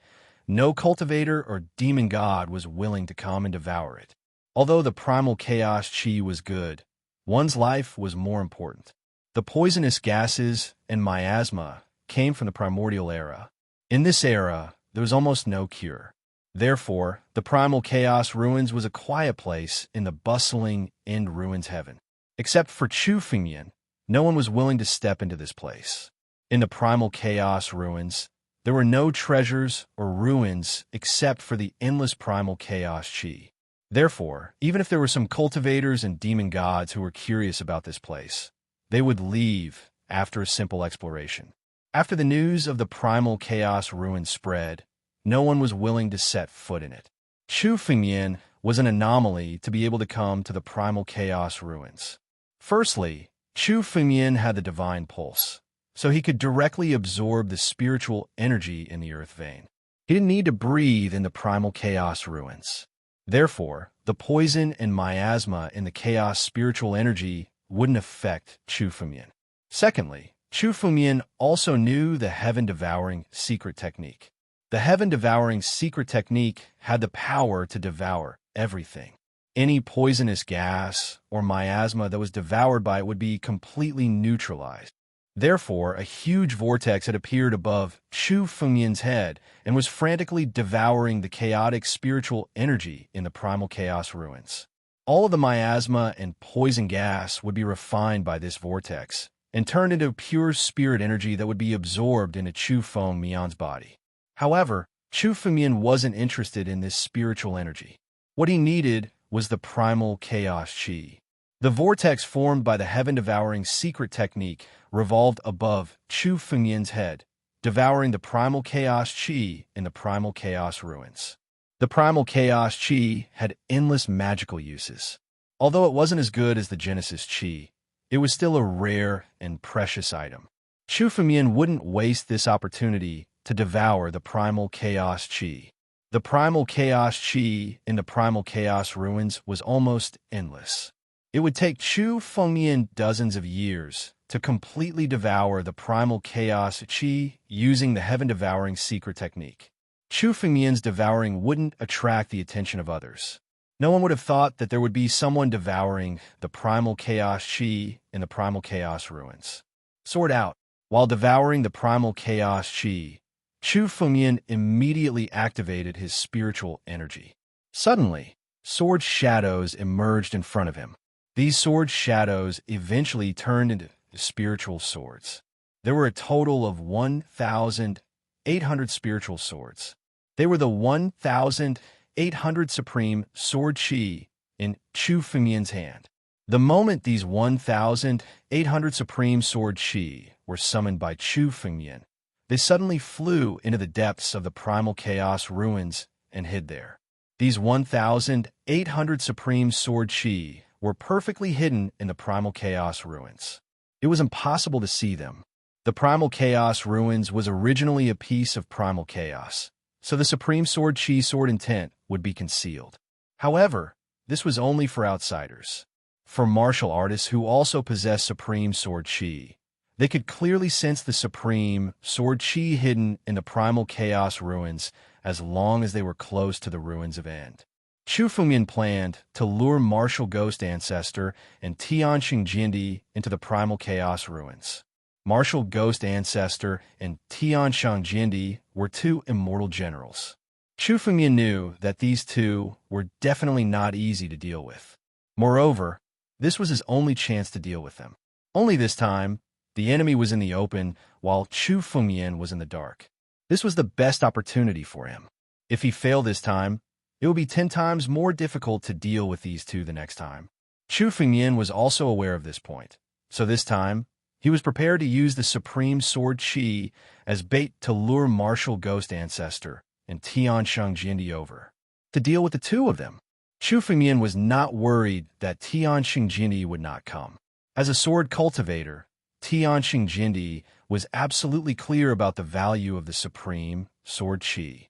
no cultivator or demon god was willing to come and devour it. Although the Primal Chaos Chi was good, one's life was more important. The poisonous gases and miasma came from the primordial era. In this era, there was almost no cure. Therefore, the Primal Chaos Ruins was a quiet place in the bustling end ruins heaven. Except for Chu Fengmian, no one was willing to step into this place. In the Primal Chaos Ruins, there were no treasures or ruins except for the endless Primal Chaos Chi. Therefore, even if there were some cultivators and demon gods who were curious about this place, they would leave after a simple exploration. After the news of the Primal Chaos Ruins spread, no one was willing to set foot in it. Chu Fengmian was an anomaly to be able to come to the Primal Chaos Ruins. Firstly, Chu Fengmian had the divine pulse, so he could directly absorb the spiritual energy in the earth vein. He didn't need to breathe in the primal chaos ruins. Therefore, the poison and miasma in the chaos spiritual energy wouldn't affect Chu Fengmian. Secondly, Chu Fengmian also knew the heaven-devouring secret technique. The heaven-devouring secret technique had the power to devour everything. Any poisonous gas or miasma that was devoured by it would be completely neutralized. Therefore, a huge vortex had appeared above Chu Fengmian's head and was frantically devouring the chaotic spiritual energy in the primal chaos ruins. All of the miasma and poison gas would be refined by this vortex and turned into pure spirit energy that would be absorbed into Chu Fengmian's body. However, Chu Fengmian wasn't interested in this spiritual energy. What he needed was the primal chaos chi. The vortex formed by the heaven-devouring secret technique revolved above Chu Fengmian's head, devouring the primal chaos chi in the primal chaos ruins. The primal chaos chi had endless magical uses. Although it wasn't as good as the Genesis chi, it was still a rare and precious item. Chu Fengmian wouldn't waste this opportunity to devour the primal chaos chi. The primal chaos chi in the primal chaos ruins was almost endless. It would take Chu Fengmian dozens of years to completely devour the primal chaos chi using the heaven-devouring secret technique. Chu Fengmian's devouring wouldn't attract the attention of others. No one would have thought that there would be someone devouring the primal chaos chi in the primal chaos ruins. Sword out. While devouring the primal chaos chi, Chu Fengmian immediately activated his spiritual energy. Suddenly, sword shadows emerged in front of him. These sword shadows eventually turned into spiritual swords. There were a total of 1,800 spiritual swords. They were the 1,800 supreme sword chi in Chu Fengmian's hand. The moment these 1,800 supreme sword chi were summoned by Chu Fengmian, they suddenly flew into the depths of the primal chaos ruins and hid there. These 1,800 supreme sword chi were perfectly hidden in the primal chaos ruins. It was impossible to see them. The primal chaos ruins was originally a piece of primal chaos, so the supreme sword chi sword intent would be concealed. However, this was only for outsiders. For martial artists who also possess supreme sword chi, they could clearly sense the supreme sword chi hidden in the primal chaos ruins as long as they were close to the ruins of End. Chu Fengmian planned to lure martial ghost ancestor and Tianxing Jindi into the primal chaos ruins. Martial ghost ancestor and Tianxing Jindi were two immortal generals. Chu Fengmian knew that these two were definitely not easy to deal with. Moreover, this was his only chance to deal with them. Only this time, the enemy was in the open while Chu Fengmian was in the dark. This was the best opportunity for him. If he failed this time, it would be 10 times more difficult to deal with these two the next time. Chu Fengmian was also aware of this point, so this time, he was prepared to use the supreme sword chi as bait to lure martial ghost ancestor and Tianxing Jindi over. To deal with the two of them, Chu Fengmian was not worried that Tianxing Jindi would not come. As a sword cultivator, Tianxing Jindi was absolutely clear about the value of the supreme sword chi.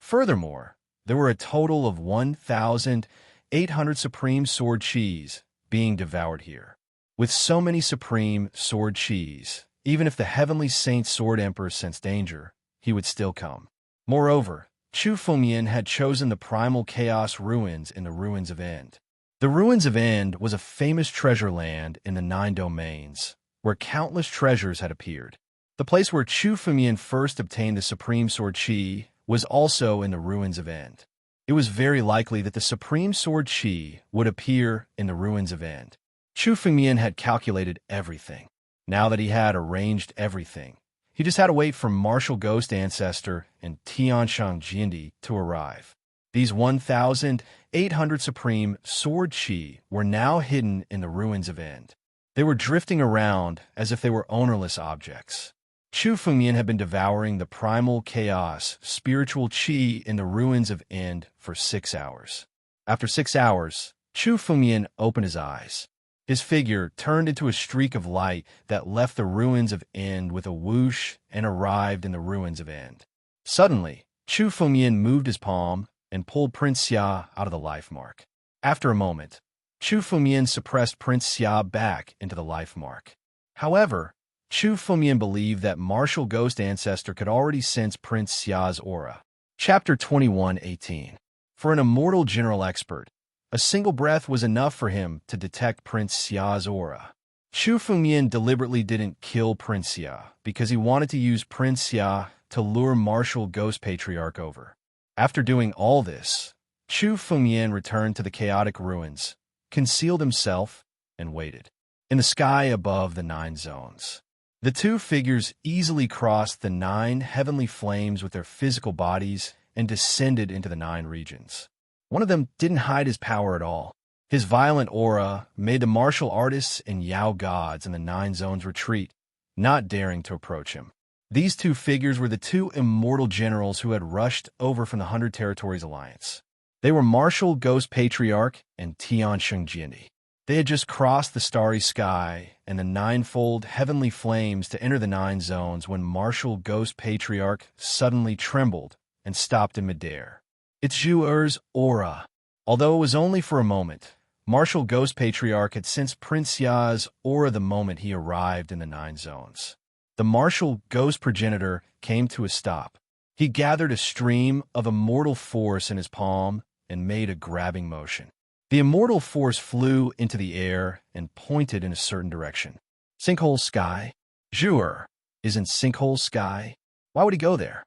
Furthermore, there were a total of 1,800 supreme sword chis being devoured here. With so many supreme sword chis, even if the heavenly saint sword emperor sensed danger, he would still come. Moreover, Chu Fengmian had chosen the primal chaos ruins in the ruins of End. The ruins of End was a famous treasure land in the 9 domains, where countless treasures had appeared. The place where Chu Fengmian first obtained the supreme sword chi was also in the ruins of End. It was very likely that the supreme sword chi would appear in the ruins of End. Chu Fengmian had calculated everything. Now that he had arranged everything, he just had to wait for martial ghost ancestor and Tianxing Jindi to arrive. These 1,800 supreme sword chi were now hidden in the ruins of End. They were drifting around as if they were ownerless objects. Chu Fengmian had been devouring the primal chaos spiritual chi in the ruins of End for 6 hours. After 6 hours, Chu Fengmian opened his eyes. His figure turned into a streak of light that left the ruins of End with a whoosh and arrived in the ruins of End. Suddenly, Chu Fengyan moved his palm and pulled Prince Xia out of the life mark. After a moment, Chu Fengyan suppressed Prince Xia back into the life mark. However, Chu Fengyan believed that martial ghost ancestor could already sense Prince Xia's aura. Chapter 21:18. For an immortal general expert, a single breath was enough for him to detect Prince Xia's aura. Chu Fengyan deliberately didn't kill Prince Xia because he wanted to use Prince Xia to lure martial ghost patriarch over. After doing all this, Chu Fengyan returned to the chaotic ruins, concealed himself, and waited. In the sky above the 9 zones, the two figures easily crossed the 9 heavenly flames with their physical bodies and descended into the 9 regions. One of them didn't hide his power at all. His violent aura made the martial artists and Yao gods in the 9 zones retreat, not daring to approach him. These two figures were the 2 immortal generals who had rushed over from the 100 Territories Alliance. They were Martial Ghost Patriarch and Tiansheng Jiendi. They had just crossed the starry sky and the 9-fold heavenly flames to enter the 9 zones when Martial Ghost Patriarch suddenly trembled and stopped in midair. It's Zhu Er's aura. Although it was only for a moment, Martial Ghost Patriarch had sensed Prince Xia's aura the moment he arrived in the 9 zones. The martial ghost progenitor came to a stop. He gathered a stream of immortal force in his palm and made a grabbing motion. The immortal force flew into the air and pointed in a certain direction. Sinkhole Sky? Zhu'er isn't Sinkhole Sky. Why would he go there?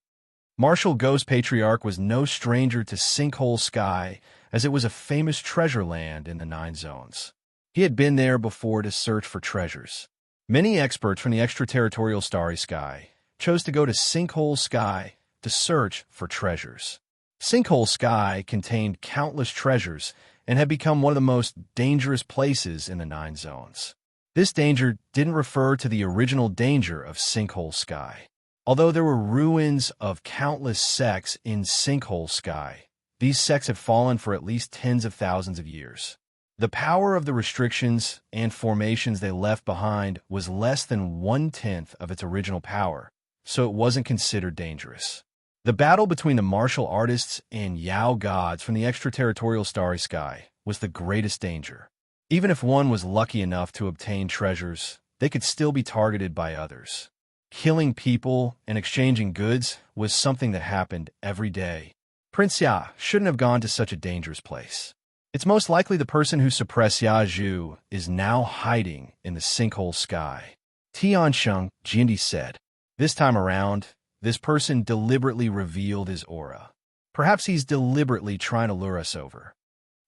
Martial Ghost Patriarch was no stranger to Sinkhole Sky, as it was a famous treasure land in the 9 zones. He had been there before to search for treasures. Many experts from the extraterritorial starry sky chose to go to Sinkhole Sky to search for treasures. Sinkhole Sky contained countless treasures and had become one of the most dangerous places in the 9 zones. This danger didn't refer to the original danger of Sinkhole Sky. Although there were ruins of countless sects in Sinkhole Sky, these sects had fallen for at least tens of thousands of years. The power of the restrictions and formations they left behind was less than 1/10 of its original power, so it wasn't considered dangerous. The battle between the martial artists and Yao gods from the extraterritorial starry sky was the greatest danger. Even if one was lucky enough to obtain treasures, they could still be targeted by others. Killing people and exchanging goods was something that happened every day. Prince Xia shouldn't have gone to such a dangerous place. It's most likely the person who suppressed Xia Zhu is now hiding in the Sinkhole Sky. Tiansheng Jiendi said. This time around, this person deliberately revealed his aura. Perhaps he's deliberately trying to lure us over.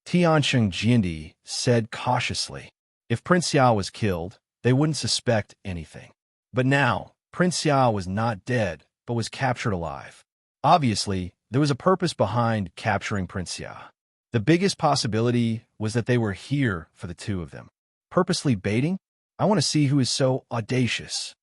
Tiansheng Jiendi said cautiously. If Prince Xia was killed, they wouldn't suspect anything. But now, Prince Xia was not dead, but was captured alive. Obviously, there was a purpose behind capturing Prince Xia. The biggest possibility was that they were here for the 2 of them. Purposely baiting? I want to see who is so audacious.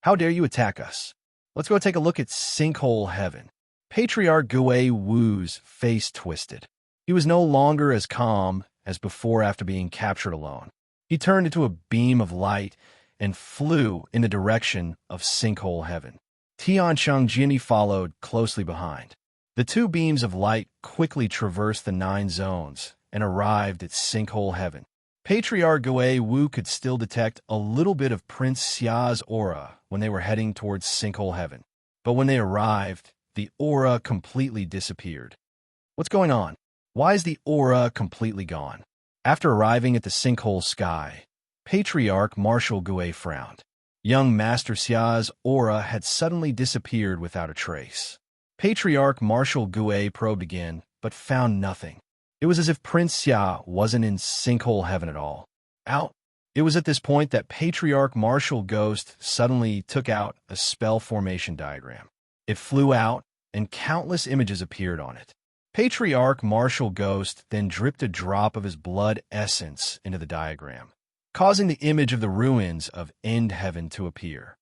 How dare you attack us? Let's go take a look at Sinkhole Heaven. Patriarch Gui Wu's face twisted. He was no longer as calm as before after being captured alone. He turned into a beam of light and flew in the direction of Sinkhole Heaven. Tiansheng Jiendi followed closely behind. The 2 beams of light quickly traversed the 9 zones and arrived at Sinkhole Heaven. Patriarch Gui Wu could still detect a little bit of Prince Xia's aura when they were heading towards Sinkhole Heaven. But when they arrived, the aura completely disappeared. What's going on? Why is the aura completely gone? After arriving at the Sinkhole Sky, Patriarch Martial Gui frowned. Young Master Xia's aura had suddenly disappeared without a trace. Patriarch Martial Gui probed again, but found nothing. It was as if Prince Xia wasn't in Sinkhole Heaven at all. Out. It was at this point that Patriarch Martial Ghost suddenly took out a spell formation diagram. It flew out, and countless images appeared on it. Patriarch Martial Ghost then dripped a drop of his blood essence into the diagram, causing the image of the ruins of End Heaven to appear.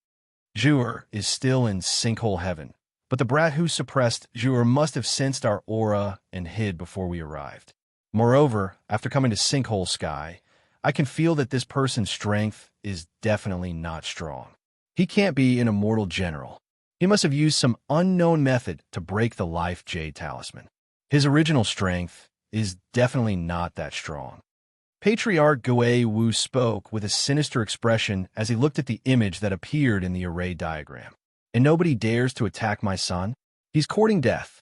Zhu'er is still in Sinkhole Heaven, but the brat who suppressed Zhu'er must have sensed our aura and hid before we arrived. Moreover, after coming to Sinkhole Sky, I can feel that this person's strength is definitely not strong. He can't be an immortal general. He must have used some unknown method to break the Life Jade Talisman. His original strength is definitely not that strong. Patriarch Gui Wu spoke with a sinister expression as he looked at the image that appeared in the array diagram. And nobody dares to attack my son? He's courting death.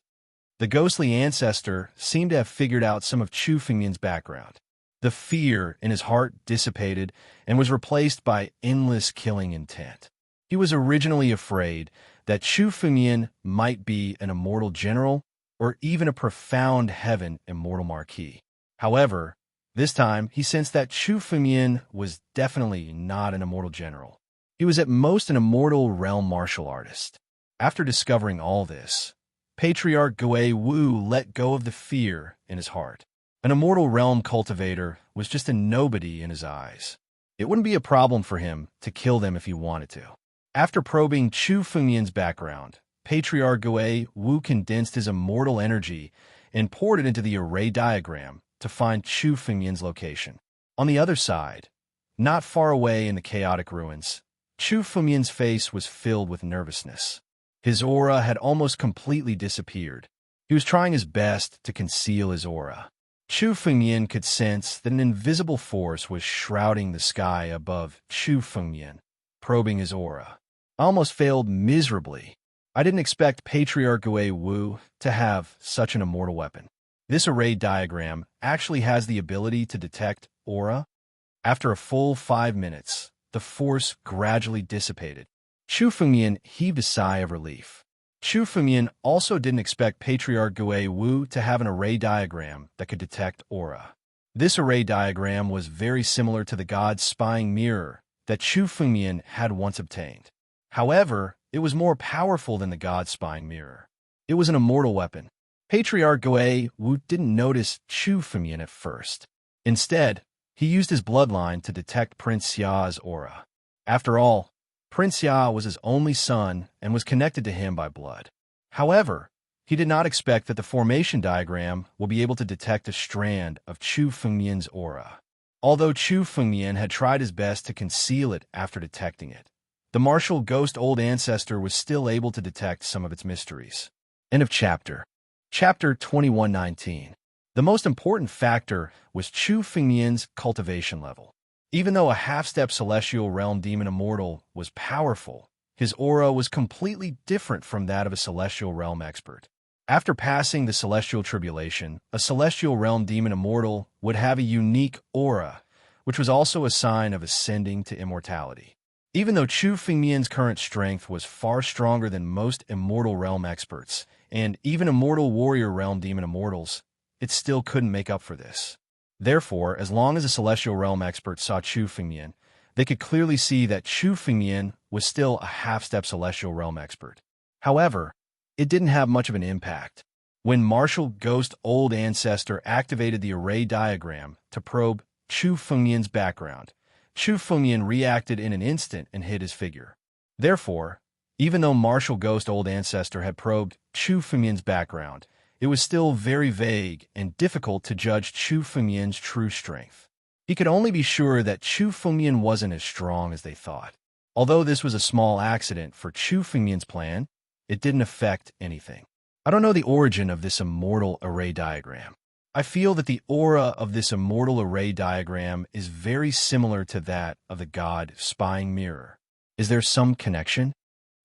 The ghostly ancestor seemed to have figured out some of Chu Fengmian's background. The fear in his heart dissipated and was replaced by endless killing intent. He was originally afraid that Chu Fengmian might be an immortal general or even a profound heaven immortal marquis. However, this time he sensed that Chu Fengmian was definitely not an immortal general. He was at most an immortal realm martial artist. After discovering all this, Patriarch Gui Wu let go of the fear in his heart. An immortal realm cultivator was just a nobody in his eyes. It wouldn't be a problem for him to kill them if he wanted to. After probing Chu Fengmian's background, Patriarch Gui Wu condensed his immortal energy and poured it into the array diagram to find Chu Fengmian's location. On the other side, not far away in the chaotic ruins, Chu Fengmian's face was filled with nervousness. His aura had almost completely disappeared. He was trying his best to conceal his aura. Chu Fengmian could sense that an invisible force was shrouding the sky above Chu Fengmian, probing his aura. I almost failed miserably. I didn't expect Patriarch Gui Wu to have such an immortal weapon. This array diagram actually has the ability to detect aura. After a full 5 minutes, the force gradually dissipated. Chu Fengmian heaved a sigh of relief. Chu Fengmian also didn't expect Patriarch Gui Wu to have an array diagram that could detect aura. This array diagram was very similar to the God's spying mirror that Chu Fengmian had once obtained. However, it was more powerful than the God's spying mirror. It was an immortal weapon. Patriarch Gui Wu didn't notice Chu Fengmian at first. Instead, he used his bloodline to detect Prince Xia's aura. After all, Prince Xia was his only son and was connected to him by blood. However, he did not expect that the formation diagram would be able to detect a strand of Chu Fengmian's aura. Although Chu Fengmian had tried his best to conceal it after detecting it, the martial ghost old ancestor was still able to detect some of its mysteries. End of chapter. Chapter 2119. The most important factor was Chu Fengmian's cultivation level. Even though a half-step celestial realm demon immortal was powerful, his aura was completely different from that of a celestial realm expert. After passing the celestial tribulation, a celestial realm demon immortal would have a unique aura, which was also a sign of ascending to immortality. Even though Chu Fengmian's current strength was far stronger than most immortal realm experts, and even immortal warrior realm demon immortals, it still couldn't make up for this. Therefore, as long as a celestial realm expert saw Chu Fengmian, they could clearly see that Chu Fengmian was still a half-step celestial realm expert. However, it didn't have much of an impact. When Martial Ghost Old Ancestor activated the array diagram to probe Chu Fengmian's background, Chu Fengmian reacted in an instant and hid his figure. Therefore, even though Martial Ghost Old Ancestor had probed Chu Fengmian's background, it was still very vague and difficult to judge Chu Fengmian's true strength. He could only be sure that Chu Fengmian wasn't as strong as they thought. Although this was a small accident for Chu Fengmian's plan, it didn't affect anything. I don't know the origin of this immortal array diagram. I feel that the aura of this immortal array diagram is very similar to that of the God spying mirror. Is there some connection?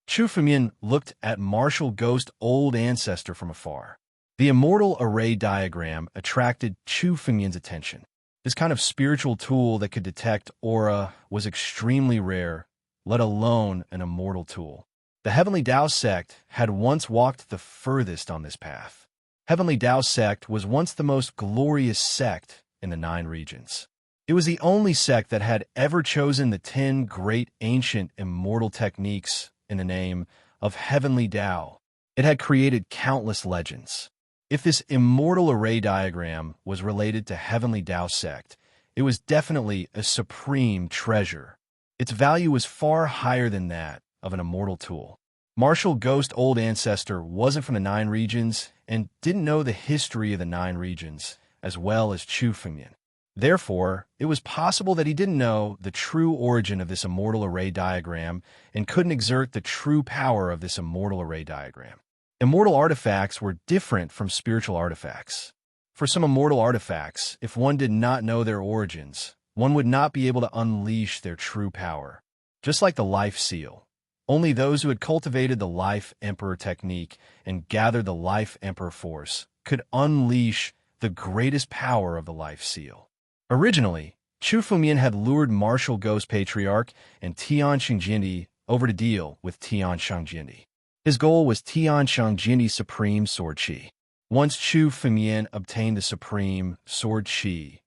Chu Fengmian looked at Martial Ghost Old Ancestor from afar. The immortal array diagram attracted Chu Fengmian's attention. This kind of spiritual tool that could detect aura was extremely rare, let alone an immortal tool. The Heavenly Dao sect had once walked the furthest on this path. Heavenly Dao sect was once the most glorious sect in the 9 regions. It was the only sect that had ever chosen the 10 great ancient immortal techniques in the name of Heavenly Dao. It had created countless legends. If this immortal array diagram was related to Heavenly Dao sect, it was definitely a supreme treasure. Its value was far higher than that of an immortal tool. Martial Ghost Old Ancestor wasn't from the 9 regions and didn't know the history of the 9 regions as well as Chu Fengmian. Therefore, it was possible that he didn't know the true origin of this immortal array diagram and couldn't exert the true power of this immortal array diagram. Immortal artifacts were different from spiritual artifacts. For some immortal artifacts, if one did not know their origins, one would not be able to unleash their true power. Just like the life seal, only those who had cultivated the life emperor technique and gathered the life emperor force could unleash the greatest power of the life seal. Originally, Chu Fumian had lured martial ghost patriarch and Tian Xingjindi over to deal with Tian Xingjindi. His goal was Tian Xingjindi's supreme sword qi. Once Chu Fumian obtained the supreme sword qi,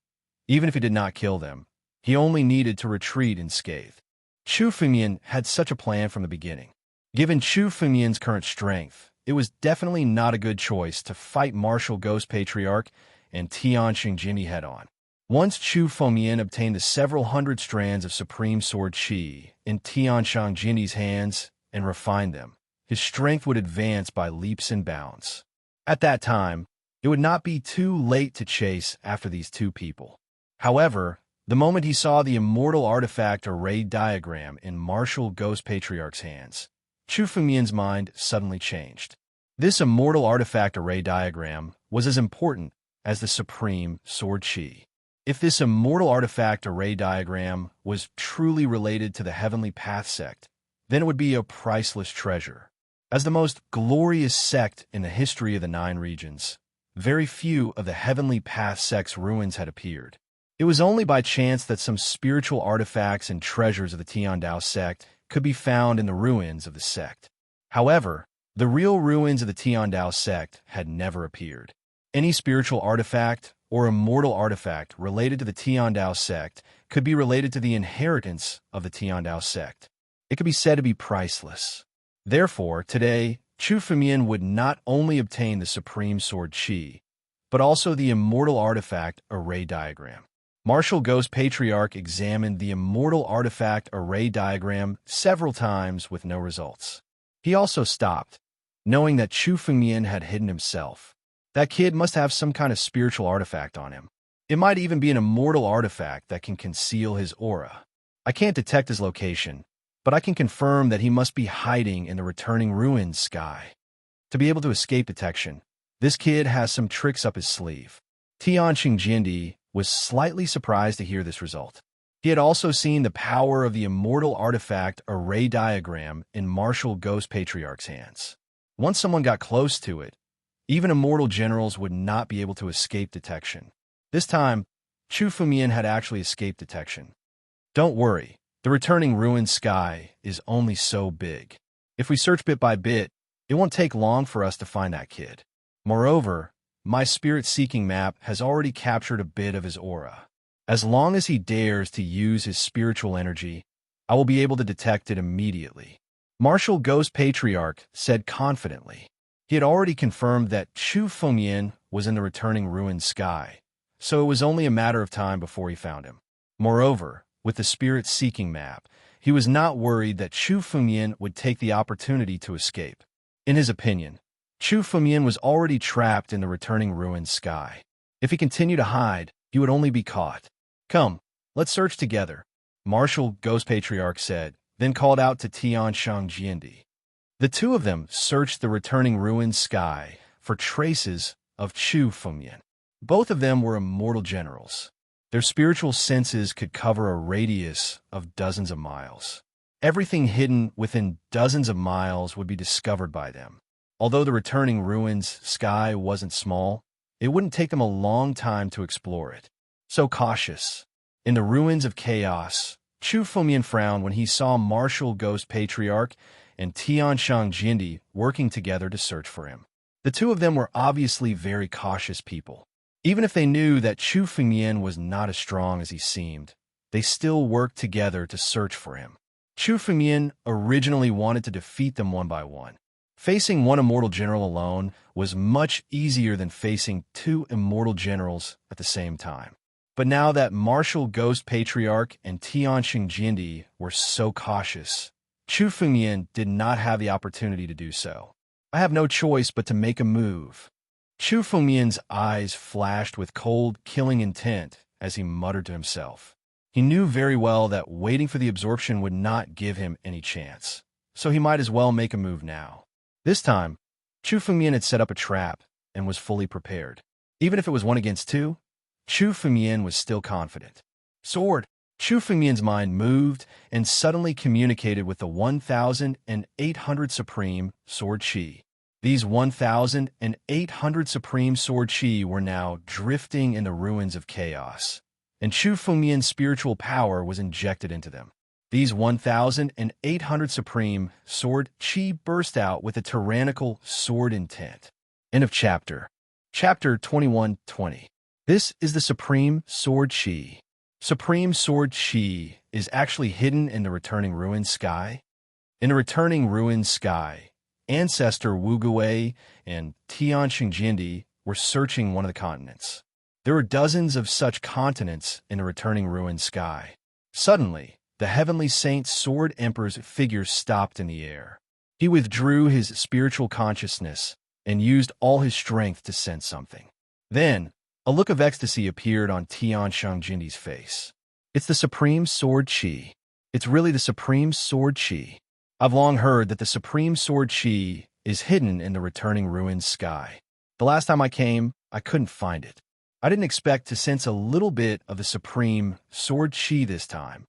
even if he did not kill them, he only needed to retreat unscathed. Chu Fumian had such a plan from the beginning. Given Chu Fumian's current strength, it was definitely not a good choice to fight martial ghost patriarch and Tian Xingjindi head-on. Once Chu Fumian obtained the several hundred strands of supreme sword qi in Tian Xingjindi's hands and refined them, his strength would advance by leaps and bounds. At that time, it would not be too late to chase after these two people. However, the moment he saw the immortal artifact array diagram in martial ghost patriarch's hands, Chu Fumian's mind suddenly changed. This immortal artifact array diagram was as important as the supreme sword qi. If this immortal artifact array diagram was truly related to the Heavenly Path sect, then it would be a priceless treasure. As the most glorious sect in the history of the 9 regions, very few of the Heavenly Path sect's ruins had appeared. It was only by chance that some spiritual artifacts and treasures of the Tiandao sect could be found in the ruins of the sect. However, the real ruins of the Tiandao sect had never appeared. Any spiritual artifact or immortal artifact related to the Tiandao sect could be related to the inheritance of the Tiandao sect. It could be said to be priceless. Therefore, today, Chu Fumian would not only obtain the supreme sword qi, but also the immortal artifact array diagram. Martial Ghost Patriarch examined the immortal artifact array diagram several times with no results. He also stopped, knowing that Chu Fumian had hidden himself. That kid must have some kind of spiritual artifact on him. It might even be an immortal artifact that can conceal his aura. I can't detect his location, but I can confirm that he must be hiding in the returning ruins sky. To be able to escape detection, this kid has some tricks up his sleeve. Tian Xingjindi was slightly surprised to hear this result. He had also seen the power of the immortal artifact array diagram in martial ghost patriarch's hands. Once someone got close to it, even immortal generals would not be able to escape detection. This time, Chu Fumian had actually escaped detection. Don't worry, the returning ruined sky is only so big. If we search bit by bit, it won't take long for us to find that kid. Moreover, my spirit-seeking map has already captured a bit of his aura. As long as he dares to use his spiritual energy, I will be able to detect it immediately. Martial Ghost Patriarch said confidently. He had already confirmed that Chu Fumian was in the returning ruined sky, so it was only a matter of time before he found him. Moreover, with the spirit-seeking map, he was not worried that Chu Fumian would take the opportunity to escape. In his opinion, Chu Fumian was already trapped in the returning ruined sky. If he continued to hide, he would only be caught. Come, let's search together, Martial Ghost Patriarch said, then called out to Tian Xingjindi. The two of them searched the returning ruined sky for traces of Chu Fumian. Both of them were immortal generals. Their spiritual senses could cover a radius of dozens of miles. Everything hidden within dozens of miles would be discovered by them. Although the returning ruins sky wasn't small, it wouldn't take them a long time to explore it. So cautious. In the ruins of chaos, Chu Fumian frowned when he saw Martial Ghost Patriarch and Tian Xingjindi working together to search for him. The two of them were obviously very cautious people. Even if they knew that Chu Fumian was not as strong as he seemed, they still worked together to search for him. Chu Fumian originally wanted to defeat them one by one. Facing one immortal general alone was much easier than facing two immortal generals at the same time. But now that Martial Ghost Patriarch and Tian Xingjindi were so cautious, Chu Fumian did not have the opportunity to do so. I have no choice but to make a move. Chu Fumian's eyes flashed with cold, killing intent as he muttered to himself. He knew very well that waiting for the absorption would not give him any chance, so he might as well make a move now. This time, Chu Fengmian had set up a trap and was fully prepared. Even if it was 1 against 2, Chu Fengmian was still confident. Sword! Chu Fengmian's mind moved and suddenly communicated with the 1,800 Supreme Sword Chi. These 1,800 Supreme Sword Chi were now drifting in the ruins of chaos, and Chu Fengmian's spiritual power was injected into them. These 1,800 Supreme Sword Chi burst out with a tyrannical sword intent. End of chapter. Chapter 21-20. This is the Supreme Sword Chi. Supreme Sword Chi is actually hidden in the returning ruined sky. In the returning ruined sky, ancestor Wu Gui and Tian Xingjindi were searching one of the continents. There were dozens of such continents in the returning ruined sky. Suddenly, the heavenly saint Sword Emperor's figure stopped in the air. He withdrew his spiritual consciousness and used all his strength to sense something. Then, a look of ecstasy appeared on Tian Xingjindi's face. It's the Supreme Sword Chi. It's really the Supreme Sword Chi. I've long heard that the Supreme Sword Chi is hidden in the returning ruined sky. The last time I came, I couldn't find it. I didn't expect to sense a little bit of the Supreme Sword Chi this time.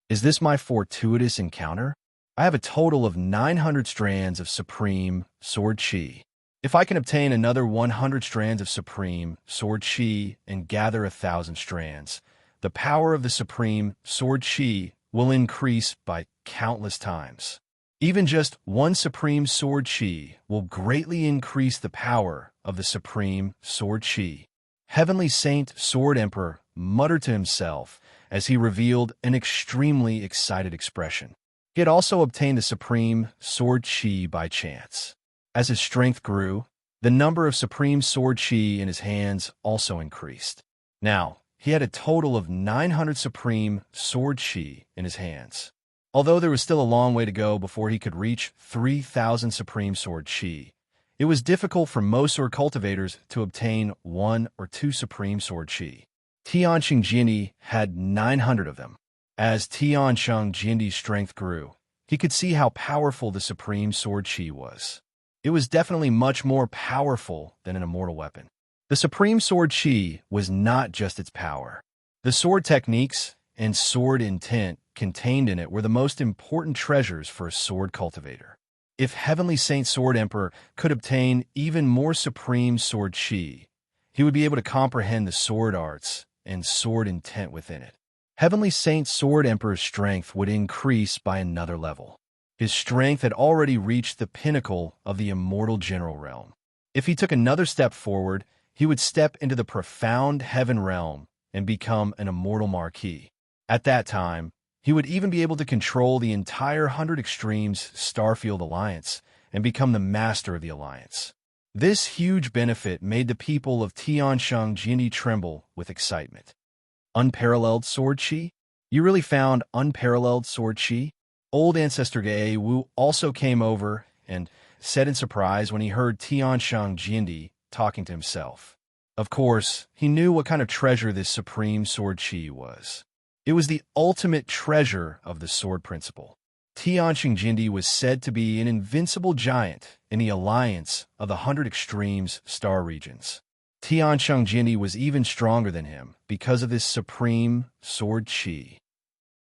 Is this my fortuitous encounter? I have a total of 900 strands of Supreme Sword Chi. If I can obtain another 100 strands of Supreme Sword Chi and gather 1,000 strands, the power of the Supreme Sword Chi will increase by countless times. Even just one Supreme Sword Chi will greatly increase the power of the Supreme Sword Chi. Heavenly Saint Sword Emperor muttered to himself as he revealed an extremely excited expression. He had also obtained the Supreme Sword Chi by chance. As his strength grew, the number of Supreme Sword Chi in his hands also increased. Now, he had a total of 900 Supreme Sword Chi in his hands. Although there was still a long way to go before he could reach 3,000 Supreme Sword Chi, it was difficult for most sword cultivators to obtain 1 or 2 Supreme Sword Chi. Tian Xingjindi had 900 of them. As Tian Xingjindi's strength grew, he could see how powerful the Supreme Sword Chi was. It was definitely much more powerful than an immortal weapon. The Supreme Sword Chi was not just its power. The sword techniques and sword intent contained in it were the most important treasures for a sword cultivator. If Heavenly Saint Sword Emperor could obtain even more Supreme Sword Chi, he would be able to comprehend the sword arts and sword intent within it. Heavenly Saint Sword Emperor's strength would increase by another level. His strength had already reached the pinnacle of the immortal general realm. If he took another step forward, he would step into the profound heaven realm and become an immortal marquis. At that time, he would even be able to control the entire 100 Extremes Starfield Alliance and become the master of the Alliance. This huge benefit made the people of Tian Xingjindi tremble with excitement. Unparalleled Sword Chi? You really found unparalleled Sword Chi? Old Ancestor Gae Wu also came over and said in surprise when he heard Tian Xingjindi talking to himself. Of course, he knew what kind of treasure this Supreme Sword Chi was. It was the ultimate treasure of the sword principle. Tian Xingjindi was said to be an invincible giant in the alliance of the 100 Extremes star regions. Tian Xingjindi was even stronger than him because of this Supreme Sword Chi.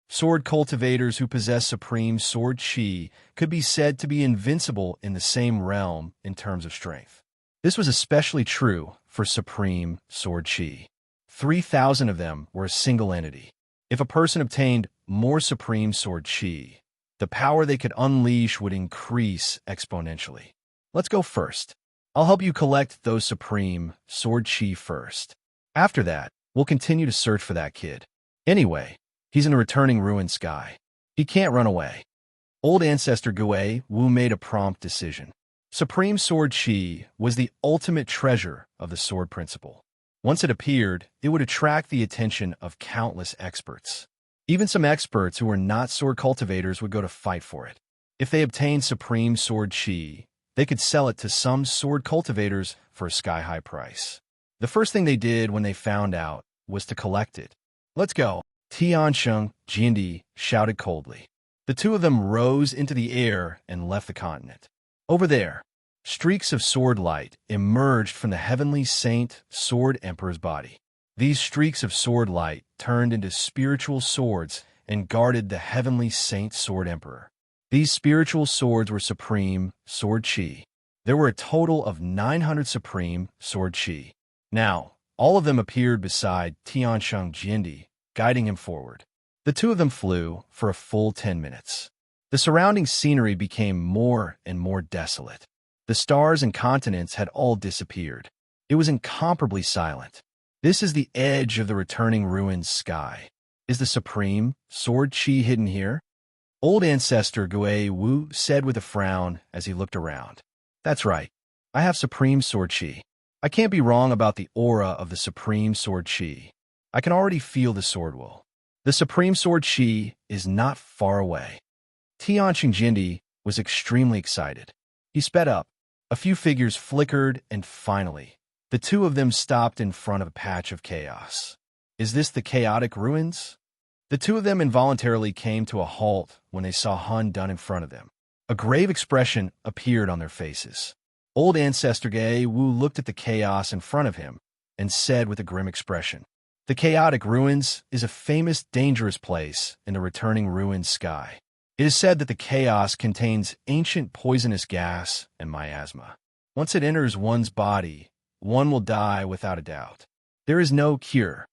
Sword cultivators who possess Supreme Sword Chi could be said to be invincible in the same realm in terms of strength. This was especially true for Supreme Sword Chi. 3,000 of them were a single entity. If a person obtained more Supreme Sword Chi, the power they could unleash would increase exponentially. Let's go first. I'll help you collect those Supreme Sword Chi first. After that, we'll continue to search for that kid. Anyway, he's in a returning ruined sky. He can't run away. Old Ancestor Gui Wu made a prompt decision. Supreme Sword Chi was the ultimate treasure of the sword principle. Once it appeared, it would attract the attention of countless experts. Even some experts who were not sword cultivators would go to fight for it. If they obtained Supreme Sword Chi, they could sell it to some sword cultivators for a sky-high price. The first thing they did when they found out was to collect it. "Let's go," Tiansheng Jindi shouted coldly. The two of them rose into the air and left the continent. Over there, streaks of sword light emerged from the heavenly saint Sword Emperor's body. These streaks of sword light turned into spiritual swords and guarded the heavenly saint Sword Emperor. These spiritual swords were supreme sword chi. There were a total of 900 supreme sword chi. Now, all of them appeared beside Tiansheng Jindi, guiding him forward. The two of them flew for a full 10 minutes. The surrounding scenery became more and more desolate. The stars and continents had all disappeared. It was incomparably silent. This is the edge of the returning ruined sky. Is the supreme sword chi hidden here? Old ancestor Gui Wu said with a frown as he looked around. That's right. I have supreme sword chi. I can't be wrong about the aura of the supreme sword chi. I can already feel the sword will. The supreme sword chi is not far away. Tianqing Jindi was extremely excited. He sped up. A few figures flickered, and finally, the two of them stopped in front of a patch of chaos. Is this the chaotic ruins? The two of them involuntarily came to a halt when they saw Han Dun in front of them. A grave expression appeared on their faces. Old ancestor Gei Wu looked at the chaos in front of him and said with a grim expression, "The chaotic ruins is a famous, dangerous place in the returning ruined sky. It is said that the chaos contains ancient poisonous gas and miasma. Once it enters one's body, one will die without a doubt. There is no cure."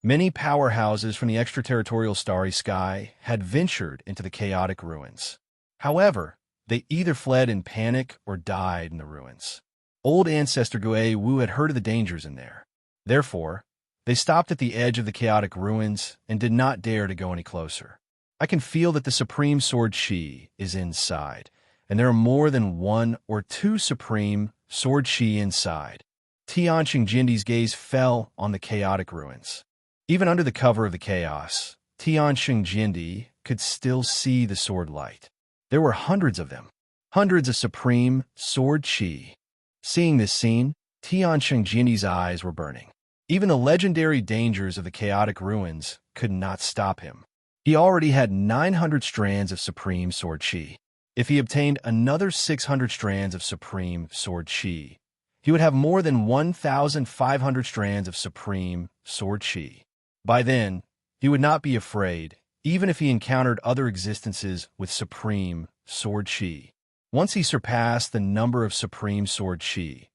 Many powerhouses from the extraterritorial starry sky had ventured into the chaotic ruins. However, they either fled in panic or died in the ruins. Old ancestor Gui Wu had heard of the dangers in there. Therefore, they stopped at the edge of the chaotic ruins and did not dare to go any closer. I can feel that the supreme sword chi is inside, and there are more than one or two supreme sword chi inside. Tianqing Jindi's gaze fell on the chaotic ruins. Even under the cover of the chaos, Tianqing Jindi could still see the sword light. There were hundreds of them, hundreds of supreme sword chi. Seeing this scene, Tianqing Jindi's eyes were burning. Even the legendary dangers of the chaotic ruins could not stop him. He already had 900 strands of supreme sword chi. If he obtained another 600 strands of supreme sword chi, he would have more than 1,500 strands of supreme sword chi. By then, he would not be afraid, even if he encountered other existences with supreme sword chi. Once he surpassed the number of supreme sword chi,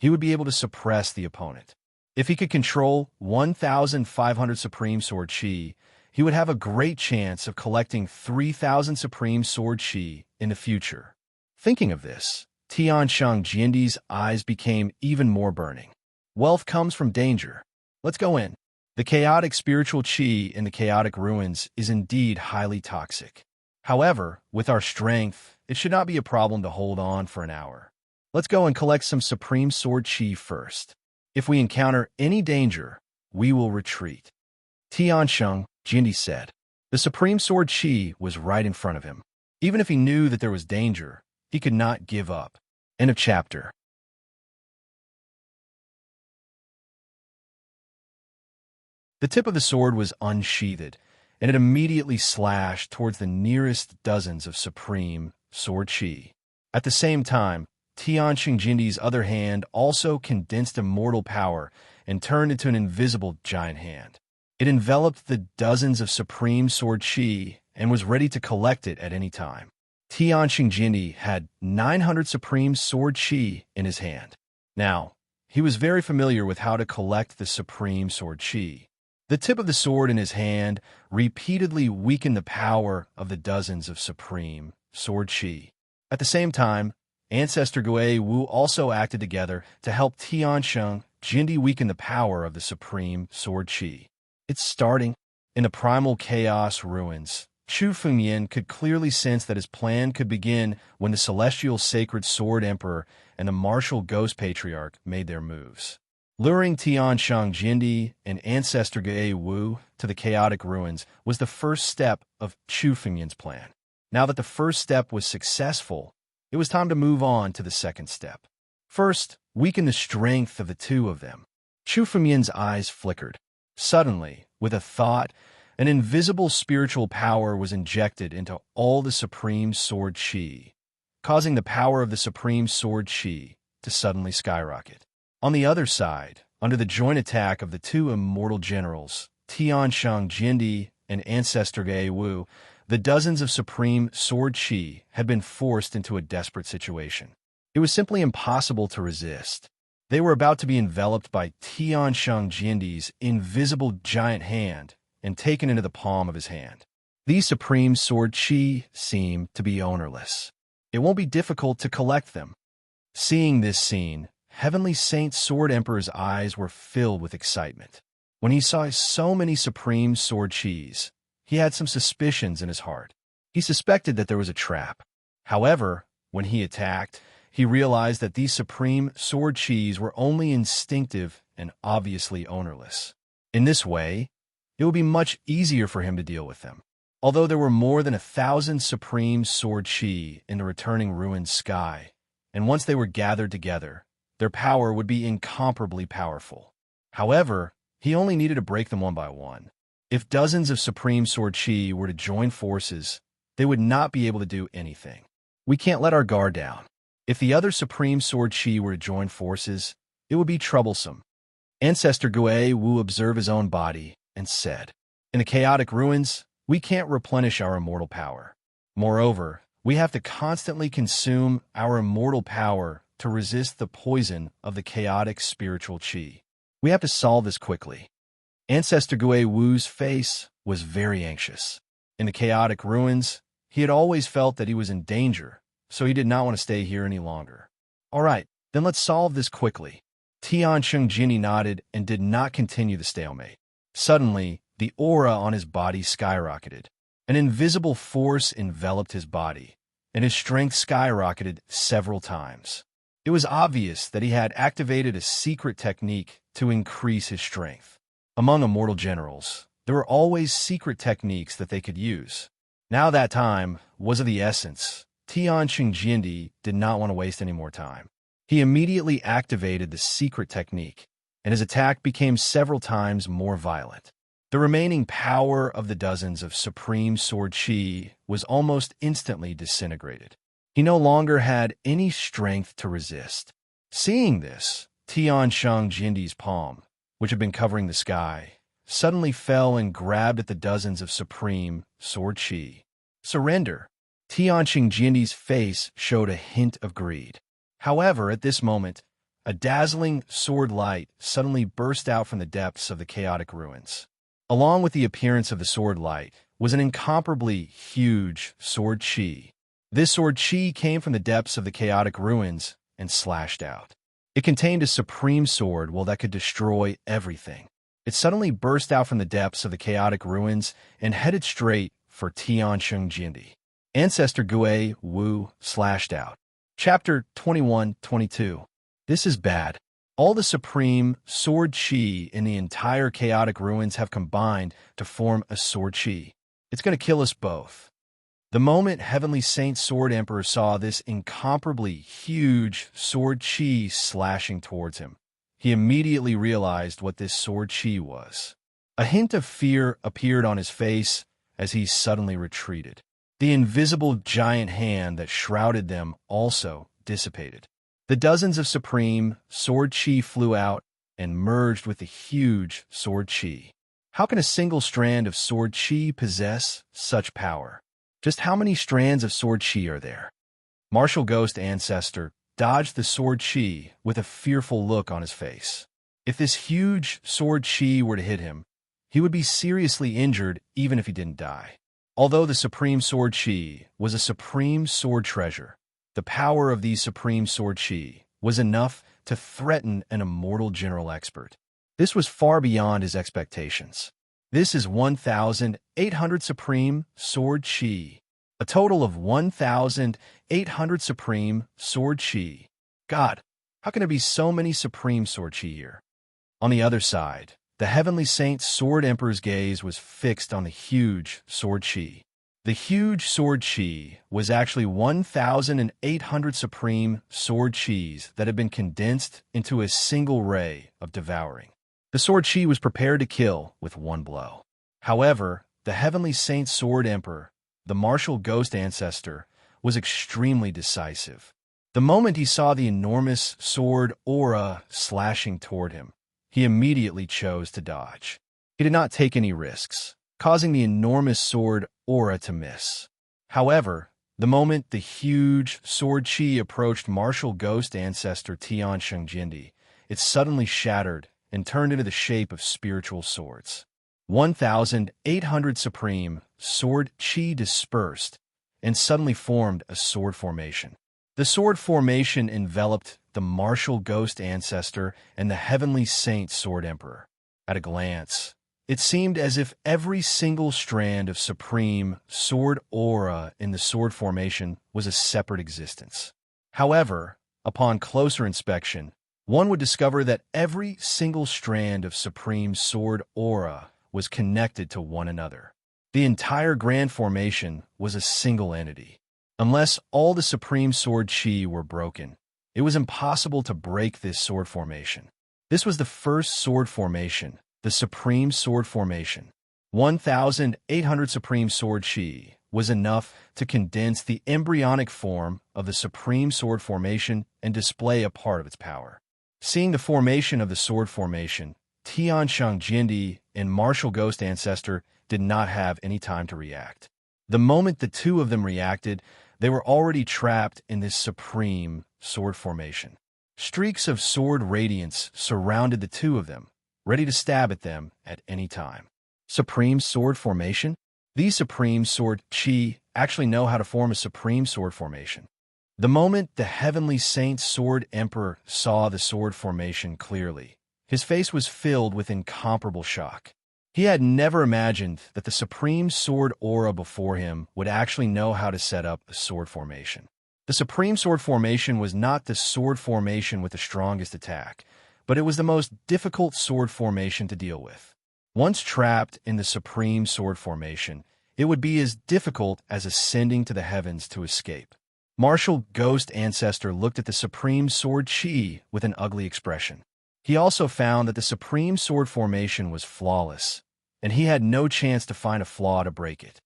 he would be able to suppress the opponent. If he could control 1,500 supreme sword chi, he would have a great chance of collecting 3,000 supreme sword chi in the future. Thinking of this, Tiansheng Jindi's eyes became even more burning. Wealth comes from danger. Let's go in. The chaotic spiritual chi in the chaotic ruins is indeed highly toxic. However, with our strength, it should not be a problem to hold on for an hour. Let's go and collect some supreme sword chi first. If we encounter any danger, we will retreat. Tiansheng Jindi said. The supreme sword chi was right in front of him. Even if he knew that there was danger, he could not give up. End of chapter. The tip of the sword was unsheathed, and it immediately slashed towards the nearest dozens of supreme sword chi. At the same time, Tianqing Jindi's other hand also condensed immortal power and turned into an invisible giant hand. It enveloped the dozens of supreme sword chi and was ready to collect it at any time. Tianqing Jindi had 900 supreme sword chi in his hand. Now, he was very familiar with how to collect the supreme sword chi. The tip of the sword in his hand repeatedly weakened the power of the dozens of supreme sword chi. At the same time, Ancestor Gui Wu also acted together to help Tiansheng Jindi weaken the power of the supreme sword chi. It's starting. In the primal chaos ruins, Chu Fengyan could clearly sense that his plan could begin when the celestial sacred sword emperor and the martial ghost patriarch made their moves. Luring Tiansheng Jindi and Ancestor Gui Wu to the chaotic ruins was the first step of Chu Fengyan's plan. Now that the first step was successful, it was time to move on to the second step. First, weaken the strength of the two of them. Chu Fengyan's eyes flickered. Suddenly, with a thought, an invisible spiritual power was injected into all the Supreme Sword Chi, causing the power of the Supreme Sword Chi to suddenly skyrocket. On the other side, under the joint attack of the two immortal generals, Tianshang Jindi and Ancestor Ge Wu, the dozens of Supreme Sword Chi had been forced into a desperate situation. It was simply impossible to resist. They were about to be enveloped by Tianshang Jindi's invisible giant hand and taken into the palm of his hand. These Supreme Sword Chi seem to be ownerless. It won't be difficult to collect them. Seeing this scene, Heavenly Saint Sword Emperor's eyes were filled with excitement. When he saw so many Supreme Sword Chis, he had some suspicions in his heart. He suspected that there was a trap. However, when he attacked, he realized that these Supreme Sword Chis were only instinctive and obviously ownerless. In this way, it would be much easier for him to deal with them. Although there were more than 1,000 Supreme Sword Chi in the returning ruined sky, and once they were gathered together, their power would be incomparably powerful. However, he only needed to break them one by one. If dozens of Supreme Sword Chi were to join forces, they would not be able to do anything. We can't let our guard down. If the other Supreme Sword Chi were to join forces, it would be troublesome. Ancestor Gue Wu observed his own body and said, "In the chaotic ruins, we can't replenish our immortal power. Moreover, we have to constantly consume our immortal power to resist the poison of the chaotic spiritual chi. We have to solve this quickly." Ancestor Gue Wu's face was very anxious. In the chaotic ruins, he had always felt that he was in danger, so he did not want to stay here any longer. "All right, then let's solve this quickly." Tiansheng Jinni nodded and did not continue the stalemate. Suddenly, the aura on his body skyrocketed. An invisible force enveloped his body, and his strength skyrocketed several times. It was obvious that he had activated a secret technique to increase his strength. Among immortal generals, there were always secret techniques that they could use. Now that time was of the essence. Tiansheng Jindi did not want to waste any more time. He immediately activated the secret technique, and his attack became several times more violent. The remaining power of the dozens of Supreme Sword Chi was almost instantly disintegrated. He no longer had any strength to resist. Seeing this, Tiansheng Jindi's palm, which had been covering the sky, suddenly fell and grabbed at the dozens of Supreme Sword Chi. "Surrender!" Tiansheng Jindi's face showed a hint of greed. However, at this moment, a dazzling sword light suddenly burst out from the depths of the chaotic ruins. Along with the appearance of the sword light was an incomparably huge sword chi. This sword chi came from the depths of the chaotic ruins and slashed out. It contained a supreme sword that could destroy everything. It suddenly burst out from the depths of the chaotic ruins and headed straight for Tiansheng Jindi. Ancestor Gue Wu slashed out. Chapter 21-22. This is bad. All the Supreme Sword Chi in the entire chaotic ruins have combined to form a Sword Chi. It's going to kill us both. The moment Heavenly Saint Sword Emperor saw this incomparably huge Sword Chi slashing towards him, he immediately realized what this Sword Chi was. A hint of fear appeared on his face as he suddenly retreated. The invisible giant hand that shrouded them also dissipated. The dozens of Supreme Sword Chi flew out and merged with the huge Sword Chi. How can a single strand of Sword Chi possess such power? Just how many strands of Sword Chi are there? Martial Ghost Ancestor dodged the Sword Chi with a fearful look on his face. If this huge Sword Chi were to hit him, he would be seriously injured even if he didn't die. Although the Supreme Sword Chi was a supreme sword treasure, the power of these Supreme Sword Chi was enough to threaten an immortal general expert. This was far beyond his expectations. This is 1,800 Supreme Sword Chi. A total of 1,800 Supreme Sword Chi. God, how can there be so many Supreme Sword Chi here? On the other side, the Heavenly Saint Sword Emperor's gaze was fixed on the huge Sword Chi. The huge Sword Chi was actually 1,800 Supreme Sword Chis that had been condensed into a single ray of devouring. The sword Qi was prepared to kill with one blow. However, the Heavenly Saint Sword Emperor, the martial ghost ancestor, was extremely decisive. The moment he saw the enormous sword aura slashing toward him, he immediately chose to dodge. He did not take any risks, causing the enormous sword aura to miss. However, the moment the huge sword Qi approached martial ghost ancestor Tian Shengjindi, it suddenly shattered and turned into the shape of spiritual swords. 1,800 supreme sword Qi dispersed and suddenly formed a sword formation. The sword formation enveloped the martial ghost ancestor and the heavenly saint sword emperor. At a glance, it seemed as if every single strand of supreme sword aura in the sword formation was a separate existence. However, upon closer inspection, one would discover that every single strand of supreme sword aura was connected to one another. The entire grand formation was a single entity. Unless all the supreme sword Qi were broken, it was impossible to break this sword formation. This was the first sword formation, the supreme sword formation. 1,800 supreme sword Qi was enough to condense the embryonic form of the supreme sword formation and display a part of its power. Seeing the formation of the sword formation, Tian Shengjindi and martial ghost ancestor did not have any time to react. The moment the two of them reacted, they were already trapped in this supreme sword formation. Streaks of sword radiance surrounded the two of them, ready to stab at them at any time. Supreme sword formation? These supreme sword Qi actually know how to form a supreme sword formation. The moment the heavenly saint sword emperor saw the sword formation clearly, his face was filled with incomparable shock. He had never imagined that the supreme sword aura before him would actually know how to set up a sword formation. The supreme sword formation was not the sword formation with the strongest attack, but it was the most difficult sword formation to deal with. Once trapped in the supreme sword formation, it would be as difficult as ascending to the heavens to escape. Martial Ghost Ancestor looked at the supreme sword Qi with an ugly expression. He also found that the supreme sword formation was flawless, and he had no chance to find a flaw to break it.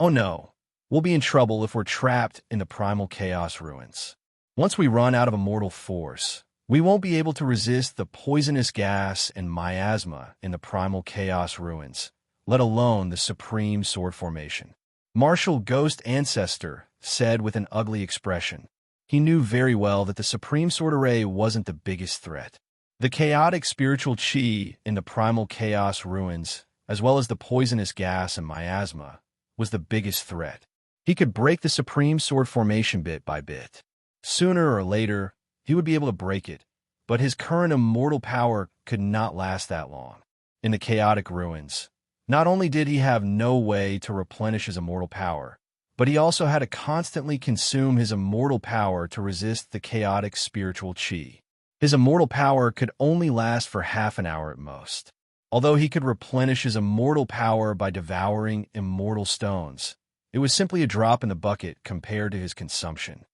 Oh no, we'll be in trouble if we're trapped in the primal chaos ruins. Once we run out of immortal force, we won't be able to resist the poisonous gas and miasma in the primal chaos ruins, let alone the supreme sword formation. Martial Ghost Ancestor said with an ugly expression. He knew very well that the supreme sword array wasn't the biggest threat. The chaotic spiritual Qi in the primal chaos ruins, as well as the poisonous gas and miasma, was the biggest threat. He could break the supreme sword formation bit by bit. Sooner or later, he would be able to break it, but his current immortal power could not last that long. In the chaotic ruins, not only did he have no way to replenish his immortal power, but he also had to constantly consume his immortal power to resist the chaotic spiritual Qi. His immortal power could only last for half an hour at most. Although he could replenish his immortal power by devouring immortal stones, it was simply a drop in the bucket compared to his consumption.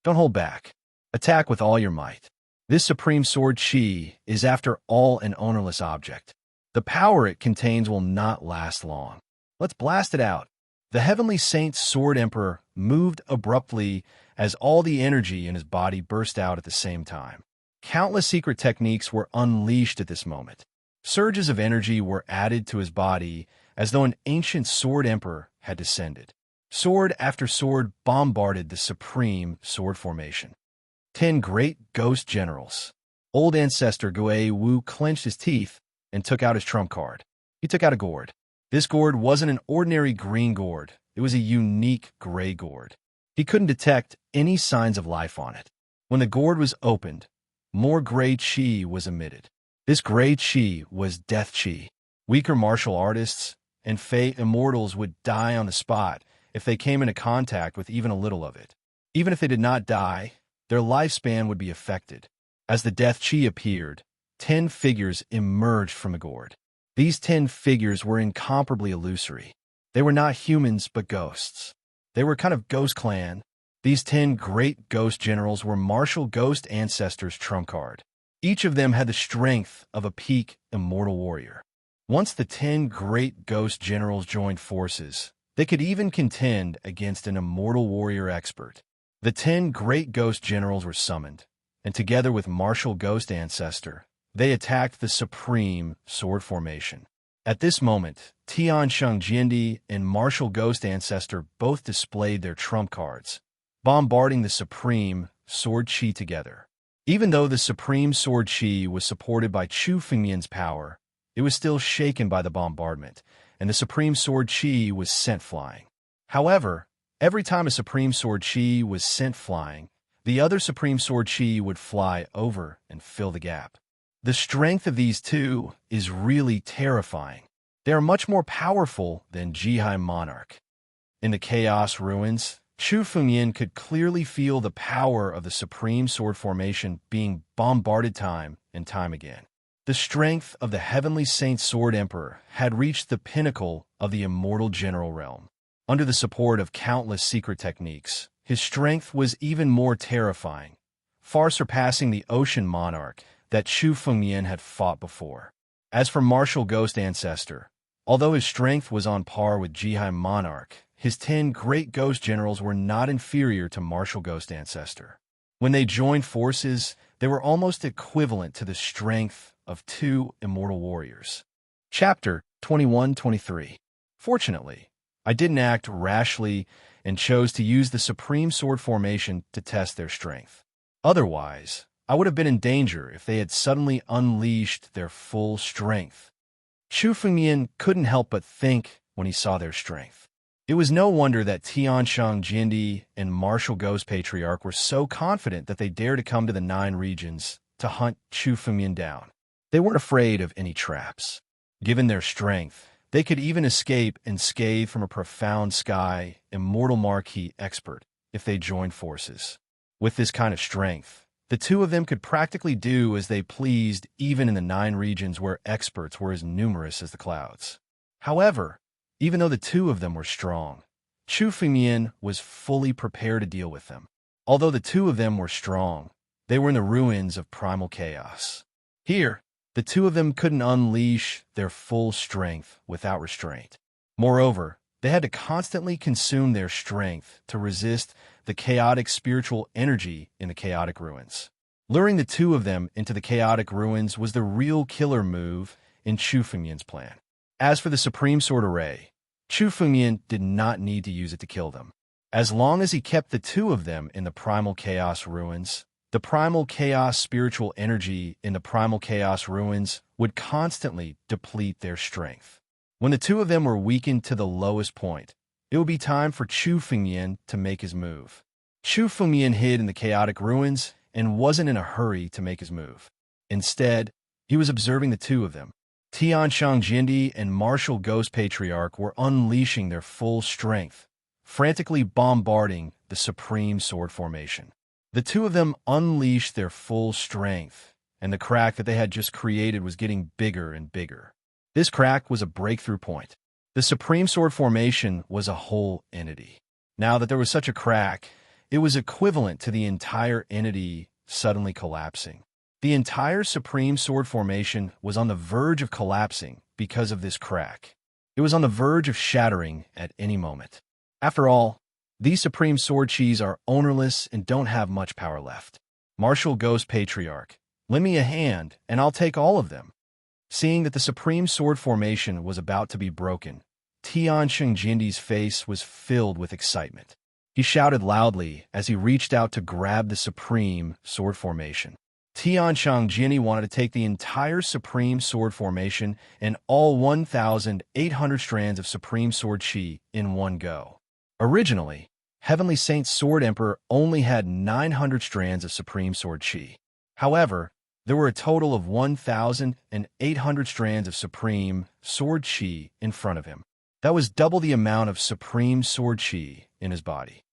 Don't hold back. Attack with all your might. This supreme sword Qi is after all an ownerless object. The power it contains will not last long. Let's blast it out. The heavenly saint sword emperor moved abruptly as all the energy in his body burst out at the same time. Countless secret techniques were unleashed at this moment. Surges of energy were added to his body as though an ancient sword emperor had descended. Sword after sword bombarded the supreme sword formation. 10 great ghost generals. Old ancestor Gui Wu clenched his teeth and took out his trump card. He took out a gourd. This gourd wasn't an ordinary green gourd. It was a unique gray gourd. He couldn't detect any signs of life on it. When the gourd was opened, more gray Qi was emitted. This gray Qi was death Qi. Weaker martial artists and Fey immortals would die on the spot if they came into contact with even a little of it. Even if they did not die, their lifespan would be affected. As the death Qi appeared, 10 figures emerged from the gourd. These 10 figures were incomparably illusory. They were not humans, but ghosts. They were kind of ghost clan. These 10 great ghost generals were martial ghost ancestors' trump card. Each of them had the strength of a peak immortal warrior. Once the 10 great ghost generals joined forces, they could even contend against an immortal warrior expert. The 10 great ghost generals were summoned, and together with martial ghost ancestor, they attacked the supreme sword formation. At this moment, Tiansheng Jindi and martial ghost ancestor both displayed their trump cards, bombarding the supreme sword chi together. Even though the supreme sword chi was supported by Chu Fengmian's power, it was still shaken by the bombardment, and the supreme sword chi was sent flying. However, every time a supreme sword chi was sent flying, the other supreme sword chi would fly over and fill the gap. The strength of these two is really terrifying. They are much more powerful than Jihai Monarch. In the Chaos Ruins, Chu Fengmian could clearly feel the power of the supreme sword formation being bombarded time and time again. The strength of the Heavenly Saint Sword Emperor had reached the pinnacle of the immortal general realm. Under the support of countless secret techniques, his strength was even more terrifying, far surpassing the Ocean Monarch that Chu Fengmian had fought before. As for Martial Ghost Ancestor, although his strength was on par with Jihai Monarch, his 10 great ghost generals were not inferior to Martial Ghost Ancestor. When they joined forces, they were almost equivalent to the strength of 2 immortal warriors. Chapter 21-23. Fortunately, I didn't act rashly and chose to use the Supreme Sword Formation to test their strength. Otherwise, I would have been in danger if they had suddenly unleashed their full strength. Chu Fengmian couldn't help but think when he saw their strength. It was no wonder that Tiansheng Jindi and Martial Ghost Patriarch were so confident that they dared to come to the 9 regions to hunt Chu Fengmian down. They weren't afraid of any traps. Given their strength, they could even escape unscathed from a profound sky immortal marquee expert if they joined forces. With this kind of strength, the two of them could practically do as they pleased even in the 9 regions where experts were as numerous as the clouds. However, even though the two of them were strong, Chu Fengmian was fully prepared to deal with them. Although the two of them were strong, they were in the ruins of primal chaos. Here, the two of them couldn't unleash their full strength without restraint. Moreover, they had to constantly consume their strength to resist the chaotic spiritual energy in the chaotic ruins. Luring the two of them into the chaotic ruins was the real killer move in Chu Fengmian's plan. As for the Supreme Sword Array, Chu Fengmian did not need to use it to kill them. As long as he kept the two of them in the primal chaos ruins, the primal chaos spiritual energy in the primal chaos ruins would constantly deplete their strength. When the two of them were weakened to the lowest point, it would be time for Chu Fengmian to make his move. Chu Fengmian hid in the chaotic ruins and wasn't in a hurry to make his move. Instead, he was observing the two of them. Tiansheng Jindi and Martial Ghost Patriarch were unleashing their full strength, frantically bombarding the Supreme Sword Formation. The two of them unleashed their full strength, and the crack that they had just created was getting bigger and bigger. This crack was a breakthrough point. The Supreme Sword Formation was a whole entity. Now that there was such a crack, it was equivalent to the entire entity suddenly collapsing. The entire Supreme Sword Formation was on the verge of collapsing because of this crack. It was on the verge of shattering at any moment. After all, these Supreme Sword Chis are ownerless and don't have much power left. Martial Ghost Patriarch, lend me a hand and I'll take all of them. Seeing that the Supreme Sword Formation was about to be broken, Tiansheng Jindi's face was filled with excitement. He shouted loudly as he reached out to grab the Supreme Sword Formation. Tiansheng Jindi wanted to take the entire Supreme Sword Formation and all 1,800 strands of Supreme Sword Chi in one go. Originally, Heavenly Saint Sword Emperor only had 900 strands of Supreme Sword Chi. However, there were a total of 1,800 strands of Supreme Sword Chi in front of him. That was double the amount of Supreme Sword Chi in his body.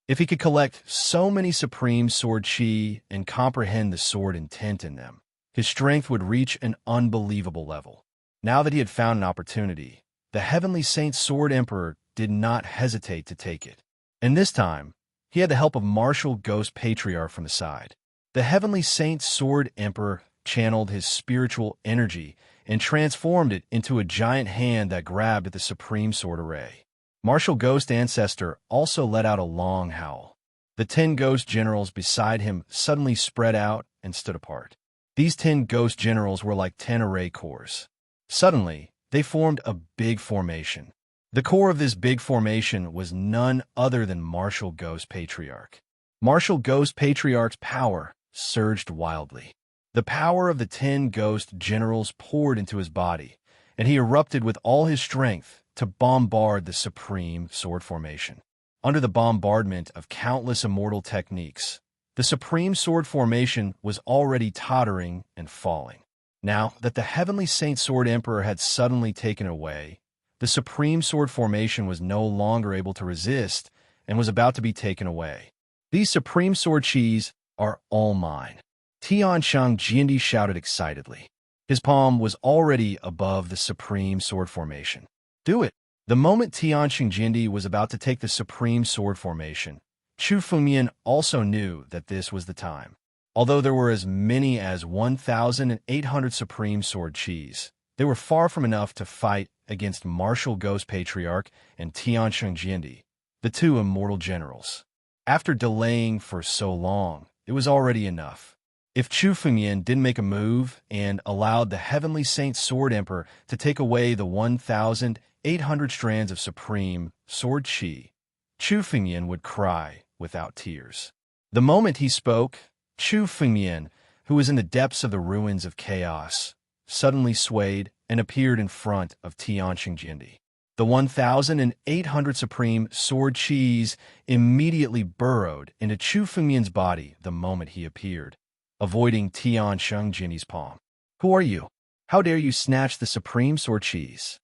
If he could collect so many Supreme Sword Chi and comprehend the sword intent in them, his strength would reach an unbelievable level. Now that he had found an opportunity, the Heavenly Saint Sword Emperor did not hesitate to take it. And this time, he had the help of Martial Ghost Patriarch from the side. The Heavenly Saint Sword Emperor channeled his spiritual energy and transformed it into a giant hand that grabbed at the supreme sword array. Martial Ghost Ancestor also let out a long howl. The 10 ghost generals beside him suddenly spread out and stood apart. These 10 ghost generals were like 10 array cores. Suddenly, they formed a big formation. The core of this big formation was none other than Martial Ghost Patriarch. Martial Ghost Patriarch's power surged wildly. The power of the 10 ghost generals poured into his body, and he erupted with all his strength to bombard the supreme sword formation. Under the bombardment of countless immortal techniques, the supreme sword formation was already tottering and falling. Now that the Heavenly Saint Sword Emperor had suddenly taken away, the supreme sword formation was no longer able to resist and was about to be taken away. These supreme sword chis are all mine, Tianshang Jindi shouted excitedly. His palm was already above the supreme sword formation. Do it! The moment Tianshang Jindi was about to take the supreme sword formation, Chu Fengmian also knew that this was the time. Although there were as many as 1,800 supreme sword chis, they were far from enough to fight against Martial Ghost Patriarch and Tianshang Jindi, the 2 immortal generals. After delaying for so long, it was already enough. If Chu Fengmian didn't make a move and allowed the Heavenly Saint Sword Emperor to take away the 1,800 strands of supreme sword chi, Chu Fengmian would cry without tears. The moment he spoke, Chu Fengmian, who was in the depths of the ruins of chaos, suddenly swayed and appeared in front of Tianshang Jindi. The 1,800 supreme sword chis immediately burrowed into Chu Fengmian's body the moment he appeared, avoiding Tianshang Jindi's palm. Who are you? How dare you snatch the supreme sword chis?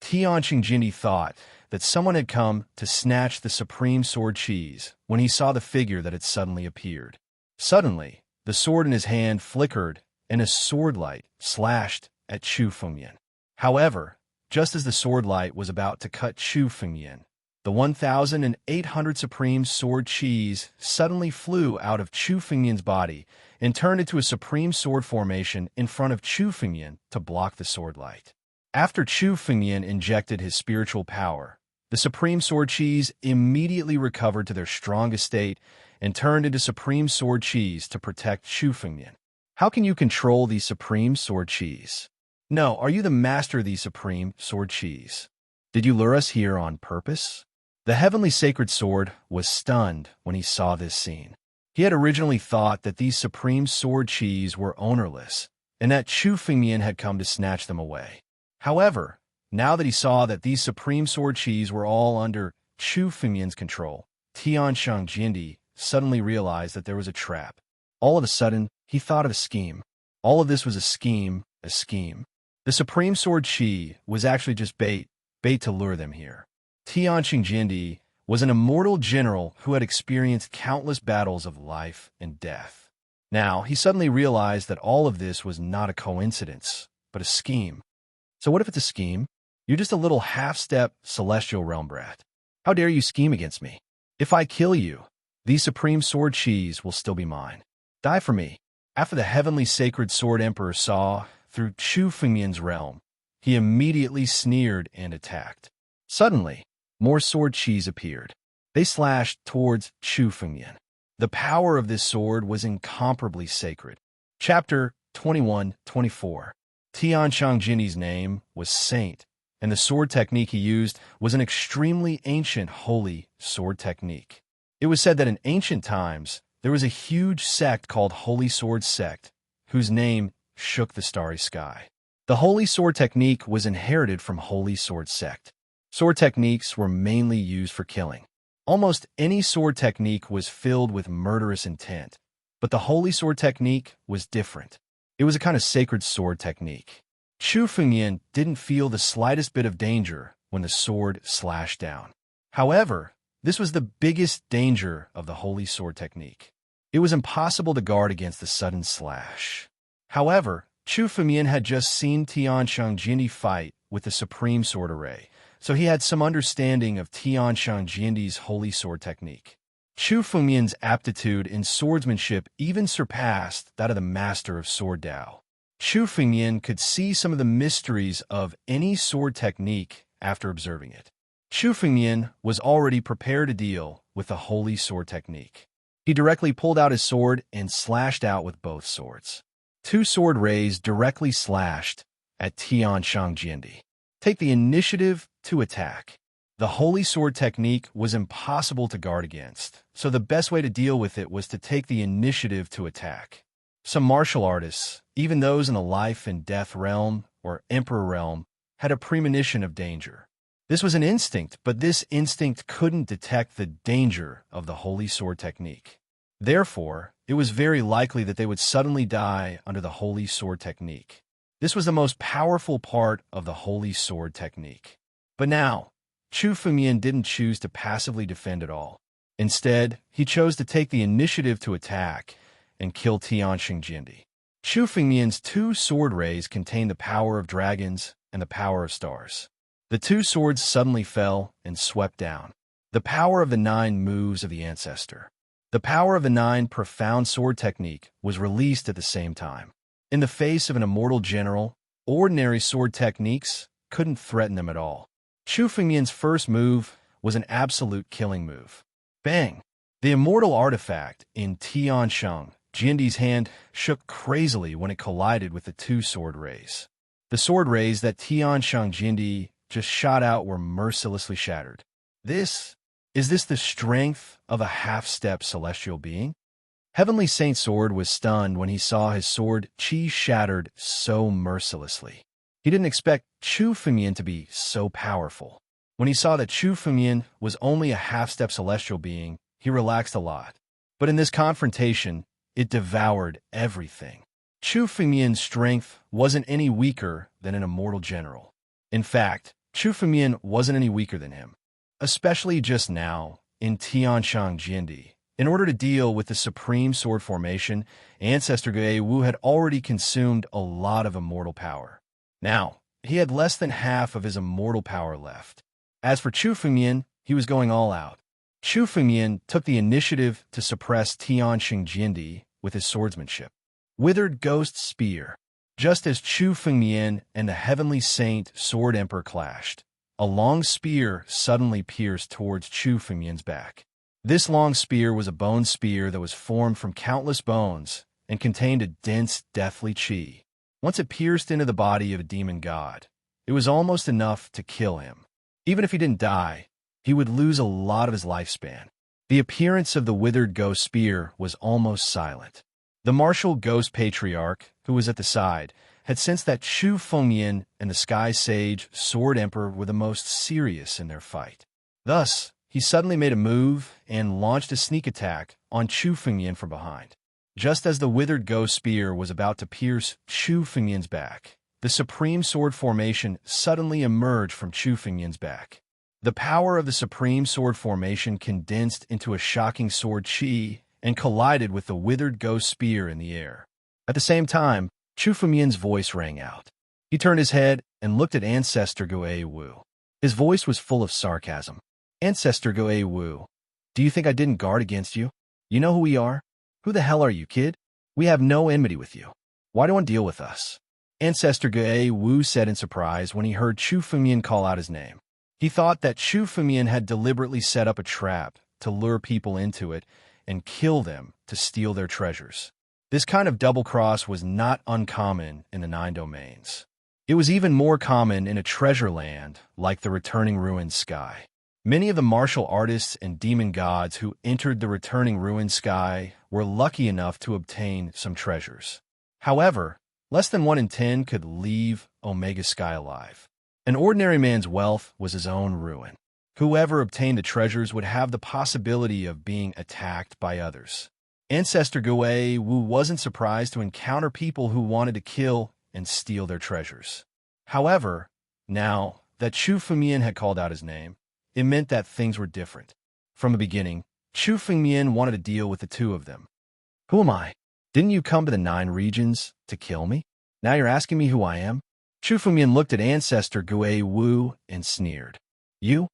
Tianshang Jindi thought that someone had come to snatch the supreme sword chis when he saw the figure that had suddenly appeared. Suddenly, the sword in his hand flickered and a sword light slashed at Chu Fengmian. However, just as the sword light was about to cut Chu Fengmian, the 1,800 supreme sword chis suddenly flew out of Chu Fengmian's body and turned into a supreme sword formation in front of Chu Fengmian to block the sword light. After Chu Fengmian injected his spiritual power, the supreme sword chis immediately recovered to their strongest state and turned into supreme sword chis to protect Chu Fengmian. How can you control these supreme sword chis? No, are you the master of these supreme sword chis? Did you lure us here on purpose? The heavenly sacred sword was stunned when he saw this scene. He had originally thought that these supreme sword chis were ownerless and that Chu Fengmian had come to snatch them away. However, now that he saw that these supreme sword chis were all under Chu Fengmian's control, Tianshang Jindi suddenly realized that there was a trap. All of a sudden, he thought of a scheme. All of this was a scheme. The supreme sword chi was actually just bait to lure them here. Tianshang Jindi was an immortal general who had experienced countless battles of life and death. Now, he suddenly realized that all of this was not a coincidence, but a scheme. So what if it's a scheme? You're just a little half-step celestial realm brat. How dare you scheme against me? If I kill you, these supreme sword chis will still be mine. Die for me. After the heavenly sacred sword emperor saw through Chu Fengmian's realm, he immediately sneered and attacked. Suddenly, more sword chis appeared. They slashed towards Chu Fengmian. The power of this sword was incomparably sacred. Chapter 21-24. Tianshang Jindi's name was Saint, and the sword technique he used was an extremely ancient holy sword technique. It was said that in ancient times, there was a huge sect called Holy Sword Sect, whose name shook the starry sky. The Holy Sword technique was inherited from Holy Sword Sect. Sword techniques were mainly used for killing. Almost any sword technique was filled with murderous intent, but the Holy Sword technique was different. It was a kind of sacred sword technique. Chu Fengmian didn't feel the slightest bit of danger when the sword slashed down. However, this was the biggest danger of the Holy Sword technique. It was impossible to guard against the sudden slash. However, Chu Fengmian had just seen Tianshang Jindi fight with the Supreme Sword Array, so he had some understanding of Tianshang Jindi's Holy Sword technique. Chu Fengmian's aptitude in swordsmanship even surpassed that of the master of sword Dao. Chu Fengmian could see some of the mysteries of any sword technique after observing it. Chu Fengmian was already prepared to deal with the holy sword technique. He directly pulled out his sword and slashed out with both swords. Two sword rays directly slashed at Tianshang Jiendi. Take the initiative to attack. The holy sword technique was impossible to guard against, so the best way to deal with it was to take the initiative to attack. Some martial artists, even those in the life and death realm or emperor realm, had a premonition of danger. This was an instinct, but this instinct couldn't detect the danger of the holy sword technique. Therefore, it was very likely that they would suddenly die under the holy sword technique. This was the most powerful part of the holy sword technique. But now, Chu Fengmian didn't choose to passively defend at all. Instead, he chose to take the initiative to attack and kill Tianshang Jiendi. Chu Fengmian's two sword rays contained the power of dragons and the power of stars. The two swords suddenly fell and swept down. The power of the 9 moves of the ancestor. The power of the 9 profound sword technique was released at the same time. In the face of an immortal general, ordinary sword techniques couldn't threaten them at all. Chu Fengmian's first move was an absolute killing move. Bang! The immortal artifact in Tianshang Jiendi's hand shook crazily when it collided with the two sword rays. The sword rays that Tianshang Jiendi just shot out were mercilessly shattered. Is this the strength of a half-step celestial being? Heavenly Saint Sword was stunned when he saw his sword chi shattered so mercilessly. He didn't expect Chu Fengmian to be so powerful. When he saw that Chu Fengmian was only a half-step celestial being, he relaxed a lot. But in this confrontation, it devoured everything. Chu Fengmian's strength wasn't any weaker than an immortal general. In fact, Chu Fengmian wasn't any weaker than him. Especially just now, in Tianshang Jiendi. In order to deal with the supreme sword formation, Ancestor Gue Wu had already consumed a lot of immortal power. Now, he had less than half of his immortal power left. As for Chu Fengmian, he was going all out. Chu Fengmian took the initiative to suppress Tianshang Jiendi with his swordsmanship. Withered Ghost Spear. Just as Chu Fengmian and the Heavenly Saint Sword Emperor clashed, a long spear suddenly pierced towards Chu Fengmian's back. This long spear was a bone spear that was formed from countless bones and contained a dense, deathly chi. Once it pierced into the body of a demon god, it was almost enough to kill him. Even if he didn't die, he would lose a lot of his lifespan. The appearance of the withered ghost spear was almost silent. The martial ghost patriarch, who was at the side, had sensed that Chu Fengmian and the Sky Sage Sword Emperor were the most serious in their fight. Thus, he suddenly made a move and launched a sneak attack on Chu Fengmian from behind. Just as the withered ghost spear was about to pierce Chu Fengmian's back, the supreme sword formation suddenly emerged from Chu Fengmian's back. The power of the supreme sword formation condensed into a shocking sword chi and collided with the withered ghost spear in the air. At the same time, Chu Fengmian's voice rang out. He turned his head and looked at Ancestor Gue Wu. His voice was full of sarcasm. Ancestor Gue Wu, do you think I didn't guard against you? You know who we are? Who the hell are you, kid? We have no enmity with you. Why do you want to deal with us? Ancestor Gue Wu said in surprise when he heard Chu Fengmian call out his name. He thought that Chu Fengmian had deliberately set up a trap to lure people into it and kill them to steal their treasures. This kind of double-cross was not uncommon in the 9 domains. It was even more common in a treasure land like the Returning Ruined Sky. Many of the martial artists and demon gods who entered the Returning Ruined Sky were lucky enough to obtain some treasures. However, less than 1 in 10 could leave Omega Sky alive. An ordinary man's wealth was his own ruin. Whoever obtained the treasures would have the possibility of being attacked by others. Ancestor Gue Wu wasn't surprised to encounter people who wanted to kill and steal their treasures. However, now that Chu Fengmian had called out his name, it meant that things were different. From the beginning, Chu Fengmian wanted to deal with the two of them. Who am I? Didn't you come to the 9 regions to kill me? Now you're asking me who I am? Chu Fengmian looked at Ancestor Gue Wu and sneered. You're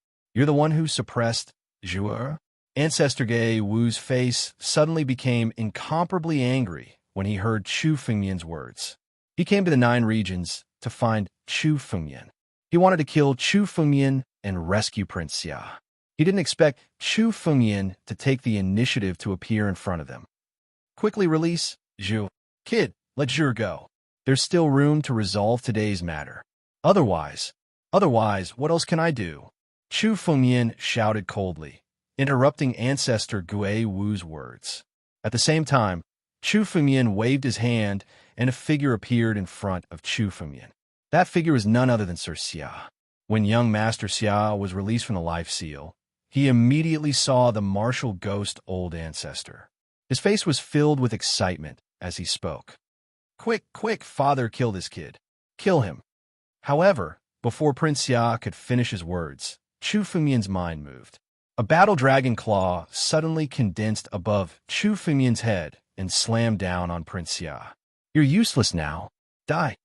the one who suppressed Zhu'er? Ancestor Gui Wu's face suddenly became incomparably angry when he heard Chu Fengmian's words. He came to the Nine Regions to find Chu Fengmian. He wanted to kill Chu Fengmian and rescue Prince Xia. He didn't expect Chu Fengmian to take the initiative to appear in front of them. Quickly release Zhu. Kid, let Zhu go. There's still room to resolve today's matter. Otherwise, what else can I do? Chu Fengmian shouted coldly, interrupting Ancestor Gui Wu's words. At the same time, Chu Fengmian waved his hand and a figure appeared in front of Chu Fengmian. That figure was none other than Sir Xia. When young Master Xia was released from the life seal, he immediately saw the martial ghost old ancestor. His face was filled with excitement as he spoke. Quick, father, kill this kid. Kill him. However, before Prince Xia could finish his words, Chu Fengmian's mind moved. A battle dragon claw suddenly condensed above Chu Fengmian's head and slammed down on Prince Xia. You're useless now. Die.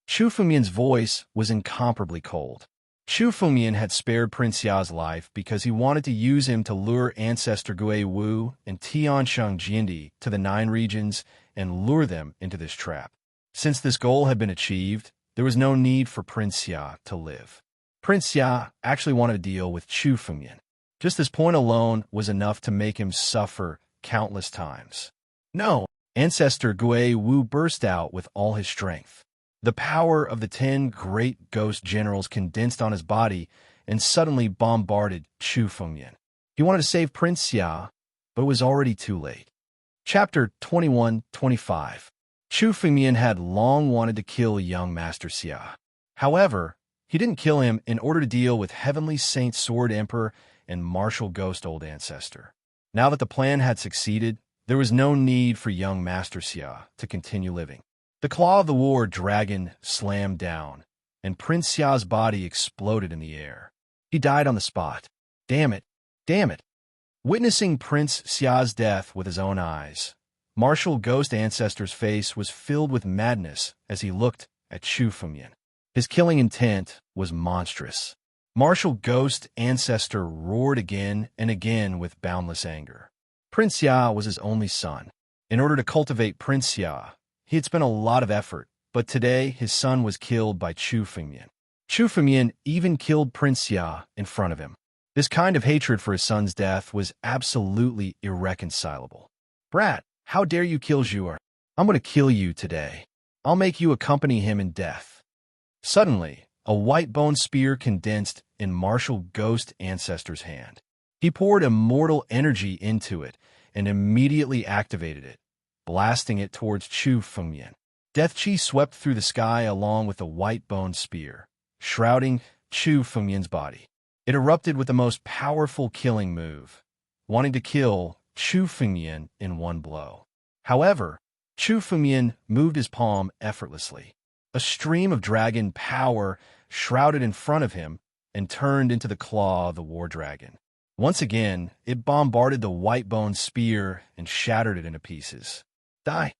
Chu Fengmian's voice was incomparably cold. Chu Fengmian had spared Prince Xia's life because he wanted to use him to lure Ancestor Gui Wu and Tiansheng Jindi to the Nine Regions and lure them into this trap. Since this goal had been achieved, there was no need for Prince Xia to live. Prince Xia actually wanted to deal with Chu Fengmian. Just this point alone was enough to make him suffer countless times. No! Ancestor Gui Wu burst out with all his strength. The power of the 10 great ghost generals condensed on his body and suddenly bombarded Chu Fengmian. He wanted to save Prince Xia, but it was already too late. Chapter 21-25. Chu Fengmian had long wanted to kill young Master Xia. However, he didn't kill him in order to deal with Heavenly Saint Sword Emperor and Martial Ghost Old Ancestor. Now that the plan had succeeded, there was no need for young Master Xia to continue living. The claw of the war dragon slammed down, and Prince Xia's body exploded in the air. He died on the spot. Damn it! Witnessing Prince Xia's death with his own eyes, Martial Ghost Ancestor's face was filled with madness as he looked at Chu Fengmian. His killing intent was monstrous. Martial Ghost Ancestor roared again and again with boundless anger. Prince Xia was his only son. In order to cultivate Prince Xia, he had spent a lot of effort, but today his son was killed by Chu Fengmian. Chu Fengmian even killed Prince Xia in front of him. This kind of hatred for his son's death was absolutely irreconcilable. Brat, how dare you kill Zhuer? I'm going to kill you today. I'll make you accompany him in death. Suddenly, a white bone spear condensed in Martial Ghost Ancestor's hand. He poured immortal energy into it and immediately activated it, blasting it towards Chu Fengmian. Death Chi swept through the sky along with the white bone spear, shrouding Chu Fengmian's body. It erupted with the most powerful killing move, wanting to kill Chu Fengmian in one blow. However, Chu Fengmian moved his palm effortlessly. A stream of dragon power shrouded in front of him and turned into the claw of the war dragon. Once again, it bombarded the white bone spear and shattered it into pieces. Die!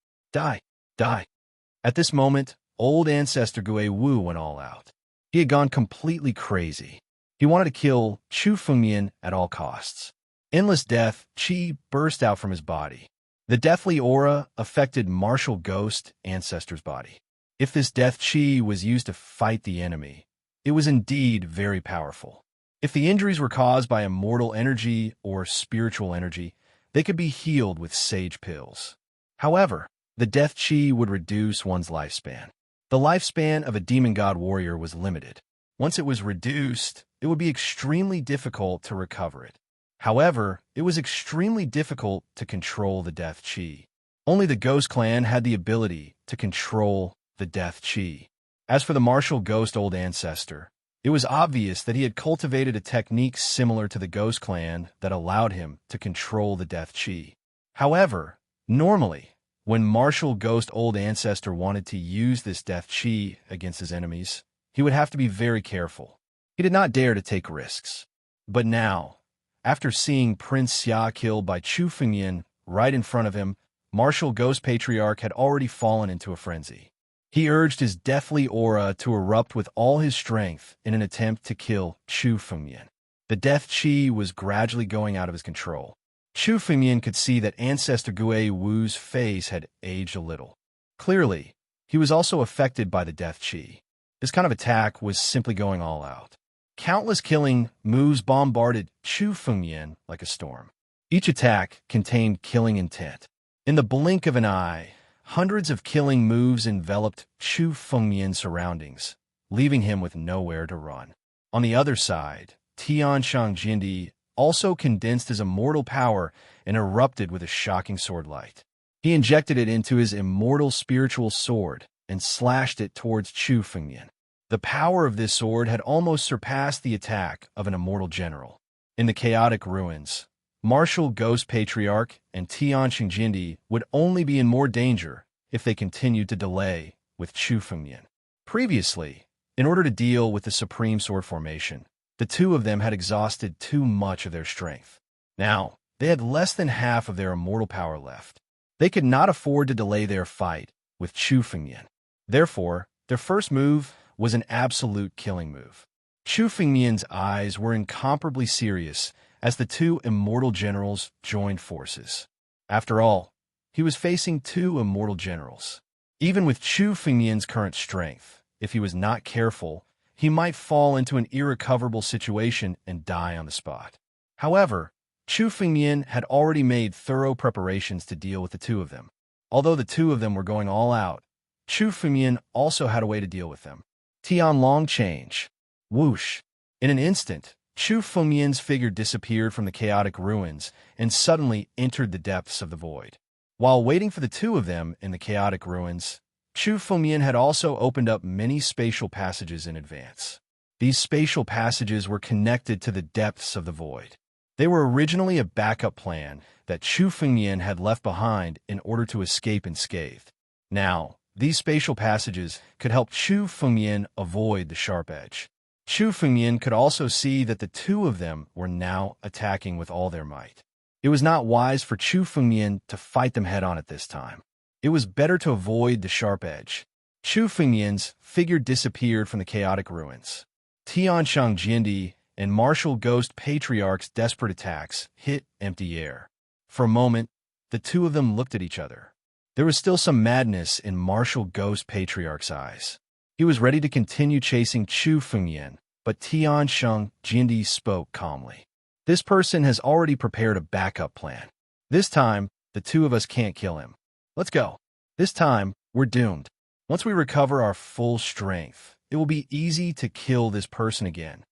At this moment, old Ancestor Gui Wu went all out. He had gone completely crazy. He wanted to kill Chu Fengmian at all costs. Endless death chi burst out from his body. The deathly aura affected Martial Ghost Ancestor's body. If this death chi was used to fight the enemy, it was indeed very powerful. If the injuries were caused by immortal energy or spiritual energy, they could be healed with sage pills. However, the death chi would reduce one's lifespan. The lifespan of a demon god warrior was limited. Once it was reduced, it would be extremely difficult to recover it. However, it was extremely difficult to control the death chi. Only the Ghost Clan had the ability to control the death chi. As for the Martial Ghost Old Ancestor, it was obvious that he had cultivated a technique similar to the Ghost Clan that allowed him to control the death chi. However, normally, when Martial Ghost Old Ancestor wanted to use this death chi against his enemies, he would have to be very careful. He did not dare to take risks. But now, after seeing Prince Xia killed by Chu Fengmian right in front of him, Martial Ghost Patriarch had already fallen into a frenzy. He urged his deathly aura to erupt with all his strength in an attempt to kill Chu Fengmian. The death chi was gradually going out of his control. Chu Fengmian could see that Ancestor Gui Wu's face had aged a little. Clearly, he was also affected by the death chi. This kind of attack was simply going all out. Countless killing moves bombarded Chu Fengmian like a storm. Each attack contained killing intent. In the blink of an eye, hundreds of killing moves enveloped Chu Fengmian's surroundings, leaving him with nowhere to run. On the other side, Tianshang Jindi also condensed his immortal power and erupted with a shocking sword light. He injected it into his immortal spiritual sword and slashed it towards Chu Fengmian. The power of this sword had almost surpassed the attack of an immortal general. In the chaotic ruins, Martial Ghost Patriarch and Tianshang Jindi would only be in more danger if they continued to delay with Chu Fengmian. Previously, in order to deal with the Supreme Sword formation, the two of them had exhausted too much of their strength. Now, they had less than half of their immortal power left. They could not afford to delay their fight with Chu Fengmian. Therefore, their first move was an absolute killing move. Chu Fengmian's eyes were incomparably serious as the two immortal generals joined forces. After all, he was facing two immortal generals. Even with Chu Fengmian's current strength, if he was not careful, he might fall into an irrecoverable situation and die on the spot. However, Chu Fengmian had already made thorough preparations to deal with the two of them. Although the two of them were going all out, Chu Fengmian also had a way to deal with them. Tianlong change. Whoosh. In an instant, Chu Fengmian's figure disappeared from the chaotic ruins and suddenly entered the depths of the void. While waiting for the two of them in the chaotic ruins, Chu Fengmian had also opened up many spatial passages in advance. These spatial passages were connected to the depths of the void. They were originally a backup plan that Chu Fengmian had left behind in order to escape unscathed. Now, these spatial passages could help Chu Fengmian avoid the sharp edge. Chu Fengmian could also see that the two of them were now attacking with all their might. It was not wise for Chu Fengmian to fight them head-on at this time. It was better to avoid the sharp edge. Chu Fengmian's figure disappeared from the chaotic ruins. Tianshang Jindi and Martial Ghost Patriarch's desperate attacks hit empty air. For a moment, the two of them looked at each other. There was still some madness in Martial Ghost Patriarch's eyes. He was ready to continue chasing Chu Fengmian, but Tianshang Jindi spoke calmly. This person has already prepared a backup plan. This time, the two of us can't kill him. Let's go. This time, we're doomed. Once we recover our full strength, it will be easy to kill this person again.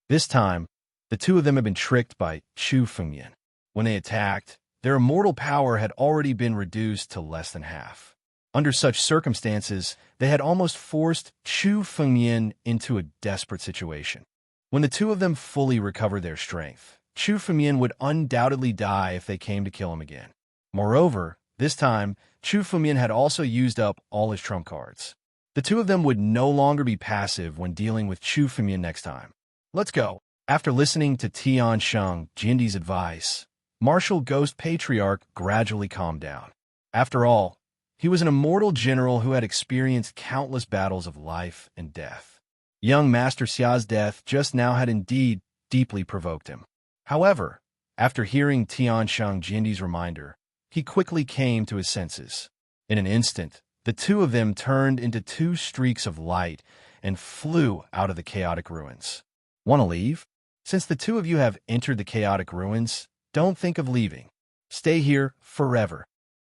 This time, the two of them had been tricked by Chu Fengmian. When they attacked, their immortal power had already been reduced to less than half. Under such circumstances, they had almost forced Chu Fengmian into a desperate situation. When the two of them fully recovered their strength, Chu Fengmian would undoubtedly die if they came to kill him again. Moreover, this time, Chu Fengmian had also used up all his trump cards. The two of them would no longer be passive when dealing with Chu Fengmian next time. Let's go. After listening to Tianshang Jindi's advice, Martial Ghost Patriarch gradually calmed down. After all, he was an immortal general who had experienced countless battles of life and death. Young Master Xia's death just now had indeed deeply provoked him. However, after hearing Tianshang Jindi's reminder, he quickly came to his senses. In an instant, the two of them turned into two streaks of light and flew out of the chaotic ruins. Want to leave? Since the two of you have entered the chaotic ruins, don't think of leaving. Stay here forever.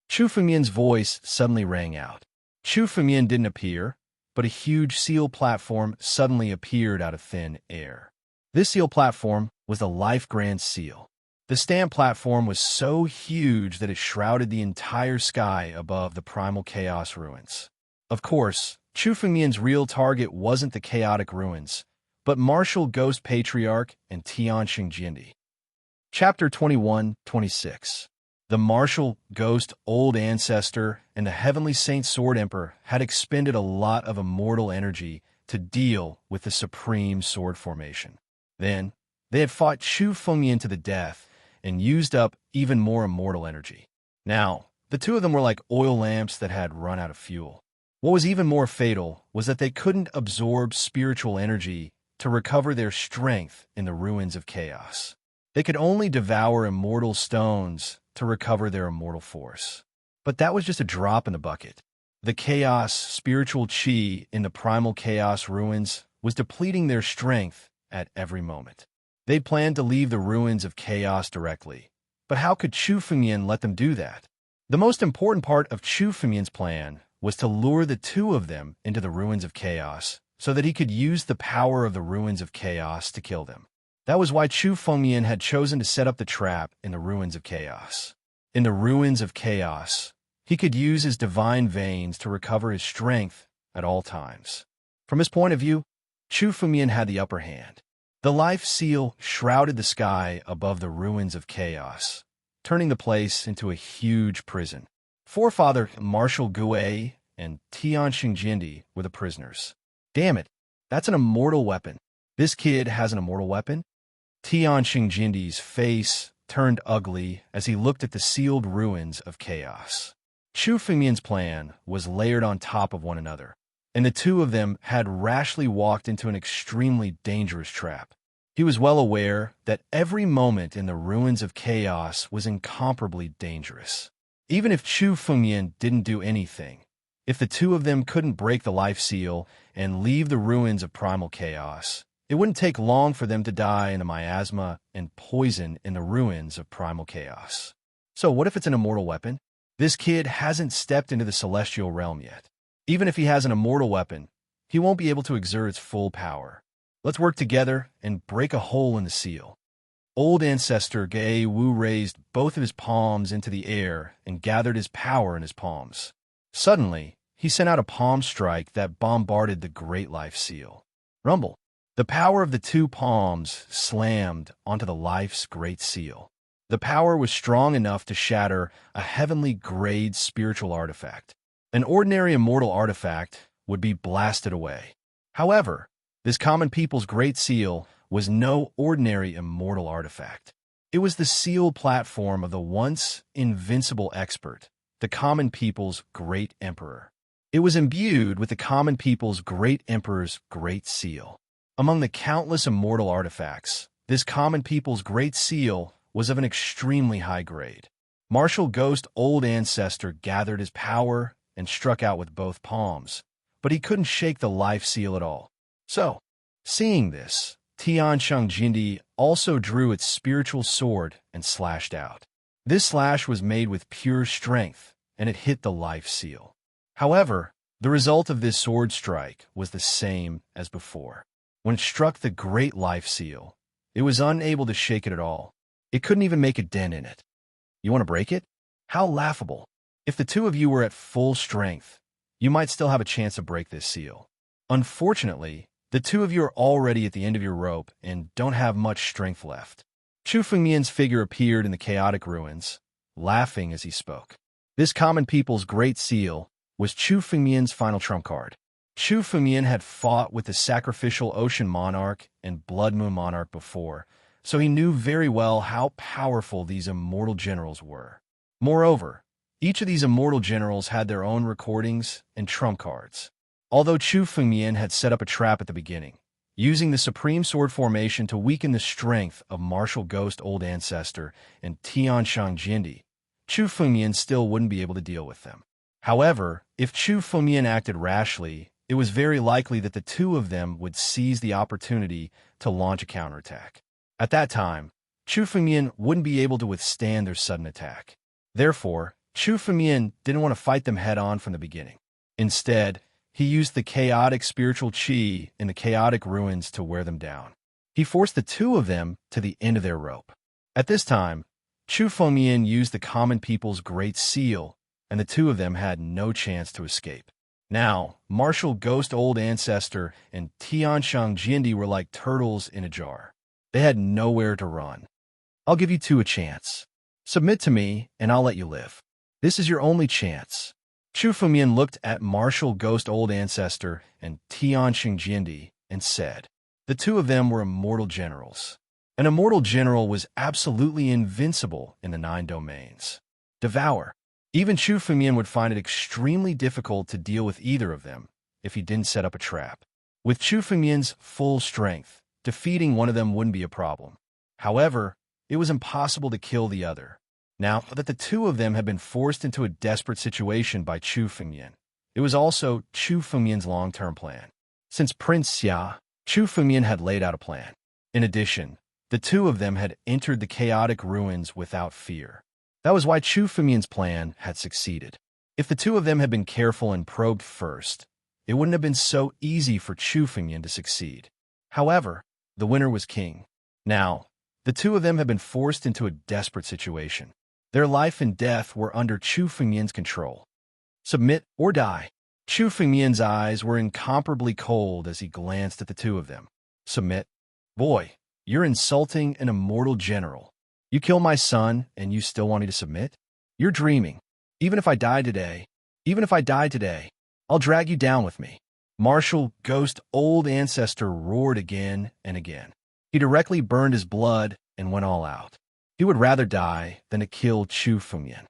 Chu Fengmian's voice suddenly rang out. Chu Fengmian didn't appear, but a huge seal platform suddenly appeared out of thin air. This seal platform was the Life Grand Seal. The stamp platform was so huge that it shrouded the entire sky above the primal chaos ruins. Of course, Chu Fengmian's real target wasn't the chaotic ruins, but Martial Ghost Patriarch and Tianshang Jindi. Chapter 21-26. The Martial Ghost Old Ancestor and the Heavenly Saint Sword Emperor had expended a lot of immortal energy to deal with the Supreme Sword formation. Then, they had fought Chu Fengmian to the death and used up even more immortal energy. Now, the two of them were like oil lamps that had run out of fuel. What was even more fatal was that they couldn't absorb spiritual energy to recover their strength in the ruins of chaos. They could only devour immortal stones to recover their immortal force. But that was just a drop in the bucket. The chaos spiritual chi in the primal chaos ruins was depleting their strength at every moment. They planned to leave the ruins of chaos directly. But how could Chu Fengyan let them do that? The most important part of Chu Fengyan's plan was to lure the two of them into the ruins of chaos so that he could use the power of the ruins of chaos to kill them. That was why Chu Fengyan had chosen to set up the trap in the ruins of chaos. In the ruins of chaos, he could use his divine veins to recover his strength at all times. From his point of view, Chu Fengyan had the upper hand. The life seal shrouded the sky above the ruins of chaos, turning the place into a huge prison. Forefather Marshal Gue and Tianxing Jindi were the prisoners. Damn it, that's an immortal weapon. This kid has an immortal weapon? Tianxing Jindi's face turned ugly as he looked at the sealed ruins of chaos. Chu Fengyan's plan was layered on top of one another, and the two of them had rashly walked into an extremely dangerous trap. He was well aware that every moment in the ruins of chaos was incomparably dangerous. Even if Chu Fengyan didn't do anything, if the two of them couldn't break the life seal and leave the ruins of primal chaos, it wouldn't take long for them to die in the miasma and poison in the ruins of primal chaos. So what if it's an immortal weapon? This kid hasn't stepped into the celestial realm yet. Even if he has an immortal weapon, he won't be able to exert its full power. Let's work together and break a hole in the seal. Old ancestor Ge Wu raised both of his palms into the air and gathered his power in his palms. Suddenly, he sent out a palm strike that bombarded the great life seal. Rumble. The power of the two palms slammed onto the life's great seal. The power was strong enough to shatter a heavenly grade spiritual artifact. An ordinary immortal artifact would be blasted away. However, this common people's great seal was no ordinary immortal artifact. It was the seal platform of the once invincible expert, the common people's great emperor. It was imbued with the common people's great emperor's great seal. Among the countless immortal artifacts, this common people's great seal was of an extremely high grade. Martial Ghost Old Ancestor gathered his power and struck out with both palms, but he couldn't shake the life seal at all. So, seeing this, Tianxing Jindi also drew its spiritual sword and slashed out. This slash was made with pure strength, and it hit the life seal. However, the result of this sword strike was the same as before. When it struck the great life seal, it was unable to shake it at all. It couldn't even make a dent in it. You want to break it? How laughable. If the two of you were at full strength, you might still have a chance to break this seal. Unfortunately, the two of you are already at the end of your rope and don't have much strength left. Chu Fengyan's figure appeared in the chaotic ruins, laughing as he spoke. This common people's great seal was Chu Fengyan's final trump card. Chu Fengyan had fought with the sacrificial ocean monarch and blood moon monarch before, so he knew very well how powerful these immortal generals were. Moreover, each of these immortal generals had their own recordings and trump cards. Although Chu Fengyan had set up a trap at the beginning, using the Supreme Sword formation to weaken the strength of Martial Ghost Old Ancestor and Tianxing Jindi, Chu Fengyan still wouldn't be able to deal with them. However, if Chu Fengyan acted rashly, it was very likely that the two of them would seize the opportunity to launch a counterattack. At that time, Chu Fengyan wouldn't be able to withstand their sudden attack. Therefore, Chu Fengyan didn't want to fight them head-on from the beginning. Instead, he used the chaotic spiritual chi in the chaotic ruins to wear them down. He forced the two of them to the end of their rope. At this time, Chu Fengyan used the common people's great seal, and the two of them had no chance to escape. Now, Martial Ghost Old Ancestor and Tianxing Jindi were like turtles in a jar. They had nowhere to run. I'll give you two a chance. Submit to me, and I'll let you live. This is your only chance. Chu Fengyan looked at Martial Ghost Old Ancestor and Tianxing Jindi and said, the two of them were immortal generals. An immortal general was absolutely invincible in the 9 domains. Devour. Even Chu Fengyan would find it extremely difficult to deal with either of them if he didn't set up a trap. With Chu Fengmian's full strength, defeating one of them wouldn't be a problem. However, it was impossible to kill the other. Now that the two of them had been forced into a desperate situation by Chu Fengmian, it was also Chu Fengmian's long-term plan. Since Prince Xia, Chu Fengmian had laid out a plan. In addition, the two of them had entered the chaotic ruins without fear. That was why Chu Fengmian's plan had succeeded. If the two of them had been careful and probed first, it wouldn't have been so easy for Chu Fengmian to succeed. However, the winner was king. Now, the two of them had been forced into a desperate situation. Their life and death were under Chu Fengmian's control. Submit or die. Chu Fengmian's eyes were incomparably cold as he glanced at the two of them. Submit? Boy, you're insulting an immortal general. You kill my son and you still want me to submit? You're dreaming. Even if I die today, I'll drag you down with me. Martial Ghost Old Ancestor roared again and again. He directly burned his blood and went all out. He would rather die than to kill Chu Fengmian.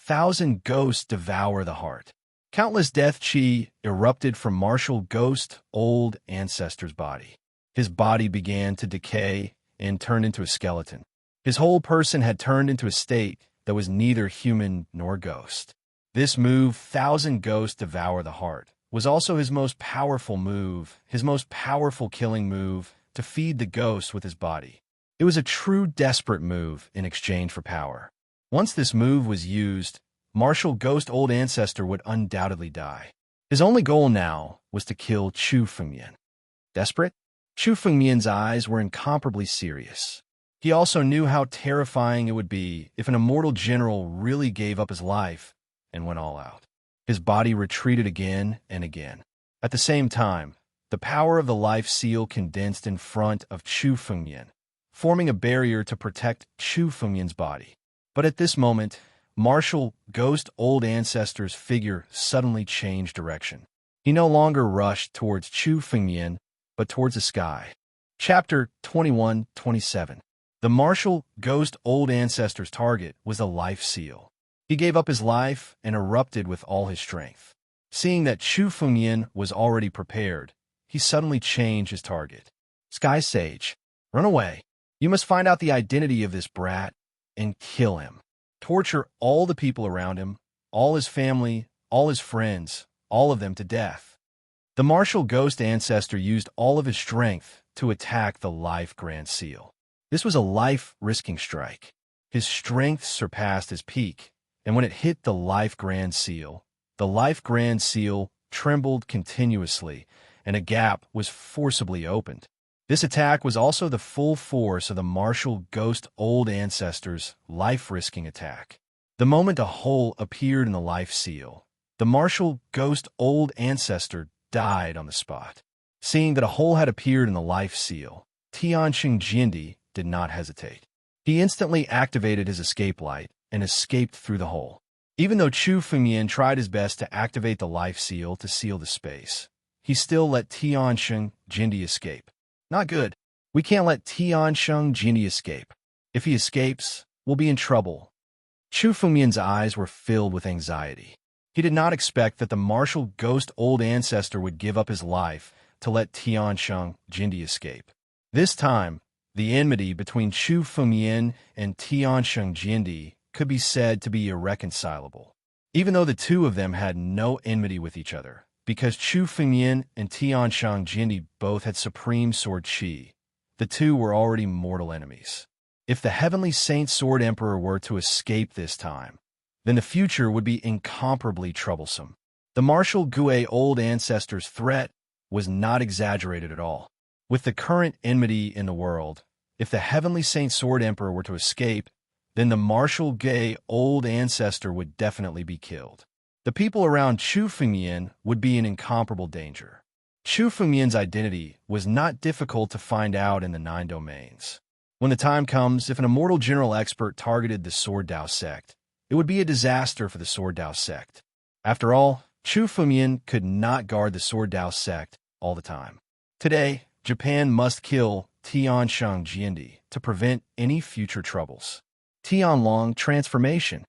1,000 ghosts devour the heart. Countless death chi erupted from Martial Ghost Old Ancestor's body. His body began to decay and turned into a skeleton. His whole person had turned into a state that was neither human nor ghost. This move, 1,000 ghosts devour the heart, was also his most powerful move, his most powerful killing move, to feed the ghost with his body. It was a true desperate move in exchange for power. Once this move was used, Martial Ghost Old Ancestor would undoubtedly die. His only goal now was to kill Chu Fengmian. Desperate? Chu Fengmian's eyes were incomparably serious. He also knew how terrifying it would be if an immortal general really gave up his life and went all out. His body retreated again and again. At the same time, the power of the life seal condensed in front of Chu Fengmian, forming a barrier to protect Chu Fengmian's body. But at this moment, Martial Ghost Old Ancestor's figure suddenly changed direction. He no longer rushed towards Chu Fengmian, but towards the sky. Chapter 21-27. The Martial Ghost Old Ancestor's target was the life seal. He gave up his life and erupted with all his strength. Seeing that Chu Fengmian was already prepared, he suddenly changed his target. Sky Sage, run away. You must find out the identity of this brat and kill him. Torture all the people around him, all his family, all his friends, all of them to death. The Martial Ghost Ancestor used all of his strength to attack the Life Grand Seal. This was a life-risking strike. His strength surpassed his peak, and when it hit the Life Grand Seal trembled continuously, and a gap was forcibly opened. This attack was also the full force of the Martial Ghost Old Ancestor's life-risking attack. The moment a hole appeared in the life seal, the Martial Ghost Old Ancestor died on the spot. Seeing that a hole had appeared in the life seal, Tianxing Jindi did not hesitate. He instantly activated his escape light and escaped through the hole. Even though Chu Fengmian tried his best to activate the life seal to seal the space, he still let Tianxing Jindi escape. Not good. We can't let Tianxing Jindi escape. If he escapes, we'll be in trouble. Chu Fengmian's eyes were filled with anxiety. He did not expect that the Martial Ghost Old Ancestor would give up his life to let Tianxing Jindi escape. This time, the enmity between Chu Fengmian and Tianxing Jindi could be said to be irreconcilable, even though the two of them had no enmity with each other, because Chu Fengmian and Tianxing Jindi both had supreme sword chi. The two were already mortal enemies. If the Heavenly Saint Sword Emperor were to escape this time, then the future would be incomparably troublesome. The Martial Gue Old Ancestor's threat was not exaggerated at all. With the current enmity in the world, if the Heavenly Saint Sword Emperor were to escape, then the Martial Gue Old Ancestor would definitely be killed. The people around Chu Fengmian would be in incomparable danger. Chu Fengmian's identity was not difficult to find out in the 9 domains. When the time comes, if an immortal general expert targeted the Sword Dao sect, it would be a disaster for the Sword Dao sect. After all, Chu Fengmian could not guard the Sword Dao sect all the time. Today, Japan must kill Tianxing Jindi to prevent any future troubles. Tianlong Transformation.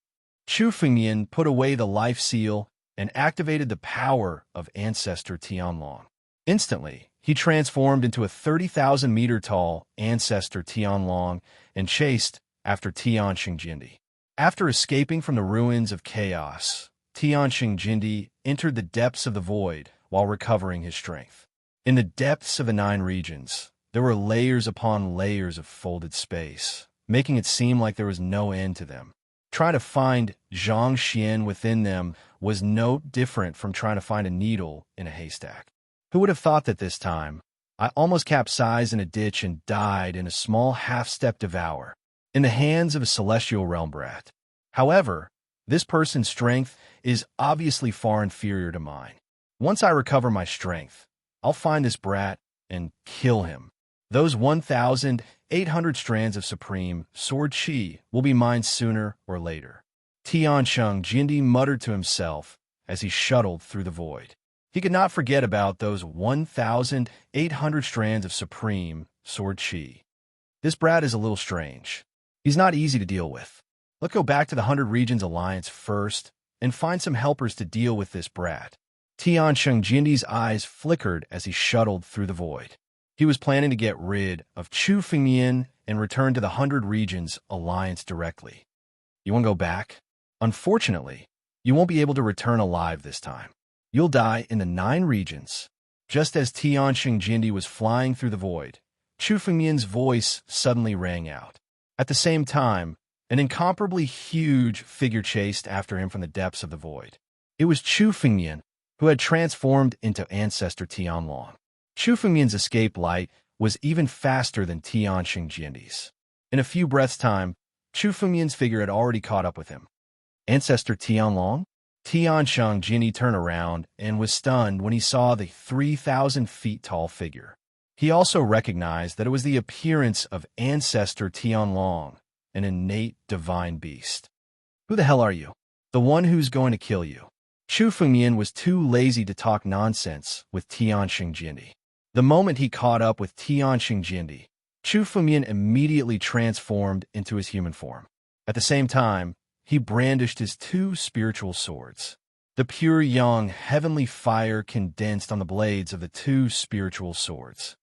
Chu Fengmian put away the life seal and activated the power of Ancestor Tianlong. Instantly, he transformed into a 30,000-meter-tall ancestor Tianlong and chased after Tian Xingjindi. After escaping from the ruins of chaos, Tian Xingjindi entered the depths of the void while recovering his strength. In the depths of the 9 regions, there were layers upon layers of folded space, making it seem like there was no end to them. Trying to find Zhang Xian within them was no different from trying to find a needle in a haystack. Who would have thought that this time? I almost capsized in a ditch and died in a small half-step devour, in the hands of a celestial realm brat. However, this person's strength is obviously far inferior to mine. Once I recover my strength, I'll find this brat and kill him. Those 1,800 strands of supreme sword chi will be mine sooner or later. Tian Xingjindi muttered to himself as he shuttled through the void. He could not forget about those 1,800 strands of supreme sword chi. This brat is a little strange. He's not easy to deal with. Let's go back to the 100 Regions Alliance first and find some helpers to deal with this brat. Tian Xingjindi's eyes flickered as he shuttled through the void. He was planning to get rid of Chu Fengmian and return to the 100 Regions Alliance directly. You want to go back? Unfortunately, you won't be able to return alive this time. You'll die in the 9 regions. Just as Tian Xingjindi was flying through the void, Chu Fengmian's voice suddenly rang out. At the same time, an incomparably huge figure chased after him from the depths of the void. It was Chu Fengmian, who had transformed into Ancestor Tianlong. Chu Fengmian's escape light was even faster than Tian Xingjindi's. In a few breaths' time, Chu Fengmian's figure had already caught up with him. Ancestor Tianlong? Tian Xingjindi turned around and was stunned when he saw the 3,000 feet tall figure. He also recognized that it was the appearance of Ancestor Tianlong, an innate divine beast. Who the hell are you? The one who's going to kill you. Chu Fengmian was too lazy to talk nonsense with Tian Xingjindi. The moment he caught up with Tian Xingjindi, Chu Fengmian immediately transformed into his human form. At the same time, he brandished his 2 spiritual swords. The pure young heavenly fire condensed on the blades of the 2 spiritual swords.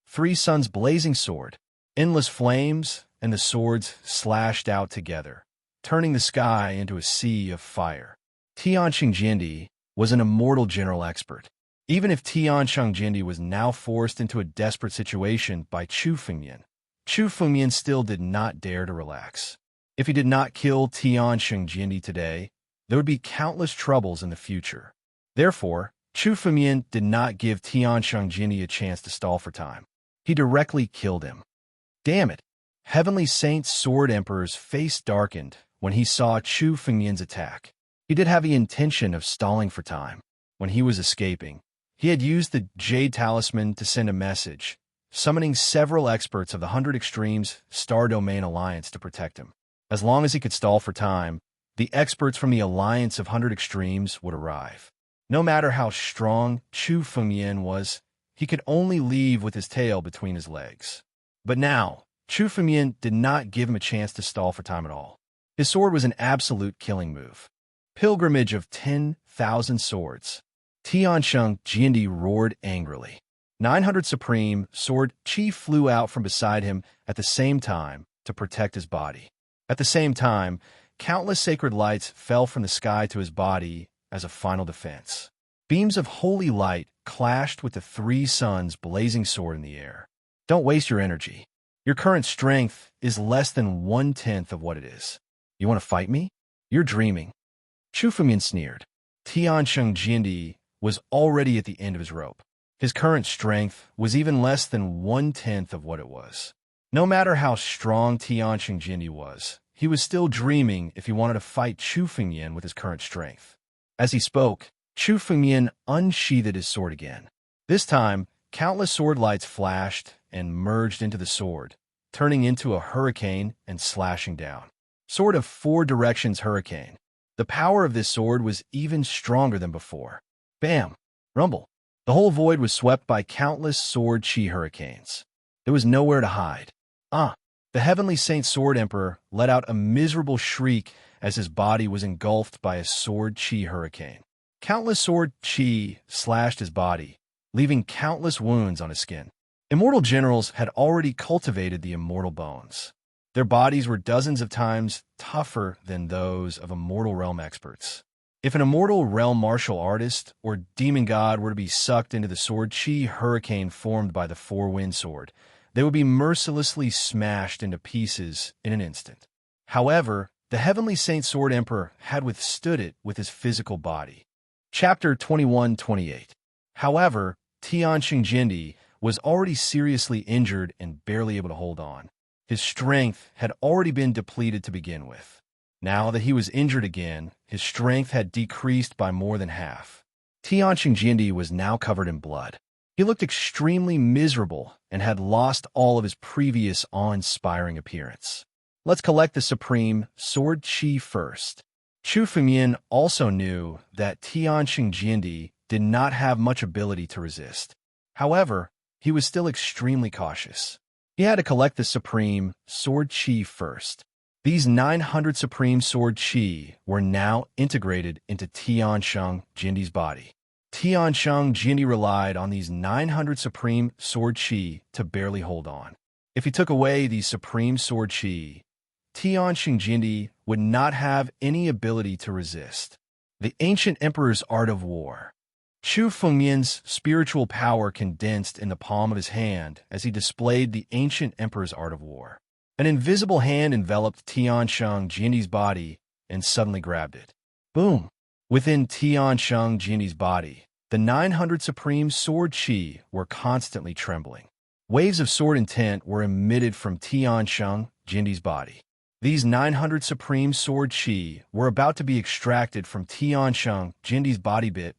3 suns blazing sword, endless flames, and the swords slashed out together, turning the sky into a sea of fire. Tian Xingjindi was an immortal general expert. Even if Tian Xingjindi was now forced into a desperate situation by Chu Fengmian still did not dare to relax. If he did not kill Tian Xingjindi today, there would be countless troubles in the future. Therefore, Chu Fengmian did not give Tian Xingjindi a chance to stall for time. He directly killed him. Damn it! Heavenly Saint's Sword Emperor's face darkened when he saw Chu Fengmian's attack. He did have the intention of stalling for time. When he was escaping, he had used the Jade Talisman to send a message, summoning several experts of the 100 Extremes Star Domain Alliance to protect him. As long as he could stall for time, the experts from the Alliance of 100 Extremes would arrive. No matter how strong Chu Fengmian was, he could only leave with his tail between his legs. But now, Chu Fengmian did not give him a chance to stall for time at all. His sword was an absolute killing move. Pilgrimage of 10,000 swords. Tian Xingjindi roared angrily. 900 supreme sword chi flew out from beside him at the same time to protect his body. At the same time, countless sacred lights fell from the sky to his body as a final defense. Beams of holy light clashed with the 3 suns blazing sword in the air. Don't waste your energy. Your current strength is less than 1/10 of what it is. You want to fight me? You're dreaming. Chu Fengmian sneered. Tian Xingjindi was already at the end of his rope. His current strength was even less than 1/10 of what it was. No matter how strong Tian Xingjindi was, he was still dreaming if he wanted to fight Chu Fengmian with his current strength. As he spoke, Chu Fengmian unsheathed his sword again. This time, countless sword lights flashed and merged into the sword, turning into a hurricane and slashing down. Sword of 4 directions hurricane. The power of this sword was even stronger than before. Bam! Rumble! The whole void was swept by countless sword chi hurricanes. There was nowhere to hide. The Heavenly Saint Sword Emperor let out a miserable shriek as his body was engulfed by a sword chi hurricane. Countless sword chi slashed his body, leaving countless wounds on his skin. Immortal generals had already cultivated the immortal bones. Their bodies were dozens of times tougher than those of immortal realm experts. If an immortal realm martial artist or demon god were to be sucked into the sword chi hurricane formed by the four-wind sword, they would be mercilessly smashed into pieces in an instant. However, the Heavenly Saint Sword Emperor had withstood it with his physical body. Chapter 21-28. However, Tianqing Jindi was already seriously injured and barely able to hold on. His strength had already been depleted to begin with. Now that he was injured again, his strength had decreased by more than half. Tianqing Jindi was now covered in blood. He looked extremely miserable and had lost all of his previous awe-inspiring appearance. Let's collect the supreme sword chi first. Chu Fengmian also knew that Tianqing Jindi did not have much ability to resist. However, he was still extremely cautious. He had to collect the supreme sword chi first. These 900 supreme sword chi were now integrated into Tianqing Jindi's body. Tianqing Jindi relied on these 900 supreme sword chi to barely hold on. If he took away these supreme sword chi, Tianqing Jindi would not have any ability to resist. The ancient emperor's art of war. Chu Fengmian's spiritual power condensed in the palm of his hand as he displayed the ancient emperor's art of war. An invisible hand enveloped Tianqing Jindi's body and suddenly grabbed it. Boom! Within Tianqing Jindi's body, the 900 supreme sword chi were constantly trembling. Waves of sword intent were emitted from Tianqing Jindi's body. These 900 supreme sword chi were about to be extracted from Tianqing Jindi's body bit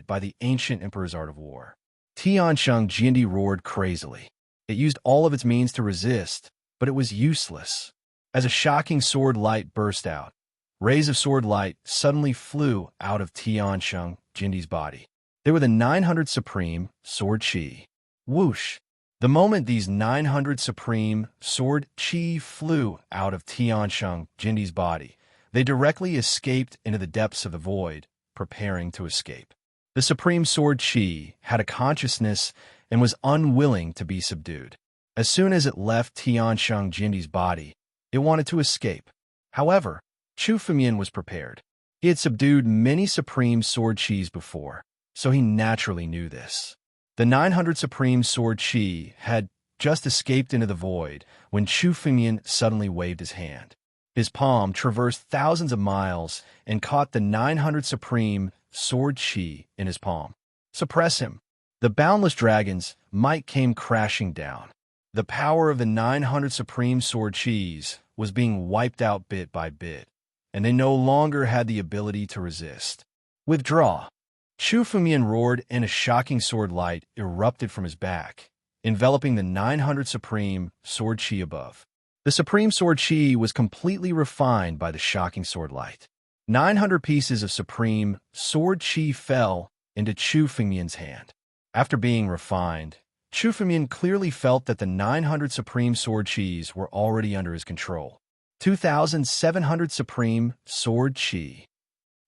by the ancient emperor's art of war. Tianqing Jindi roared crazily. It used all of its means to resist, but it was useless. As a shocking sword light burst out, rays of sword light suddenly flew out of Tianqing Jindi's body. They were the 900 supreme sword chi. Whoosh! The moment these 900 supreme sword chi flew out of Tianqing Jindi's body, they directly escaped into the depths of the void, preparing to escape. The supreme sword chi had a consciousness and was unwilling to be subdued. As soon as it left Tianqing Jindi's body, it wanted to escape. However, Chu Fengmian was prepared. He had subdued many supreme sword chis before, so he naturally knew this. The 900 supreme sword chi had just escaped into the void when Chu Fengmian suddenly waved his hand. His palm traversed thousands of miles and caught the 900 supreme sword chi in his palm. Suppress him. The boundless dragon's might came crashing down. The power of the 900 supreme sword chis was being wiped out bit by bit, and they no longer had the ability to resist. Withdraw. Chu Fengmian roared and a shocking sword light erupted from his back, enveloping the 900 supreme sword chi above. The supreme sword chi was completely refined by the shocking sword light. 900 pieces of supreme sword chi fell into Chu Fengmian's hand. After being refined, Chu Fengmian clearly felt that the 900 supreme sword chis were already under his control. 2,700 supreme sword chi.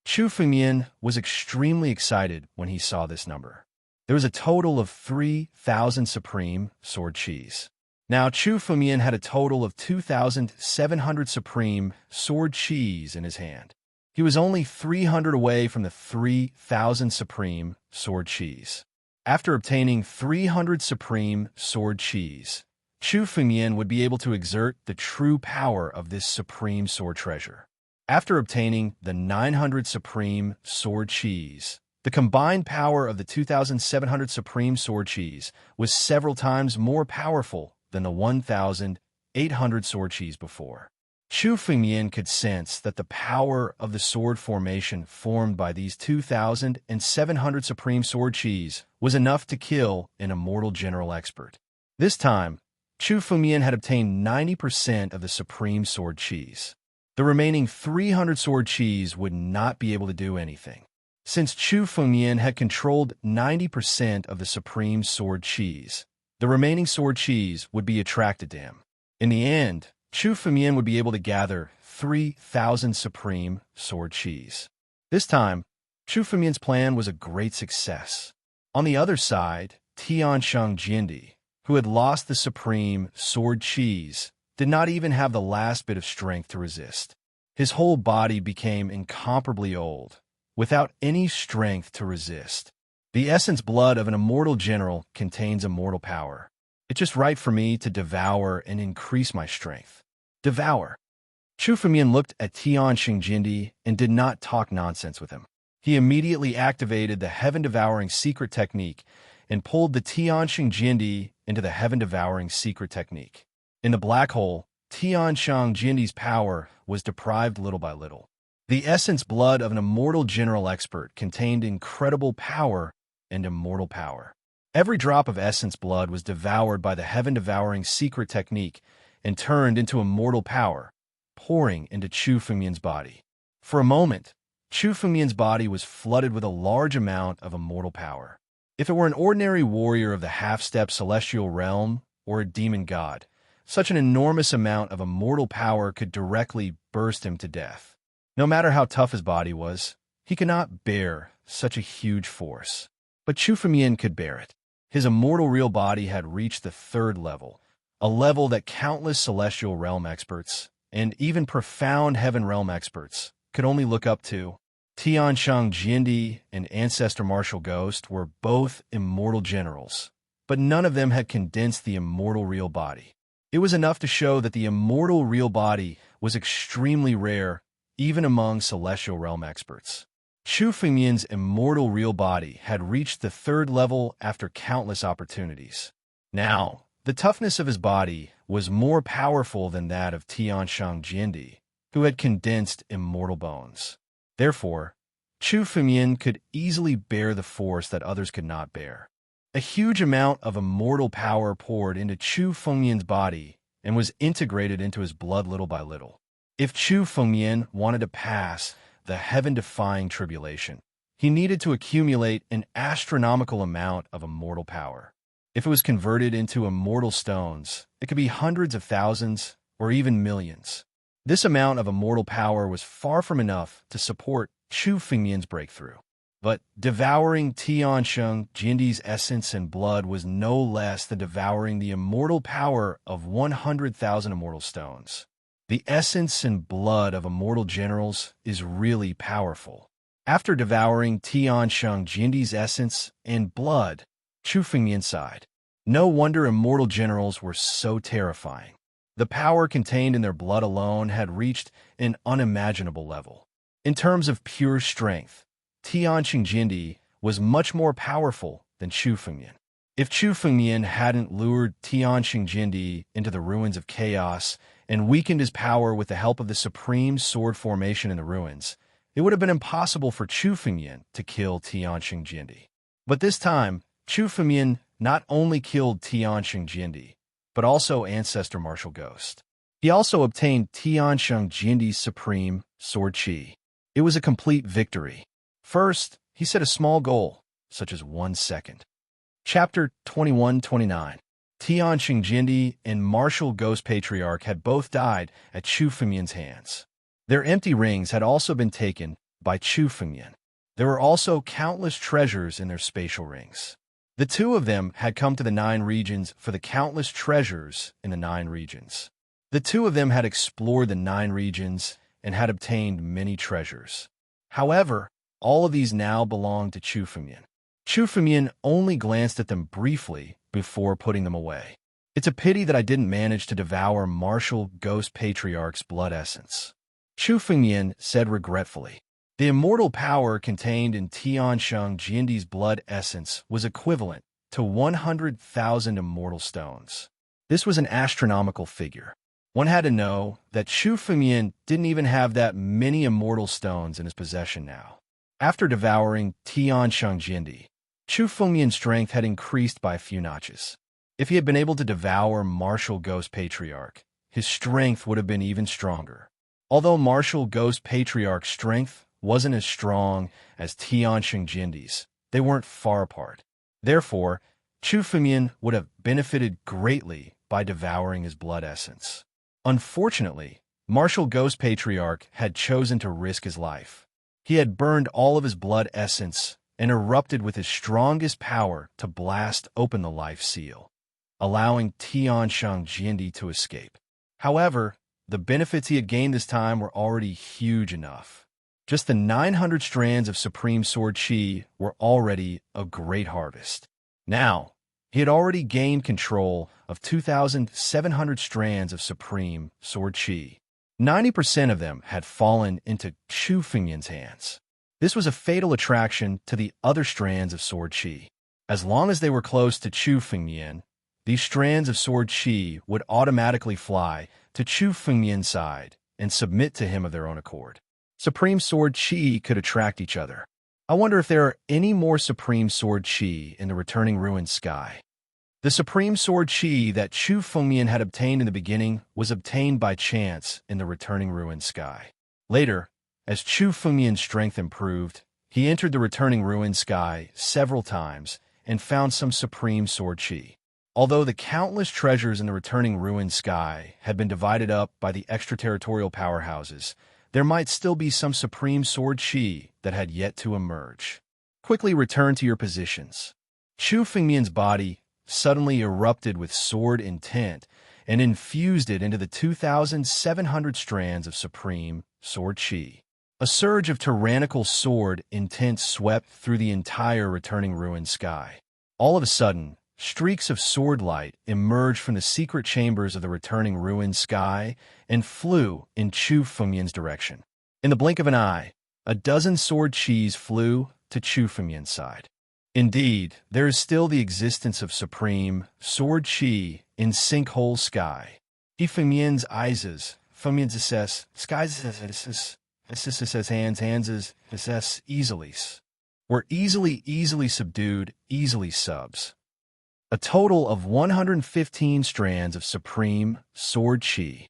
Chu Fengmian was extremely excited when he saw this number. There was a total of 3,000 supreme sword chis. Now Chu Fengmian had a total of 2,700 supreme sword chis in his hand. He was only 300 away from the 3,000 supreme sword chis. After obtaining 300 supreme sword chis, Chu Fengmian would be able to exert the true power of this supreme sword treasure. After obtaining the 900 supreme sword chis, the combined power of the 2,700 supreme sword chis was several times more powerful than the 1,800 sword chis before. Chu Fengmian could sense that the power of the sword formation formed by these 2,700 supreme sword chis was enough to kill an immortal general expert. This time, Chu Fengmian had obtained 90% of the supreme sword chis. The remaining 300 sword chis would not be able to do anything. Since Chu Fengmian had controlled 90% of the supreme sword chis, the remaining sword chis would be attracted to him. In the end, Chu Fengmian would be able to gather 3,000 supreme sword chis. This time, Chu Fengmian's plan was a great success. On the other side, Tiansheng Jindi, who had lost the supreme sword cheese, did not even have the last bit of strength to resist. His whole body became incomparably old, without any strength to resist. The essence blood of an immortal general contains immortal power. It's just right for me to devour and increase my strength. Devour. Chu Fengmian looked at Tiansheng Jindi and did not talk nonsense with him. He immediately activated the heaven-devouring secret technique and pulled the Tiansheng Jindi into the heaven-devouring secret technique. In the black hole, Tiansheng Jindi's power was deprived little by little. The essence blood of an immortal general expert contained incredible power and immortal power. Every drop of essence blood was devoured by the heaven-devouring secret technique and turned into immortal power, pouring into Chu Fengmian's body. For a moment, Chu Fengmian's body was flooded with a large amount of immortal power. If it were an ordinary warrior of the half-step celestial realm or a demon god, such an enormous amount of immortal power could directly burst him to death. No matter how tough his body was, he could not bear such a huge force. But Chu Fengmian could bear it. His immortal real body had reached the third level, a level that countless celestial realm experts, and even profound heaven realm experts, could only look up to. Tiansheng Jindi and Ancestor Martial Ghost were both immortal generals, but none of them had condensed the immortal real body. It was enough to show that the immortal real body was extremely rare, even among celestial realm experts. Chu Fengmian's immortal real body had reached the third level after countless opportunities. Now, the toughness of his body was more powerful than that of Tiansheng Jindi, who had condensed immortal bones. Therefore, Chu Fengmian could easily bear the force that others could not bear. A huge amount of immortal power poured into Chu Fengmian's body and was integrated into his blood little by little. If Chu Fengmian wanted to pass the heaven-defying tribulation, he needed to accumulate an astronomical amount of immortal power. If it was converted into immortal stones, it could be hundreds of thousands or even millions. This amount of immortal power was far from enough to support Chu Fengmian's breakthrough. But devouring Tiansheng Jindi's essence and blood was no less than devouring the immortal power of 100,000 immortal stones. The essence and blood of immortal generals is really powerful. After devouring Tiansheng Jindi's essence and blood, Chu Fengmian sighed. No wonder immortal generals were so terrifying. The power contained in their blood alone had reached an unimaginable level. In terms of pure strength, Tiansheng Jindi was much more powerful than Chu Fengmian. If Chu Fengmian hadn't lured Tiansheng Jindi into the ruins of chaos and weakened his power with the help of the supreme sword formation in the ruins, it would have been impossible for Chu Fengmian to kill Tiansheng Jindi. But this time, Chu Fengmian not only killed Tiansheng Jindi, but also Ancestor Martial Ghost. He also obtained Tiansheng Jindi's supreme sword chi. It was a complete victory. First, he set a small goal, such as 1 second. Chapter 21-29. Tiansheng Jindi and Martial Ghost Patriarch had both died at Chu Fengmian's hands. Their empty rings had also been taken by Chu Fengmian. There were also countless treasures in their spatial rings. The two of them had come to the 9 regions for the countless treasures in the 9 regions. The two of them had explored the 9 regions and had obtained many treasures. However, all of these now belonged to Chu Fengmian. Chu Fengmian only glanced at them briefly before putting them away. It's a pity that I didn't manage to devour Martial Ghost Patriarch's blood essence. Chu Fengmian said regretfully. The immortal power contained in Tiansheng Jindi's blood essence was equivalent to 100,000 immortal stones. This was an astronomical figure. One had to know that Chu Fengmian didn't even have that many immortal stones in his possession now. After devouring Tiansheng Jindi, Chu Fengmian's strength had increased by a few notches. If he had been able to devour Martial Ghost Patriarch, his strength would have been even stronger. Although Martial Ghost Patriarch's strength wasn't as strong as Tiansheng Jindi's, they weren't far apart. Therefore, Chu Fengmian would have benefited greatly by devouring his blood essence. Unfortunately, Martial Ghost Patriarch had chosen to risk his life. He had burned all of his blood essence and erupted with his strongest power to blast open the life seal, allowing Tiansheng Jindi to escape. However, the benefits he had gained this time were already huge enough. Just the 900 strands of Supreme Sword Chi were already a great harvest. Now, he had already gained control of 2,700 strands of Supreme Sword Chi. 90% of them had fallen into Chu Fengmian's hands. This was a fatal attraction to the other strands of Sword Chi. As long as they were close to Chu Fengmian, these strands of Sword Chi would automatically fly to Chu Fengmian's side and submit to him of their own accord. Supreme Sword Chi could attract each other. I wonder if there are any more Supreme Sword Chi in the returning ruined sky. The Supreme Sword Chi that Chu Fengmian had obtained in the beginning was obtained by chance in the returning ruined sky. Later, as Chu Fengmian's strength improved, he entered the returning ruined sky several times and found some Supreme Sword Chi. Although the countless treasures in the returning ruined sky had been divided up by the extraterritorial powerhouses, there might still be some Supreme Sword Chi that had yet to emerge. Quickly return to your positions. Chu Fengmian's body suddenly erupted with sword intent and infused it into the 2,700 strands of Supreme Sword Chi. A surge of tyrannical sword intent swept through the entire returning ruined sky. All of a sudden, streaks of sword light emerged from the secret chambers of the returning ruined sky and flew in Chu Fengmian's direction. In the blink of an eye, a dozen sword chis flew to Chu Fengmian's side. Indeed, there is still the existence of Supreme Sword Chi in Sinkhole Sky. Fengmian's eyes, Fengmian's assess, skies assess hands assess easily, were easily subdued, easily subs. A total of 115 strands of Supreme Sword Chi.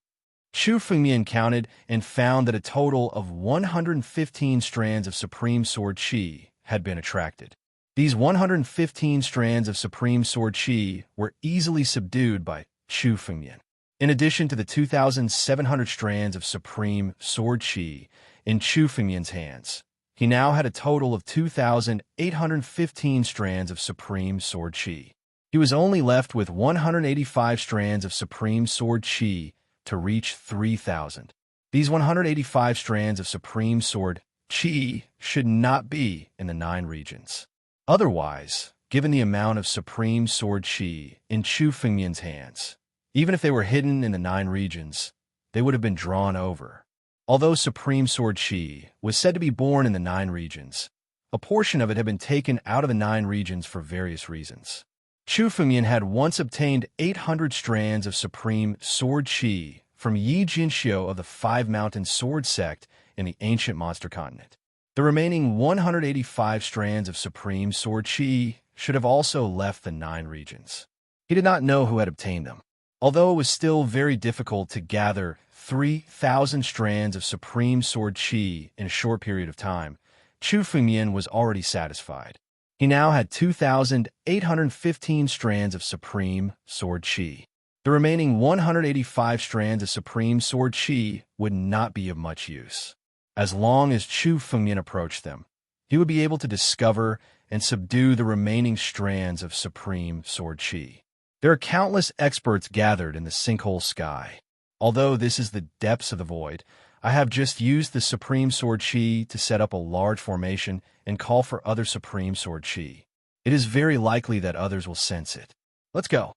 Chu Fengmian counted and found that a total of 115 strands of Supreme Sword Chi had been attracted. These 115 strands of Supreme Sword Chi were easily subdued by Chu Fengmian. In addition to the 2,700 strands of Supreme Sword Chi in Chu Fengmian's hands, he now had a total of 2,815 strands of Supreme Sword Chi. He was only left with 185 strands of Supreme Sword Chi to reach 3,000. These 185 strands of Supreme Sword Chi should not be in the 9 regions. Otherwise, given the amount of Supreme Sword Chi in Chu Fengmian's hands, even if they were hidden in the 9 regions, they would have been drawn over. Although Supreme Sword Chi was said to be born in the 9 regions, a portion of it had been taken out of the 9 regions for various reasons. Chu Fengmian had once obtained 800 strands of Supreme Sword Chi from Yi Jinxiu of the 5 Mountain Sword Sect in the ancient monster continent. The remaining 185 strands of Supreme Sword Chi should have also left the 9 regions. He did not know who had obtained them. Although it was still very difficult to gather 3,000 strands of Supreme Sword Chi in a short period of time, Chu Fengmian was already satisfied. He now had 2,815 strands of Supreme Sword Chi. The remaining 185 strands of Supreme Sword Chi would not be of much use. As long as Chu Fengmian approached them, he would be able to discover and subdue the remaining strands of Supreme Sword Chi. There are countless experts gathered in the Sinkhole Sky. Although this is the depths of the void, I have just used the Supreme Sword Chi to set up a large formation and call for other Supreme Sword Chi. It is very likely that others will sense it. Let's go.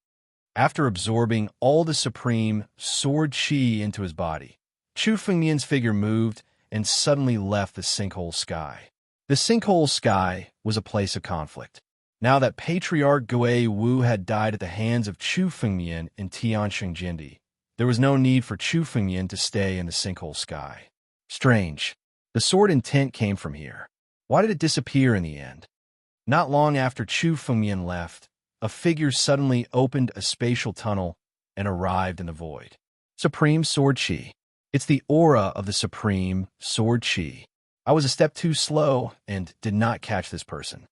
After absorbing all the Supreme Sword Chi into his body, Chu Fengmian's figure moved and suddenly left the Sinkhole Sky. The Sinkhole Sky was a place of conflict. Now that Patriarch Gui Wu had died at the hands of Chu Fengmian and Tiansheng Jindi, there was no need for Chu Fengmian to stay in the Sinkhole Sky. Strange. The sword intent came from here. Why did it disappear in the end? Not long after Chu Fengmian left, a figure suddenly opened a spatial tunnel and arrived in the void. Supreme Sword Chi. It's the aura of the Supreme Sword Chi. I was a step too slow and did not catch this person.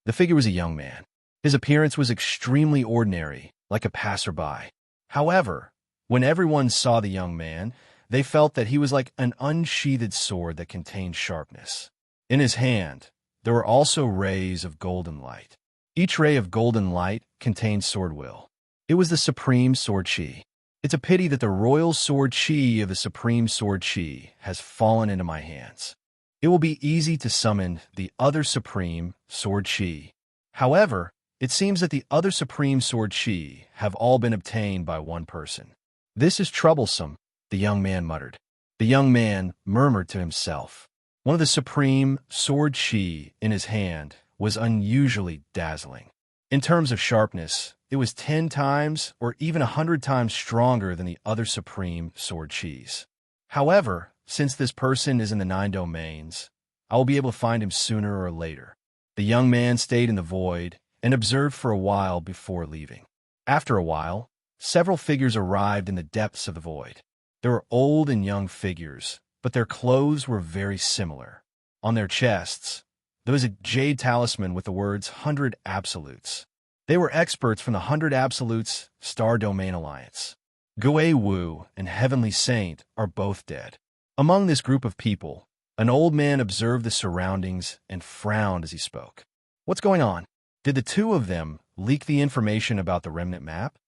The figure was a young man. His appearance was extremely ordinary, like a passerby. However, when everyone saw the young man, they felt that he was like an unsheathed sword that contained sharpness. In his hand, there were also rays of golden light. Each ray of golden light contained sword will. It was the supreme sword chi. It's a pity that the royal sword chi of the supreme sword chi has fallen into my hands. It will be easy to summon the other supreme sword chi. However, it seems that the other supreme sword chi have all been obtained by one person. This is troublesome, the young man muttered. The young man murmured to himself. One of the supreme sword chi in his hand was unusually dazzling. In terms of sharpness, it was 10 times or even 100 times stronger than the other supreme sword chis. However, since this person is in the 9 domains, I will be able to find him sooner or later. The young man stayed in the void and observed for a while before leaving. After a while, several figures arrived in the depths of the void. There were old and young figures, but their clothes were very similar. On their chests, there was a jade talisman with the words 100 Absolutes. They were experts from the 100 Absolutes Star Domain Alliance. Gui Wu and Heavenly Saint are both dead. Among this group of people, an old man observed the surroundings and frowned as he spoke. What's going on? Did the two of them leak the information about the remnant map?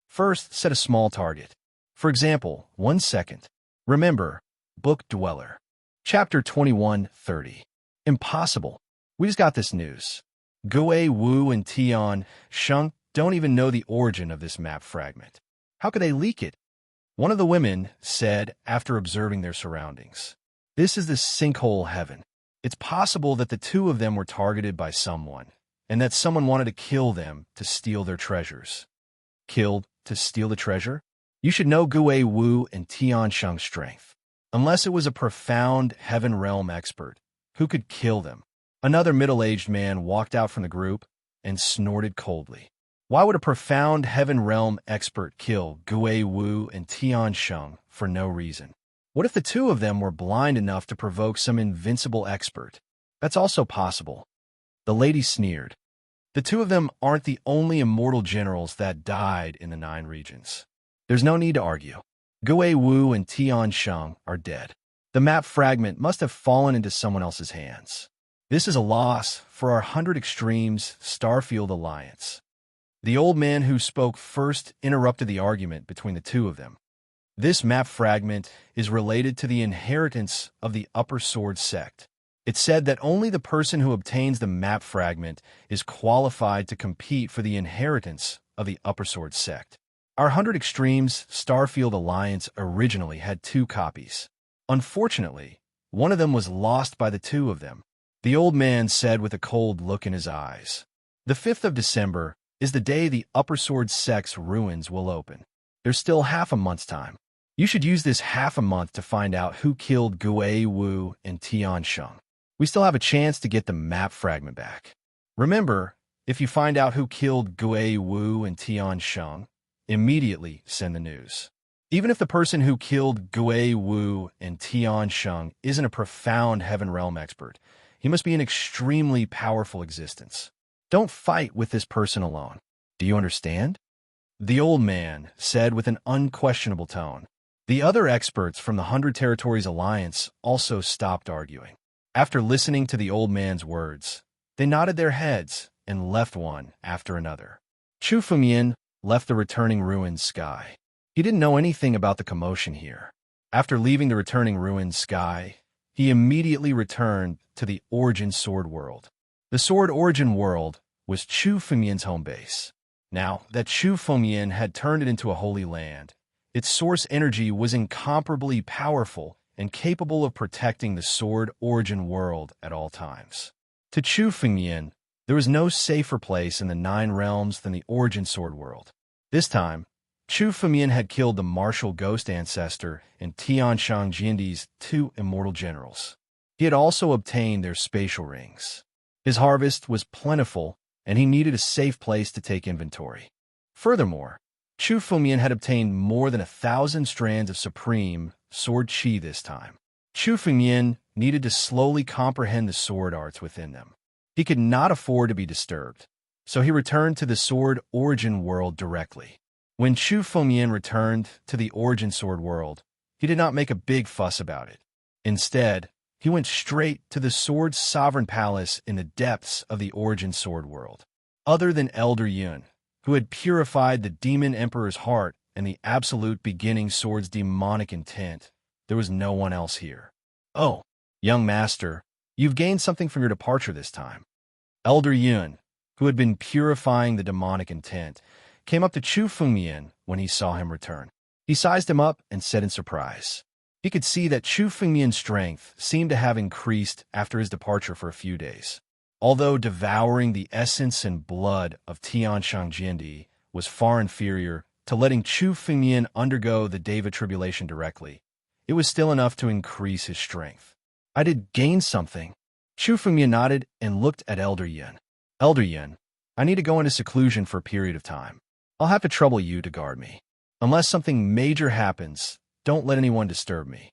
First, set a small target. For example, 1 second. Remember, Book Dweller. Chapter 21:30. Impossible. We just got this news. Gui Wu and Tian Sheng don't even know the origin of this map fragment. How could they leak it? One of the women said after observing their surroundings. This is the sinkhole heaven. It's possible that the two of them were targeted by someone, and that someone wanted to kill them to steal their treasures. Killed to steal the treasure? You should know Gui Wu and Tian Sheng's strength. Unless it was a profound heaven realm expert, who could kill them? Another middle-aged man walked out from the group and snorted coldly. Why would a profound heaven realm expert kill Gui Wu and Tian Sheng for no reason? What if the two of them were blind enough to provoke some invincible expert? That's also possible. The lady sneered. The two of them aren't the only immortal generals that died in the 9 regions. There's no need to argue. Gui Wu and Tian Sheng are dead. The map fragment must have fallen into someone else's hands. This is a loss for our 100 Extremes Starfield Alliance. The old man who spoke first interrupted the argument between the two of them. This map fragment is related to the inheritance of the Upper Sword sect. It said that only the person who obtains the map fragment is qualified to compete for the inheritance of the Upper Sword sect. Our 100 Extremes Starfield Alliance originally had 2 copies. Unfortunately, one of them was lost by the two of them. The old man said with a cold look in his eyes. The 5th of December is the day the Upper Sword sect's ruins will open. There's still half a month's time. You should use this half a month to find out who killed Gui Wu and Tian Sheng. We still have a chance to get the map fragment back. Remember, if you find out who killed Gui Wu and Tian Sheng, immediately send the news. Even if the person who killed Gui Wu and Tian Sheng isn't a profound heaven realm expert, he must be an extremely powerful existence. Don't fight with this person alone. Do you understand? The old man said with an unquestionable tone. The other experts from the 100 Territories Alliance also stopped arguing. After listening to the old man's words, they nodded their heads and left one after another. Chu Fumian left the returning ruins sky. He didn't know anything about the commotion here. After leaving the returning ruins sky, he immediately returned to the Origin Sword World. The Sword Origin World was Chu Fumian's home base. Now that Chu Fumian had turned it into a holy land, its source energy was incomparably powerful and capable of protecting the Sword Origin World at all times. To Chu Fumian, there was no safer place in the 9 realms than the Origin Sword World. This time, Chu Fumian had killed the martial ghost ancestor and Tian Shang Jindi's 2 immortal generals. He had also obtained their spatial rings. His harvest was plentiful, and he needed a safe place to take inventory. Furthermore, Chu Fumian had obtained more than 1,000 strands of supreme sword chi this time. Chu Fumian needed to slowly comprehend the sword arts within them. He could not afford to be disturbed, so he returned to the Sword Origin World directly. When Chu Fumian returned to the Origin Sword World, he did not make a big fuss about it. Instead, He went straight to the sword's sovereign palace in the depths of the origin sword world. Other than Elder Yun, who had purified the demon emperor's heart and the absolute beginning sword's demonic intent, there was no one else here. "Oh, young master, you've gained something from your departure this time." Elder Yun, who had been purifying the demonic intent, came up to Chu Fengmian when he saw him return. He sized him up and said in surprise. He could see that Chu Fengmian's strength seemed to have increased after his departure for a few days. Although devouring the essence and blood of Tianshang Jindi was far inferior to letting Chu Fengmian undergo the Deva tribulation directly, it was still enough to increase his strength. "I did gain something." Chu Fengmian nodded and looked at Elder Yun. "Elder Yun, I need to go into seclusion for a period of time. I'll have to trouble you to guard me. Unless something major happens, don't let anyone disturb me."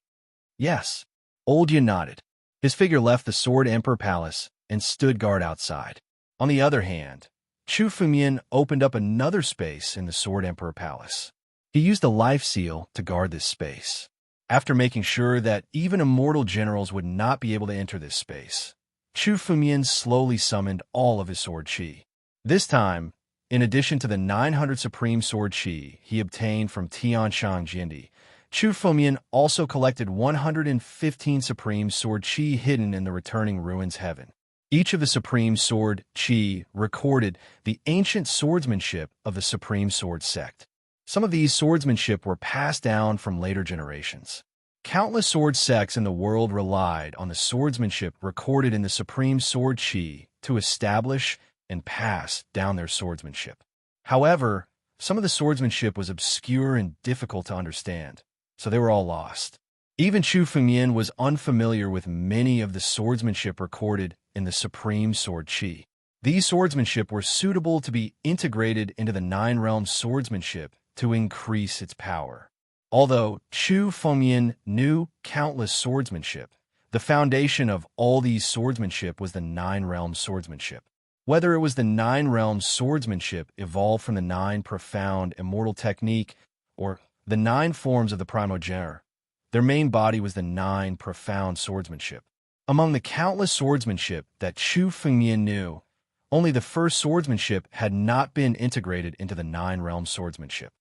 "Yes." Old Yun nodded. His figure left the Sword Emperor Palace and stood guard outside. On the other hand, Chu Fengmian opened up another space in the Sword Emperor Palace. He used the life seal to guard this space. After making sure that even immortal generals would not be able to enter this space, Chu Fengmian slowly summoned all of his sword chi. This time, in addition to the 900 supreme sword chi he obtained from Tianshang Jindi, Chu Fengmian also collected 115 supreme sword chi hidden in the returning ruins heaven. Each of the supreme sword chi recorded the ancient swordsmanship of the supreme sword sect. Some of these swordsmanship were passed down from later generations. Countless sword sects in the world relied on the swordsmanship recorded in the supreme sword chi to establish and pass down their swordsmanship. However, some of the swordsmanship was obscure and difficult to understand, so they were all lost. Even Chu Fengmian was unfamiliar with many of the swordsmanship recorded in the supreme sword chi. These swordsmanship were suitable to be integrated into the nine-realm swordsmanship to increase its power. Although Chu Fengmian knew countless swordsmanship, the foundation of all these swordsmanship was the nine-realm swordsmanship. Whether it was the nine-realm swordsmanship evolved from the nine profound immortal technique or the nine forms of the primogeniture, their main body was the nine profound swordsmanship. Among the countless swordsmanship that Chu Fengmian knew, only the first swordsmanship had not been integrated into the nine-realm swordsmanship.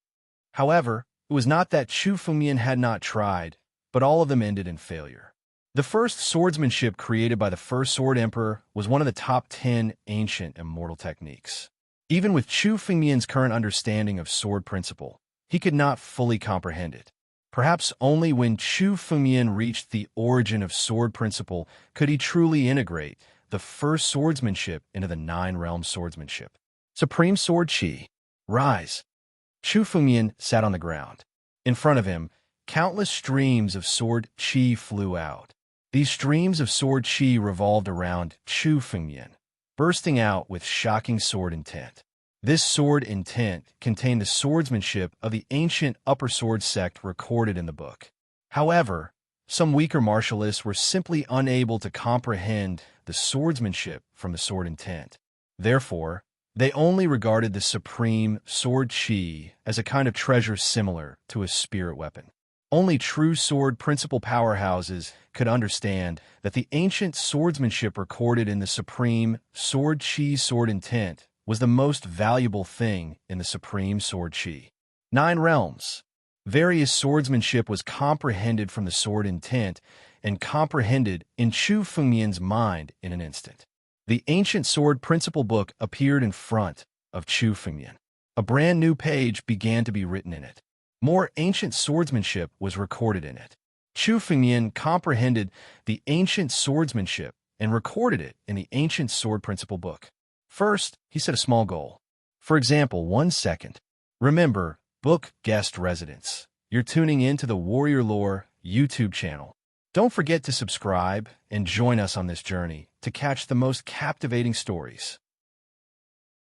However, it was not that Chu Fengmian had not tried, but all of them ended in failure. The first swordsmanship created by the first Sword Emperor was one of the top 10 ancient immortal techniques. Even with Chu Fengmian's current understanding of sword principle, he could not fully comprehend it. Perhaps only when Chu Fengmian reached the origin of sword principle could he truly integrate the first swordsmanship into the nine-realm swordsmanship. Supreme Sword Chi. Rise. Chu Fengmian sat on the ground. In front of him, countless streams of sword chi flew out. These streams of sword chi revolved around Chu Fengmian, bursting out with shocking sword intent. This sword intent contained the swordsmanship of the ancient upper sword sect recorded in the book. However, some weaker martialists were simply unable to comprehend the swordsmanship from the sword intent. Therefore, they only regarded the supreme sword chi as a kind of treasure similar to a spirit weapon. Only true sword principle powerhouses could understand that the ancient swordsmanship recorded in the supreme sword chi sword intent was the most valuable thing in the supreme sword chi. 9 realms. Various swordsmanship was comprehended from the sword intent and comprehended in Chu Fengmian's mind in an instant. The ancient sword principle book appeared in front of Chu Fengmian. A brand new page began to be written in it. More ancient swordsmanship was recorded in it. Chu Fengmian comprehended the ancient swordsmanship and recorded it in the ancient sword principle book. First, he set a small goal. For example, 1 second. Remember, book guest residence. You're tuning in to the Warrior Lore YouTube channel. Don't forget to subscribe and join us on this journey to catch the most captivating stories.